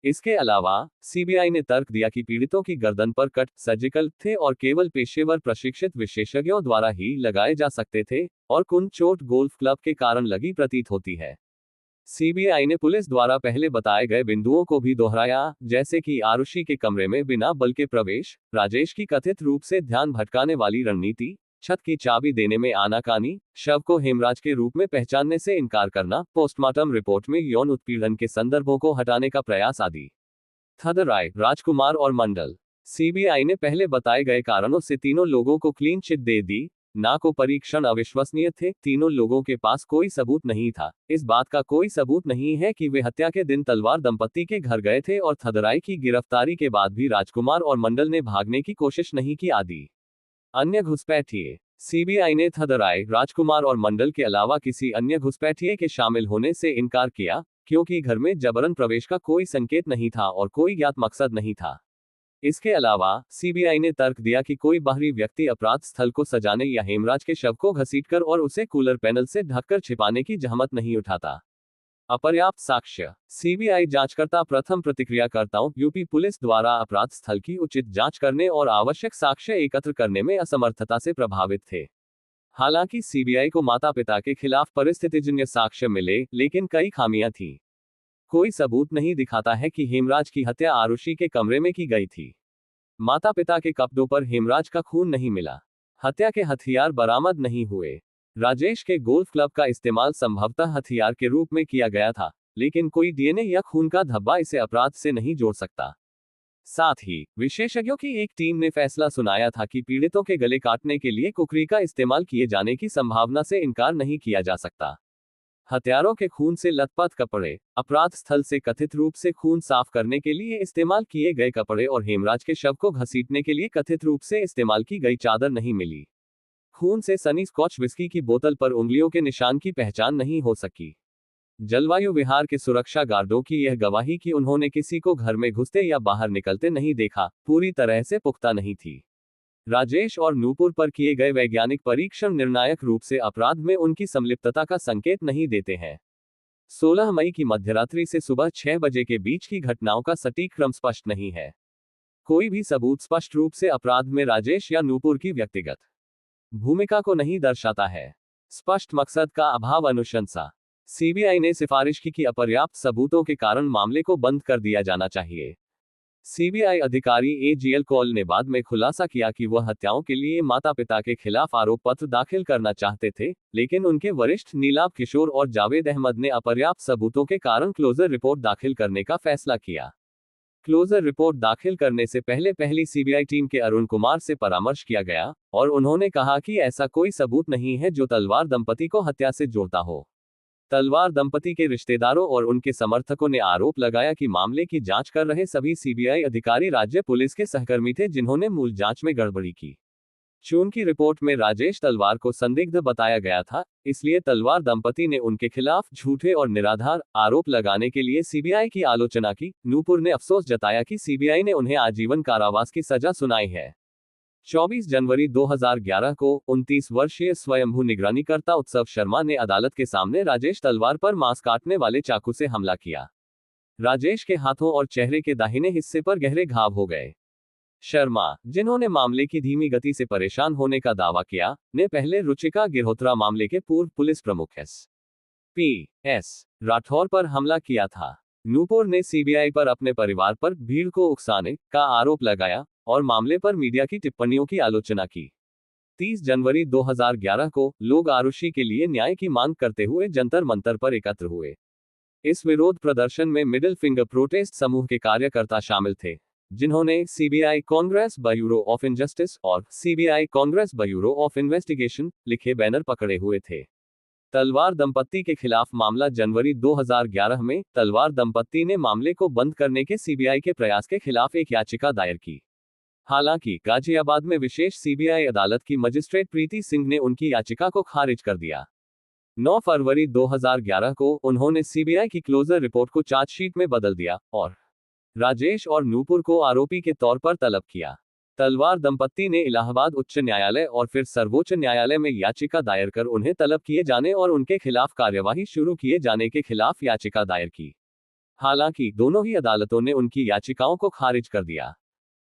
इसके अलावा सीबीआई ने तर्क दिया कि पीड़ितों की गर्दन पर कट सर्जिकल थे और केवल पेशेवर प्रशिक्षित विशेषज्ञों द्वारा ही लगाए जा सकते थे और कुछ चोट गोल्फ क्लब के कारण लगी प्रतीत होती है। सीबीआई ने पुलिस द्वारा पहले बताए गए बिंदुओं को भी दोहराया, जैसे कि आरुषि के कमरे में बिना बल के प्रवेश, राजेश की कथित रूप से ध्यान भटकाने वाली रणनीति, छत की चाबी देने में आनाकानी, शव को हेमराज के रूप में पहचानने से इनकार करना, पोस्टमार्टम रिपोर्ट में यौन उत्पीड़न के संदर्भों को हटाने का प्रयास आदि। थदराय, राजकुमार और मंडल सीबीआई ने पहले बताए गए कारणों से तीनों लोगों को क्लीन चिट दे दी। ना को परीक्षण अविश्वसनीय थे। तीनों लोगों के पास कोई सबूत नहीं था। इस बात का कोई सबूत नहीं है कि वे हत्या के दिन तलवार दंपत्ति के घर गए थे और थदराय की गिरफ्तारी के बाद भी राजकुमार और मंडल ने भागने की कोशिश नहीं की आदि। अन्य घुसपैठिए सीबीआई ने थदराय, राजकुमार और मंडल के अलावा किसी अन्य घुसपैठिए के शामिल होने से इनकार किया, क्योंकि घर में जबरन प्रवेश का कोई संकेत नहीं था और कोई ज्ञात मकसद नहीं था। इसके अलावा सीबीआई ने तर्क दिया कि कोई बाहरी व्यक्ति अपराध स्थल को सजाने या हेमराज के शव को घसीटकर और उसे कूलर पैनल से ढककर छिपाने की जहमत नहीं उठाता। अपर्याप्त साक्ष्य सीबीआई जांचकर्ता प्रथम प्रतिक्रियाकर्ताओं यूपी पुलिस द्वारा अपराध स्थल की उचित जांच करने और आवश्यक साक्ष्य एकत्र करने में असमर्थता से प्रभावित थे। हालांकि सीबीआई को माता पिता के खिलाफ परिस्थितिजन्य साक्ष्य मिले, लेकिन कई खामियां थीं। कोई सबूत नहीं दिखाता है कि हेमराज की हत्या आरुषि के कमरे में की गई थी। माता पिता के कपड़ों पर हेमराज का खून नहीं मिला। हत्या के हथियार बरामद नहीं हुए। राजेश के गोल्फ क्लब का इस्तेमाल संभवतः हथियार के रूप में किया गया था, लेकिन कोई डीएनए या खून का धब्बा इसे अपराध से नहीं जोड़ सकता। साथ ही विशेषज्ञों की एक टीम ने फैसला सुनाया था कि पीड़ितों के गले काटने के लिए कुकरी का इस्तेमाल किए जाने की संभावना से इनकार नहीं किया जा सकता। हत्यारों के खून से लथपथ कपड़े, अपराध स्थल से कथित रूप से खून साफ करने के लिए इस्तेमाल किए गए कपड़े और हेमराज के शव को घसीटने के लिए कथित रूप से इस्तेमाल की गई चादर नहीं मिली। खून से सनी स्कॉच विस्की की बोतल पर उंगलियों के निशान की पहचान नहीं हो सकी। जलवायु विहार के सुरक्षा गार्डों की यह गवाही कि उन्होंने किसी को घर में घुसते या बाहर निकलते नहीं देखा, पूरी तरह से पुख्ता नहीं थी। राजेश और नूपुर पर किए गए वैज्ञानिक परीक्षण निर्णायक रूप से अपराध में उनकी संलिप्तता का संकेत नहीं देते हैं। 16 मई की मध्यरात्रि से सुबह 6 बजे के बीच की घटनाओं का सटीक क्रम स्पष्ट नहीं है। कोई भी सबूत स्पष्ट रूप से अपराध में राजेश या नूपुर की व्यक्तिगत भूमिका को नहीं दर्शाता है। स्पष्ट मकसद का अभाव अनुशंसा सीबीआई ने सिफारिश की कि अपर्याप्त सबूतों के कारण मामले को बंद कर दिया जाना चाहिए। सीबीआई अधिकारी एजीएल कौल ने बाद में खुलासा किया कि वह हत्याओं के लिए माता पिता के खिलाफ आरोप पत्र दाखिल करना चाहते थे, लेकिन उनके वरिष्ठ नीलाभ किशोर और जावेद अहमद ने अपर्याप्त सबूतों के कारण क्लोजर रिपोर्ट दाखिल करने का फैसला किया। क्लोजर रिपोर्ट दाखिल करने से पहले पहली सीबीआई टीम के अरुण कुमार से परामर्श किया गया और उन्होंने कहा कि ऐसा कोई सबूत नहीं है जो तलवार दंपति को हत्या से जोड़ता हो। तलवार दंपति के रिश्तेदारों और उनके समर्थकों ने आरोप लगाया कि मामले की जांच कर रहे सभी सीबीआई अधिकारी राज्य पुलिस के सहकर्मी थे जिन्होंने मूल जांच में गड़बड़ी की। जून की रिपोर्ट में राजेश तलवार को संदिग्ध बताया गया था, इसलिए तलवार दंपति ने उनके खिलाफ झूठे और निराधार आरोप लगाने के लिए सीबीआई की आलोचना की। नूपुर ने अफसोस जताया कि सीबीआई ने उन्हें आजीवन कारावास की सजा सुनाई है। 24 जनवरी 2011 को 29 वर्षीय स्वयंभू निगरानीकर्ता उत्सव शर्मा ने अदालत के सामने राजेश तलवार पर मांस काटने वाले चाकू से हमला किया। राजेश के हाथों और चेहरे के दाहिने हिस्से पर गहरे घाव हो गए। शर्मा, जिन्होंने मामले की धीमी गति से परेशान होने का दावा किया, ने पहले रुचिका गिरहोत्रा मामले के पूर्व पुलिस प्रमुख एस राठौर पर हमला किया था। नूपुर ने सीबीआई पर अपने परिवार पर भीड़ को उकसाने का आरोप लगाया और मामले पर मीडिया की टिप्पणियों की आलोचना की। 30 जनवरी 2011 को लोग आरुषि के लिए न्याय की मांग करते हुए जंतर मंतर पर एकत्र हुए। इस विरोध प्रदर्शन में मिडिल फिंगर प्रोटेस्ट समूह के कार्यकर्ता शामिल थे, जिन्होंने CBI Congress bureau of injustice और CBI Congress bureau of investigation लिखे बैनर पकड़े हुए थे। तलवार दंपत्ति के खिलाफ मामला जनवरी 2011 में तलवार दंपत्ति ने मामले को बंद करने के सीबीआई के प्रयास के खिलाफ एक याचिका दायर की। हालांकि गाजियाबाद में विशेष सीबीआई अदालत की मजिस्ट्रेट प्रीति सिंह ने उनकी याचिका को खारिज कर दिया। 9 फरवरी 2011 को उन्होंने सीबीआई की क्लोजर रिपोर्ट को चार्जशीट में बदल दिया और राजेश और नूपुर को आरोपी के तौर पर तलब किया। तलवार दंपत्ति ने इलाहाबाद उच्च न्यायालय और फिर सर्वोच्च न्यायालय में याचिका दायर कर उन्हें तलब किए जाने और उनके खिलाफ कार्यवाही शुरू किए जाने के खिलाफ याचिका दायर की। हालांकि दोनों ही अदालतों ने उनकी याचिकाओं को खारिज कर दिया।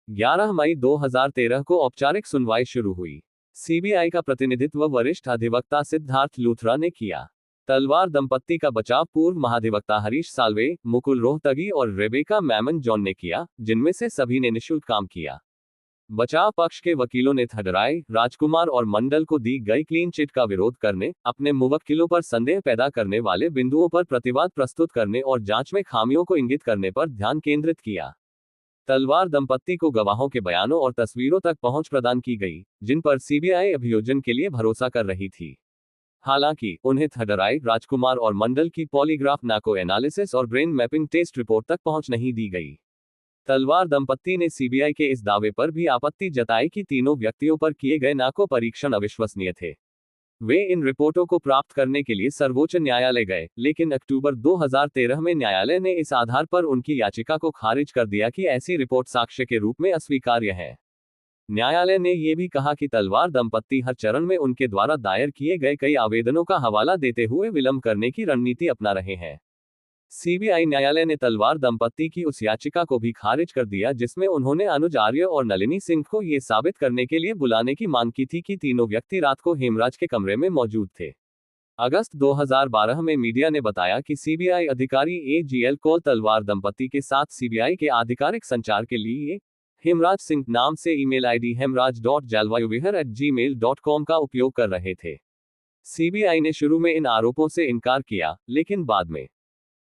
11 मई 2013 को औपचारिक सुनवाई शुरू हुई। सीबीआई का प्रतिनिधित्व वरिष्ठ अधिवक्ता सिद्धार्थ लूथरा ने किया। तलवार दंपत्ति का बचाव पूर्व महाधिवक्ता हरीश साल्वे, मुकुल रोहतगी और रेबेका मैमन जॉन ने किया, जिनमें से सभी ने निःशुल्क काम किया। बचाव पक्ष के वकीलों ने थडराई, राजकुमार और मंडल को दी गई क्लीन चिट का विरोध करने, अपने मुवक्किलों पर संदेह पैदा करने वाले बिंदुओं पर प्रतिवाद प्रस्तुत करने और जांच में खामियों को इंगित करने पर ध्यान केंद्रित किया। तलवार दंपत्ति को गवाहों के बयानों और तस्वीरों तक पहुंच प्रदान की गई, जिन पर सीबीआई अभियोजन के लिए भरोसा कर रही थी। हालांकि उन्हें थडराई, राजकुमार और मंडल की पॉलीग्राफ नार्को एनालिसिस और ब्रेन मैपिंग टेस्ट रिपोर्ट तक पहुंच नहीं दी गई। तलवार दंपत्ति ने सीबीआई के इस दावे पर भी आपत्ति जताई कि तीनों व्यक्तियों पर किए गए नार्को परीक्षण अविश्वसनीय थे। वे इन रिपोर्टों को प्राप्त करने के लिए सर्वोच्च न्यायालय गए, लेकिन अक्टूबर 2013 में न्यायालय ने इस आधार पर उनकी याचिका को खारिज कर दिया कि ऐसी रिपोर्ट साक्ष्य के रूप में अस्वीकार्य है। न्यायालय ने यह भी कहा कि तलवार दंपत्ति हर चरण में उनके द्वारा दायर किए गए कई आवेदनों का हवाला देते हुए विलंब करने की रणनीति अपना रहे हैं। सीबीआई न्यायालय ने तलवार दंपत्ति की उस याचिका को भी खारिज कर दिया जिसमें उन्होंने अनुज आर्य और नलिनी सिंह को यह साबित करने के लिए बुलाने की मांग की थी कि तीनों व्यक्ति रात को हेमराज के कमरे में मौजूद थे। अगस्त 2012 में मीडिया ने बताया कि सीबीआई अधिकारी एजीएल कौल तलवार दंपत्ति के साथ सीबीआई के आधिकारिक संचार के लिए हेमराज सिंह नाम से ईमेल आईडी hemraj.jalwayuvihar@gmail.com का उपयोग कर रहे थे। सीबीआई ने शुरू में इन आरोपों से इनकार किया, लेकिन बाद में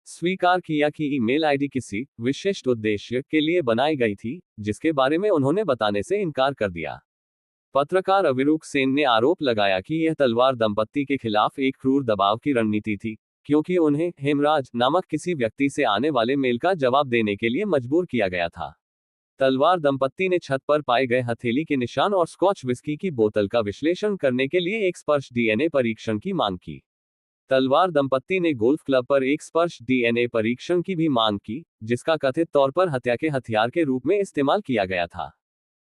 स्वीकार किया कि ईमेल आईडी किसी विशिष्ट उद्देश्य के लिए बनाई गई थी, जिसके बारे में उन्होंने बताने से इनकार कर दिया। पत्रकार अविरूक सेन ने आरोप लगाया कि यह तलवार दंपत्ति के खिलाफ एक क्रूर दबाव की रणनीति थी, क्योंकि उन्हें हेमराज नामक किसी व्यक्ति से आने वाले मेल का जवाब देने के लिए मजबूर किया गया था। तलवार दंपत्ति ने छत पर पाए गए हथेली के निशान और स्कॉच विस्की की बोतल का विश्लेषण करने के लिए एक स्पर्श डीएनए परीक्षण की मांग की। तलवार दंपत्ति ने गोल्फ क्लब पर एक स्पर्श डीएनए परीक्षण की भी मांग की, जिसका कथित तौर पर हत्या के हथियार के रूप में इस्तेमाल किया गया था।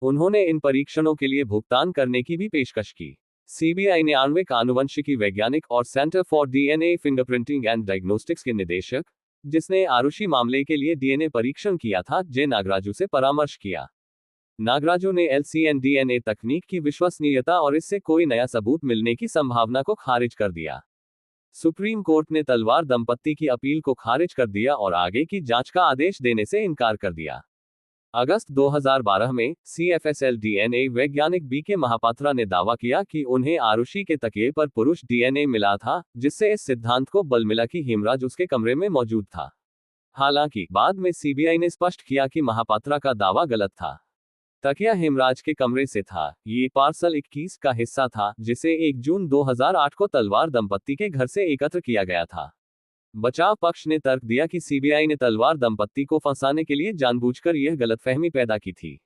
उन्होंने इन परीक्षणों के लिए भुगतान करने की भी पेशकश की। सीबीआई ने आणविक आनुवंशिकी वैज्ञानिक और centre for DNA fingerprinting and diagnostics के निदेशक, जिसने आरुषि मामले के लिए डीएनए परीक्षण किया था, जे नागराजू से परामर्श किया। नागराजू ने एलसीएन डीएनए तकनीक की विश्वसनीयता और इससे कोई नया सबूत मिलने की संभावना को खारिज कर दिया। सुप्रीम कोर्ट ने तलवार दंपत्ति की अपील को खारिज कर दिया और आगे की जांच का आदेश देने से इनकार कर दिया। अगस्त 2012 में सीएफएसएल डीएनए वैज्ञानिक बीके महापात्रा ने दावा किया कि उन्हें आरुषि के तकिए पर पुरुष डीएनए मिला था, जिससे इस सिद्धांत को बल मिला कि हेमराज उसके कमरे में मौजूद था। हालांकि बाद में सीबीआई ने स्पष्ट किया कि महापात्रा का दावा गलत था। तकिया हेमराज के कमरे से था। ये पार्सल 21 का हिस्सा था, जिसे 1 जून 2008 को तलवार दंपत्ति के घर से एकत्र किया गया था। बचाव पक्ष ने तर्क दिया कि सीबीआई ने तलवार दंपत्ति को फंसाने के लिए जानबूझकर यह गलतफहमी पैदा की थी।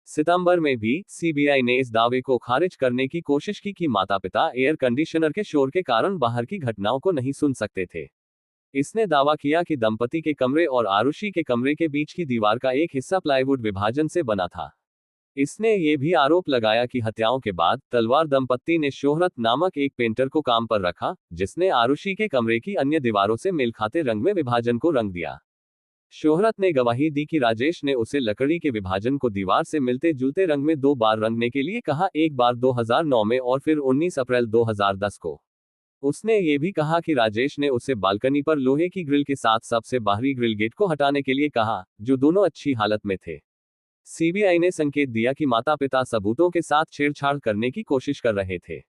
सितंबर में भी सीबीआई ने इस दावे को खारिज करने की कोशिश की कि माता-पिता एयर कंडीशनर के शोर के कारण बाहर की घटनाओं को नहीं सुन सकते थे। इसने दावा किया कि दंपति के कमरे और आरुषि के कमरे के बीच की दीवार का एक हिस्सा प्लाईवुड विभाजन से बना था। इसने ये भी आरोप लगाया कि हत्याओं के बाद तलवार दंपत्ति ने शोहरत नामक एक पेंटर को काम पर रखा, जिसने आरुषि के कमरे की अन्य दीवारों से मेल खाते रंग में विभाजन को रंग दिया। शोहरत ने गवाही दी कि राजेश ने उसे लकड़ी के विभाजन को दीवार से मिलते जुलते रंग में 2 बार रंगने के लिए कहा, एक बार 2009 में और फिर 19 अप्रैल 2010 को। उसने ये भी कहा कि राजेश ने उसे बालकनी पर लोहे की ग्रिल के साथ सबसे बाहरी ग्रिल गेट को हटाने के लिए कहा, जो दोनों अच्छी हालत में थे। सीबीआई ने संकेत दिया कि माता-पिता सबूतों के साथ छेड़छाड़ करने की कोशिश कर रहे थे।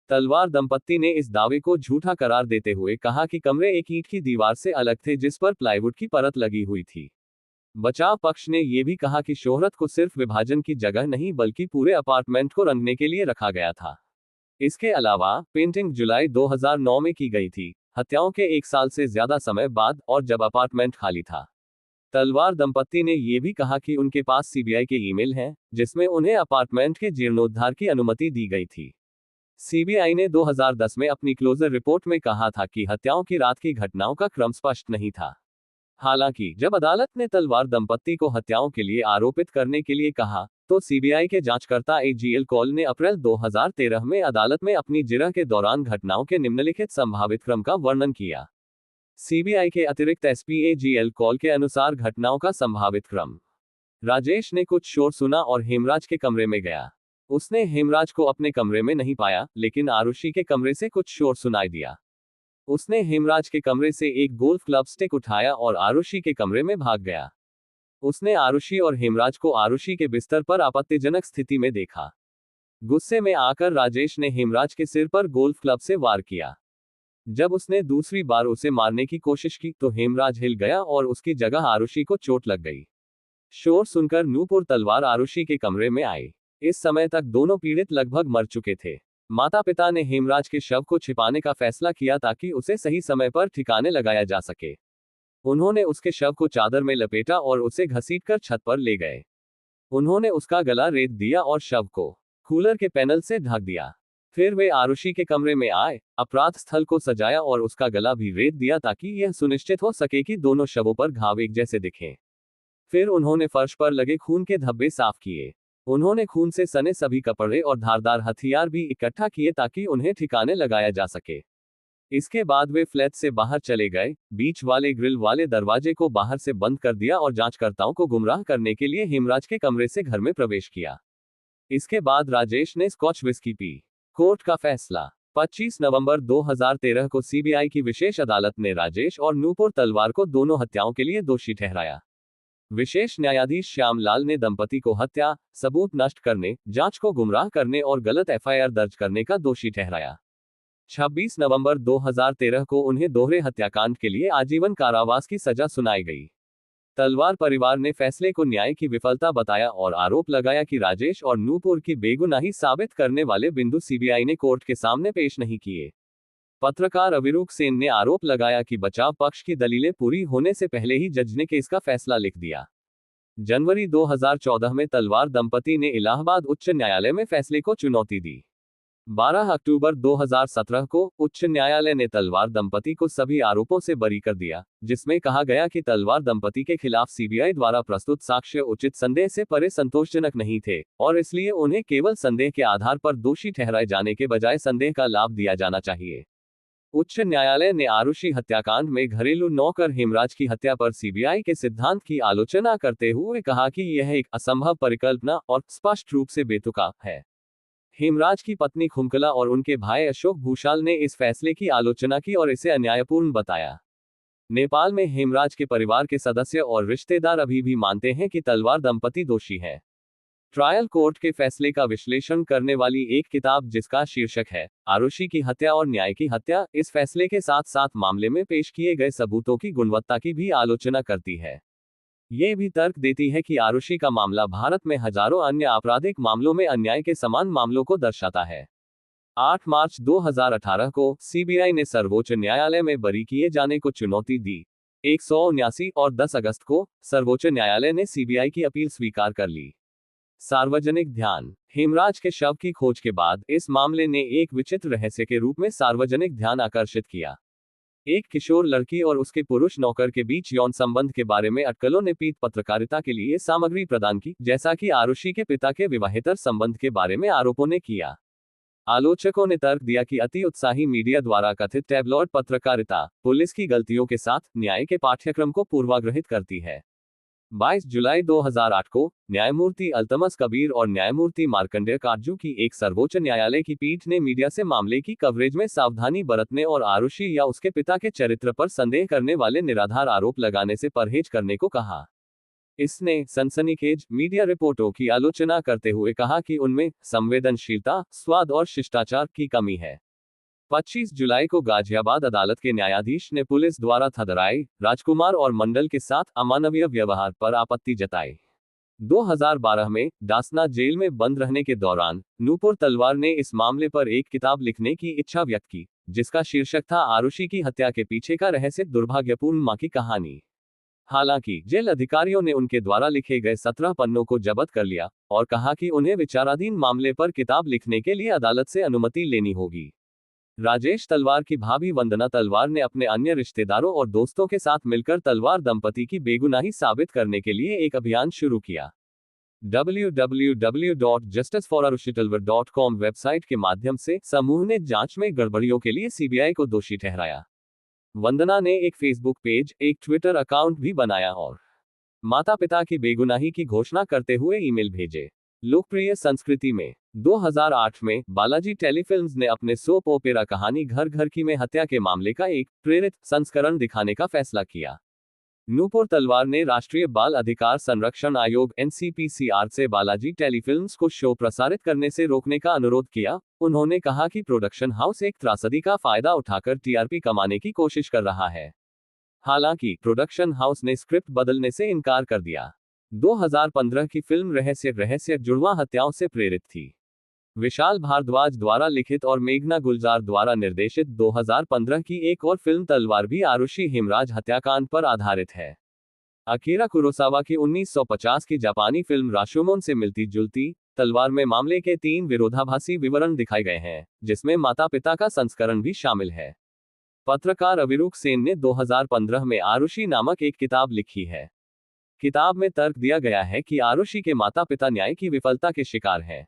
तलवार दंपत्ति ने इस दावे को झूठा करार देते हुए कहा कि कमरे एक ईंट की दीवार से अलग थे जिस पर प्लाईवुड की परत लगी हुई थी। बचाव पक्ष ने यह भी कहा कि शोहरत को सिर्फ विभाजन की जगह नहीं बल्कि पूरे अपार्टमेंट को रंगने के लिए रखा गया था। इसके अलावा पेंटिंग जुलाई 2009 में की गई थी, हत्याओं के 1 साल से ज्यादा समय बाद और जब अपार्टमेंट खाली था। तलवार दंपत्ति ने यह भी कहा कि उनके पास सीबीआई के ईमेल हैं, जिसमें उन्हें अपार्टमेंट के जीर्णोद्धार की अनुमति दी गई थी। सीबीआई ने 2010 में अपनी क्लोजर रिपोर्ट में कहा था कि हत्याओं की रात की घटनाओं का क्रम स्पष्ट नहीं था। हालांकि जब अदालत ने तलवार दंपत्ति को हत्याओं के लिए आरोपित करने के लिए कहा, तो सीबीआई के जांचकर्ता एजीएल कॉल ने अप्रैल 2013 में अदालत में अपनी जिरह के दौरान घटनाओं के निम्नलिखित संभावित क्रम का वर्णन किया। सीबीआई के अतिरिक्त एसपी एजीएल कॉल के अनुसार घटनाओं का संभावित क्रम: राजेश ने कुछ शोर सुना और हेमराज के कमरे में गया। उसने हेमराज को अपने कमरे में नहीं पाया, लेकिन आरुषि के कमरे से कुछ शोर सुनाई दिया। उसने हेमराज के कमरे से एक गोल्फ क्लब स्टिक उठाया और आरुषि के कमरे में भाग गया। उसने आरुषि और हेमराज को आरुषि के बिस्तर पर आपत्तिजनक स्थिति में देखा। गुस्से में आकर राजेश ने हेमराज के सिर पर गोल्फ क्लब से वार किया। जब उसने दूसरी बार उसे मारने की कोशिश की तो हेमराज हिल गया और उसकी जगह आरुषि को चोट लग गई। शोर सुनकर नूपुर तलवार आरुषि के कमरे में आई। इस समय तक दोनों पीड़ित लगभग मर चुके थे। माता-पिता ने हेमराज के शव को छिपाने का फैसला किया ताकि उसे सही समय पर ठिकाने लगाया जा सके। उन्होंने उसके शव को चादर में लपेटा और उसे घसीटकर छत पर ले गए। उन्होंने उसका गला रेत दिया और शव को कूलर के पैनल से ढक दिया। फिर वे आरुषि के कमरे में आए, अपराध स्थल को सजाया और उसका गला भी रेत दिया ताकि यह सुनिश्चित हो सके कि दोनों शवों पर घाव एक जैसे दिखें। फिर उन्होंने फर्श पर लगे खून के धब्बे साफ किए। उन्होंने खून से सने सभी कपड़े और धारदार हथियार भी इकट्ठा किए ताकि उन्हें ठिकाने लगाया जा सके। इसके बाद वे फ्लैट से बाहर चले गए, बीच वाले ग्रिल वाले दरवाजे को बाहर से बंद कर दिया और जांचकर्ताओं को गुमराह करने के लिए हेमराज के कमरे से घर में प्रवेश किया। इसके बाद राजेश ने स्कॉच विस्की पी। कोर्ट का फैसला: 25 नवंबर 2013 को सीबीआई की विशेष अदालत ने राजेश और नूपुर तलवार को दोनों हत्याओं के लिए दोषी ठहराया। विशेष न्यायाधीश श्याम लाल ने दंपति को हत्या, सबूत नष्ट करने, जांच को गुमराह करने और गलत एफआईआर दर्ज करने का दोषी ठहराया। 26 नवंबर 2013 को उन्हें दोहरे हत्याकांड के लिए आजीवन कारावास की सजा सुनाई गई। तलवार परिवार ने फैसले को न्याय की विफलता बताया और आरोप लगाया कि राजेश और नूपुर की बेगुनाही साबित करने वाले बिंदु सीबीआई ने कोर्ट के सामने पेश नहीं किए। पत्रकार अविरूक सेन ने आरोप लगाया कि बचाव पक्ष की दलीलें पूरी होने से पहले ही जज ने केस का फैसला लिख दिया। जनवरी 2014 में तलवार दंपति ने इलाहाबाद उच्च न्यायालय में फैसले को चुनौती दी। 12 अक्टूबर 2017 को उच्च न्यायालय ने तलवार दंपति को सभी आरोपों से बरी कर दिया, जिसमें कहा गया कि तलवार दंपति के खिलाफ सीबीआई द्वारा प्रस्तुत साक्ष्य उचित संदेह से परे संतोषजनक नहीं थे और इसलिए उन्हें केवल संदेह के आधार पर दोषी ठहराए जाने के बजाय संदेह का लाभ दिया जाना चाहिए। उच्च न्यायालय ने आरुषि हत्याकांड में घरेलू नौकर हेमराज की हत्या पर सीबीआई के सिद्धांत की आलोचना करते हुए कहा कि यह एक असंभव परिकल्पना और स्पष्ट रूप से बेतुका है। हेमराज की पत्नी खुमकला और उनके भाई अशोक भूषाल ने इस फैसले की आलोचना की और इसे अन्यायपूर्ण बताया। नेपाल में हेमराज के परिवार के सदस्य और रिश्तेदार अभी भी मानते हैं कि तलवार दंपति दोषी है। ट्रायल कोर्ट के फैसले का विश्लेषण करने वाली एक किताब जिसका शीर्षक है आरुषि की हत्या और न्याय की हत्या, इस फैसले के साथ साथ मामले में पेश किए गए सबूतों की गुणवत्ता की भी आलोचना करती है। ये भी तर्क देती है कि आरुषि का मामला भारत में हजारों अन्य आपराधिक मामलों में अन्याय के समान मामलों को दर्शाता है। 8 मार्च 2018 को सीबीआई ने सर्वोच्च न्यायालय में बरी किए जाने को चुनौती दी 179 और 10 अगस्त को सर्वोच्च न्यायालय ने सीबीआई की अपील स्वीकार कर ली। सार्वजनिक ध्यान। हेमराज के शव की खोज के बाद इस मामले ने एक विचित्र रहस्य के रूप में सार्वजनिक ध्यान आकर्षित किया। एक किशोर लड़की और उसके पुरुष नौकर के बीच यौन संबंध के बारे में अटकलों ने पीठ पत्रकारिता के लिए सामग्री प्रदान की, जैसा कि आरुषि के पिता के विवाहेतर संबंध के बारे में आरोपों ने किया। आलोचकों ने तर्क दिया कि अति उत्साही मीडिया द्वारा कथित टैबलॉइड पत्रकारिता पुलिस की गलतियों के साथ न्याय के पाठ्यक्रम को पूर्वाग्रहित करती है। 22 जुलाई 2008 को न्यायमूर्ति अल्तमस कबीर और न्यायमूर्ति मार्कंडेय काटजू की एक सर्वोच्च न्यायालय की पीठ ने मीडिया से मामले की कवरेज में सावधानी बरतने और आरुषि या उसके पिता के चरित्र पर संदेह करने वाले निराधार आरोप लगाने से परहेज करने को कहा। इसने सनसनीखेज मीडिया रिपोर्टों की आलोचना करते हुए कहा कि उनमें संवेदनशीलता, स्वाद और शिष्टाचार की कमी है। 25 जुलाई को गाजियाबाद अदालत के न्यायाधीश ने पुलिस द्वारा थदराई, राजकुमार और मंडल के साथ अमानवीय व्यवहार पर आपत्ति जताई। 2012 में डासना जेल में बंद रहने के दौरान नूपुर तलवार ने इस मामले पर एक किताब लिखने की इच्छा व्यक्त की, जिसका शीर्षक था आरुषि की हत्या के पीछे का रहस्य, दुर्भाग्यपूर्ण मां की कहानी। हालांकि जेल अधिकारियों ने उनके द्वारा लिखे गए 17 पन्नों को जब्त कर लिया और कहा कि उन्हें विचाराधीन मामले पर किताब लिखने के लिए अदालत से अनुमति लेनी होगी। राजेश तलवार की भाभी वंदना तलवार ने अपने अन्य रिश्तेदारों और दोस्तों के साथ मिलकर तलवार दंपति की बेगुनाही साबित करने के लिए एक अभियान शुरू किया। www.justiceforarushittalwar.com वेबसाइट के माध्यम से समूह ने जांच में गड़बड़ियों के लिए सीबीआई को दोषी ठहराया। वंदना ने एक फेसबुक पेज, एक ट्विटर अकाउंट भी बनाया और माता पिता की बेगुनाही की घोषणा करते हुए ईमेल भेजे। लोकप्रिय संस्कृति में 2008 में बालाजी टेलीफिल्म्स ने अपने सोप ओपेरा कहानी घर घर की में हत्या के मामले का एक प्रेरित संस्करण दिखाने का फैसला किया। नूपुर तलवार ने राष्ट्रीय बाल अधिकार संरक्षण आयोग NCPCR से बालाजी टेलीफिल्म्स को शो प्रसारित करने से रोकने का अनुरोध किया। उन्होंने कहा कि प्रोडक्शन हाउस एक त्रासदी का फायदा उठाकर TRP कमाने की कोशिश कर रहा है। हालांकि प्रोडक्शन हाउस ने स्क्रिप्ट बदलने से इनकार कर दिया। 2015 की फिल्म रहस्य जुड़वां हत्याओं से प्रेरित थी। विशाल भारद्वाज द्वारा लिखित और मेघना गुलजार द्वारा निर्देशित 2015 की एक और फिल्म तलवार भी आरुषि हेमराज हत्याकांड पर आधारित है। अकीरा कुरोसावा की 1950 की जापानी फिल्म राशोमोन से मिलती जुलती तलवार में मामले के 3 विरोधाभासी विवरण दिखाए गए हैं, जिसमें माता पिता का संस्करण भी शामिल है। पत्रकार अविरूक सेन ने 2015 में आरुषि नामक एक किताब लिखी है। किताब में तर्क दिया गया है कि आरुषि के माता पिता न्याय की विफलता के शिकार हैं।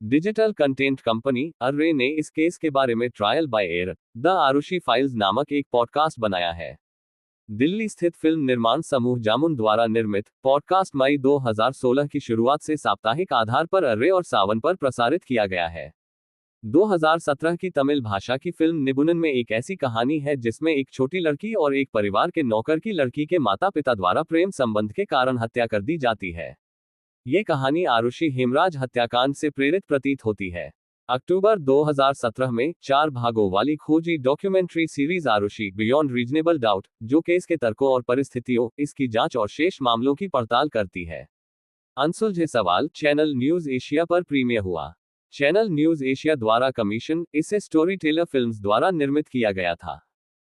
डिजिटल कंटेंट कंपनी अर्रे ने इस केस के बारे में trial by air the Aarushi files नामक एक पॉडकास्ट बनाया है। दिल्ली स्थित फिल्म निर्माण समूह जामुन द्वारा निर्मित पॉडकास्ट मई 2016 की शुरुआत से साप्ताहिक आधार पर अर्रे और सावन पर प्रसारित किया गया है। 2017 की तमिल भाषा की फिल्म निबुनन में एक ऐसी कहानी है जिसमें एक छोटी लड़की और एक परिवार के नौकर की लड़की के माता पिता द्वारा प्रेम संबंध के कारण हत्या कर दी जाती है। ये कहानी आरुषि हेमराज हत्याकांड से प्रेरित प्रतीत होती है। अक्टूबर 2017 में 4 भागों वाली खोजी documentary series Aarushi beyond reasonable doubt, जो केस के तर्कों और परिस्थितियों, इसकी जांच और शेष मामलों की पड़ताल करती है। अनसुलझे सवाल चैनल न्यूज एशिया पर प्रीमियर हुआ। चैनल न्यूज एशिया द्वारा कमीशन, इसे स्टोरी टेलर फिल्म्स द्वारा निर्मित किया गया था।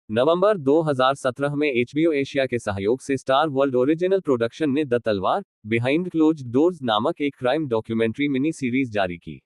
नवंबर 2017 में HBO एशिया के सहयोग से स्टार वर्ल्ड ओरिजिनल प्रोडक्शन ने द तलवार बिहाइंड क्लोज्ड डोर्स नामक एक क्राइम डॉक्यूमेंट्री मिनी सीरीज जारी की।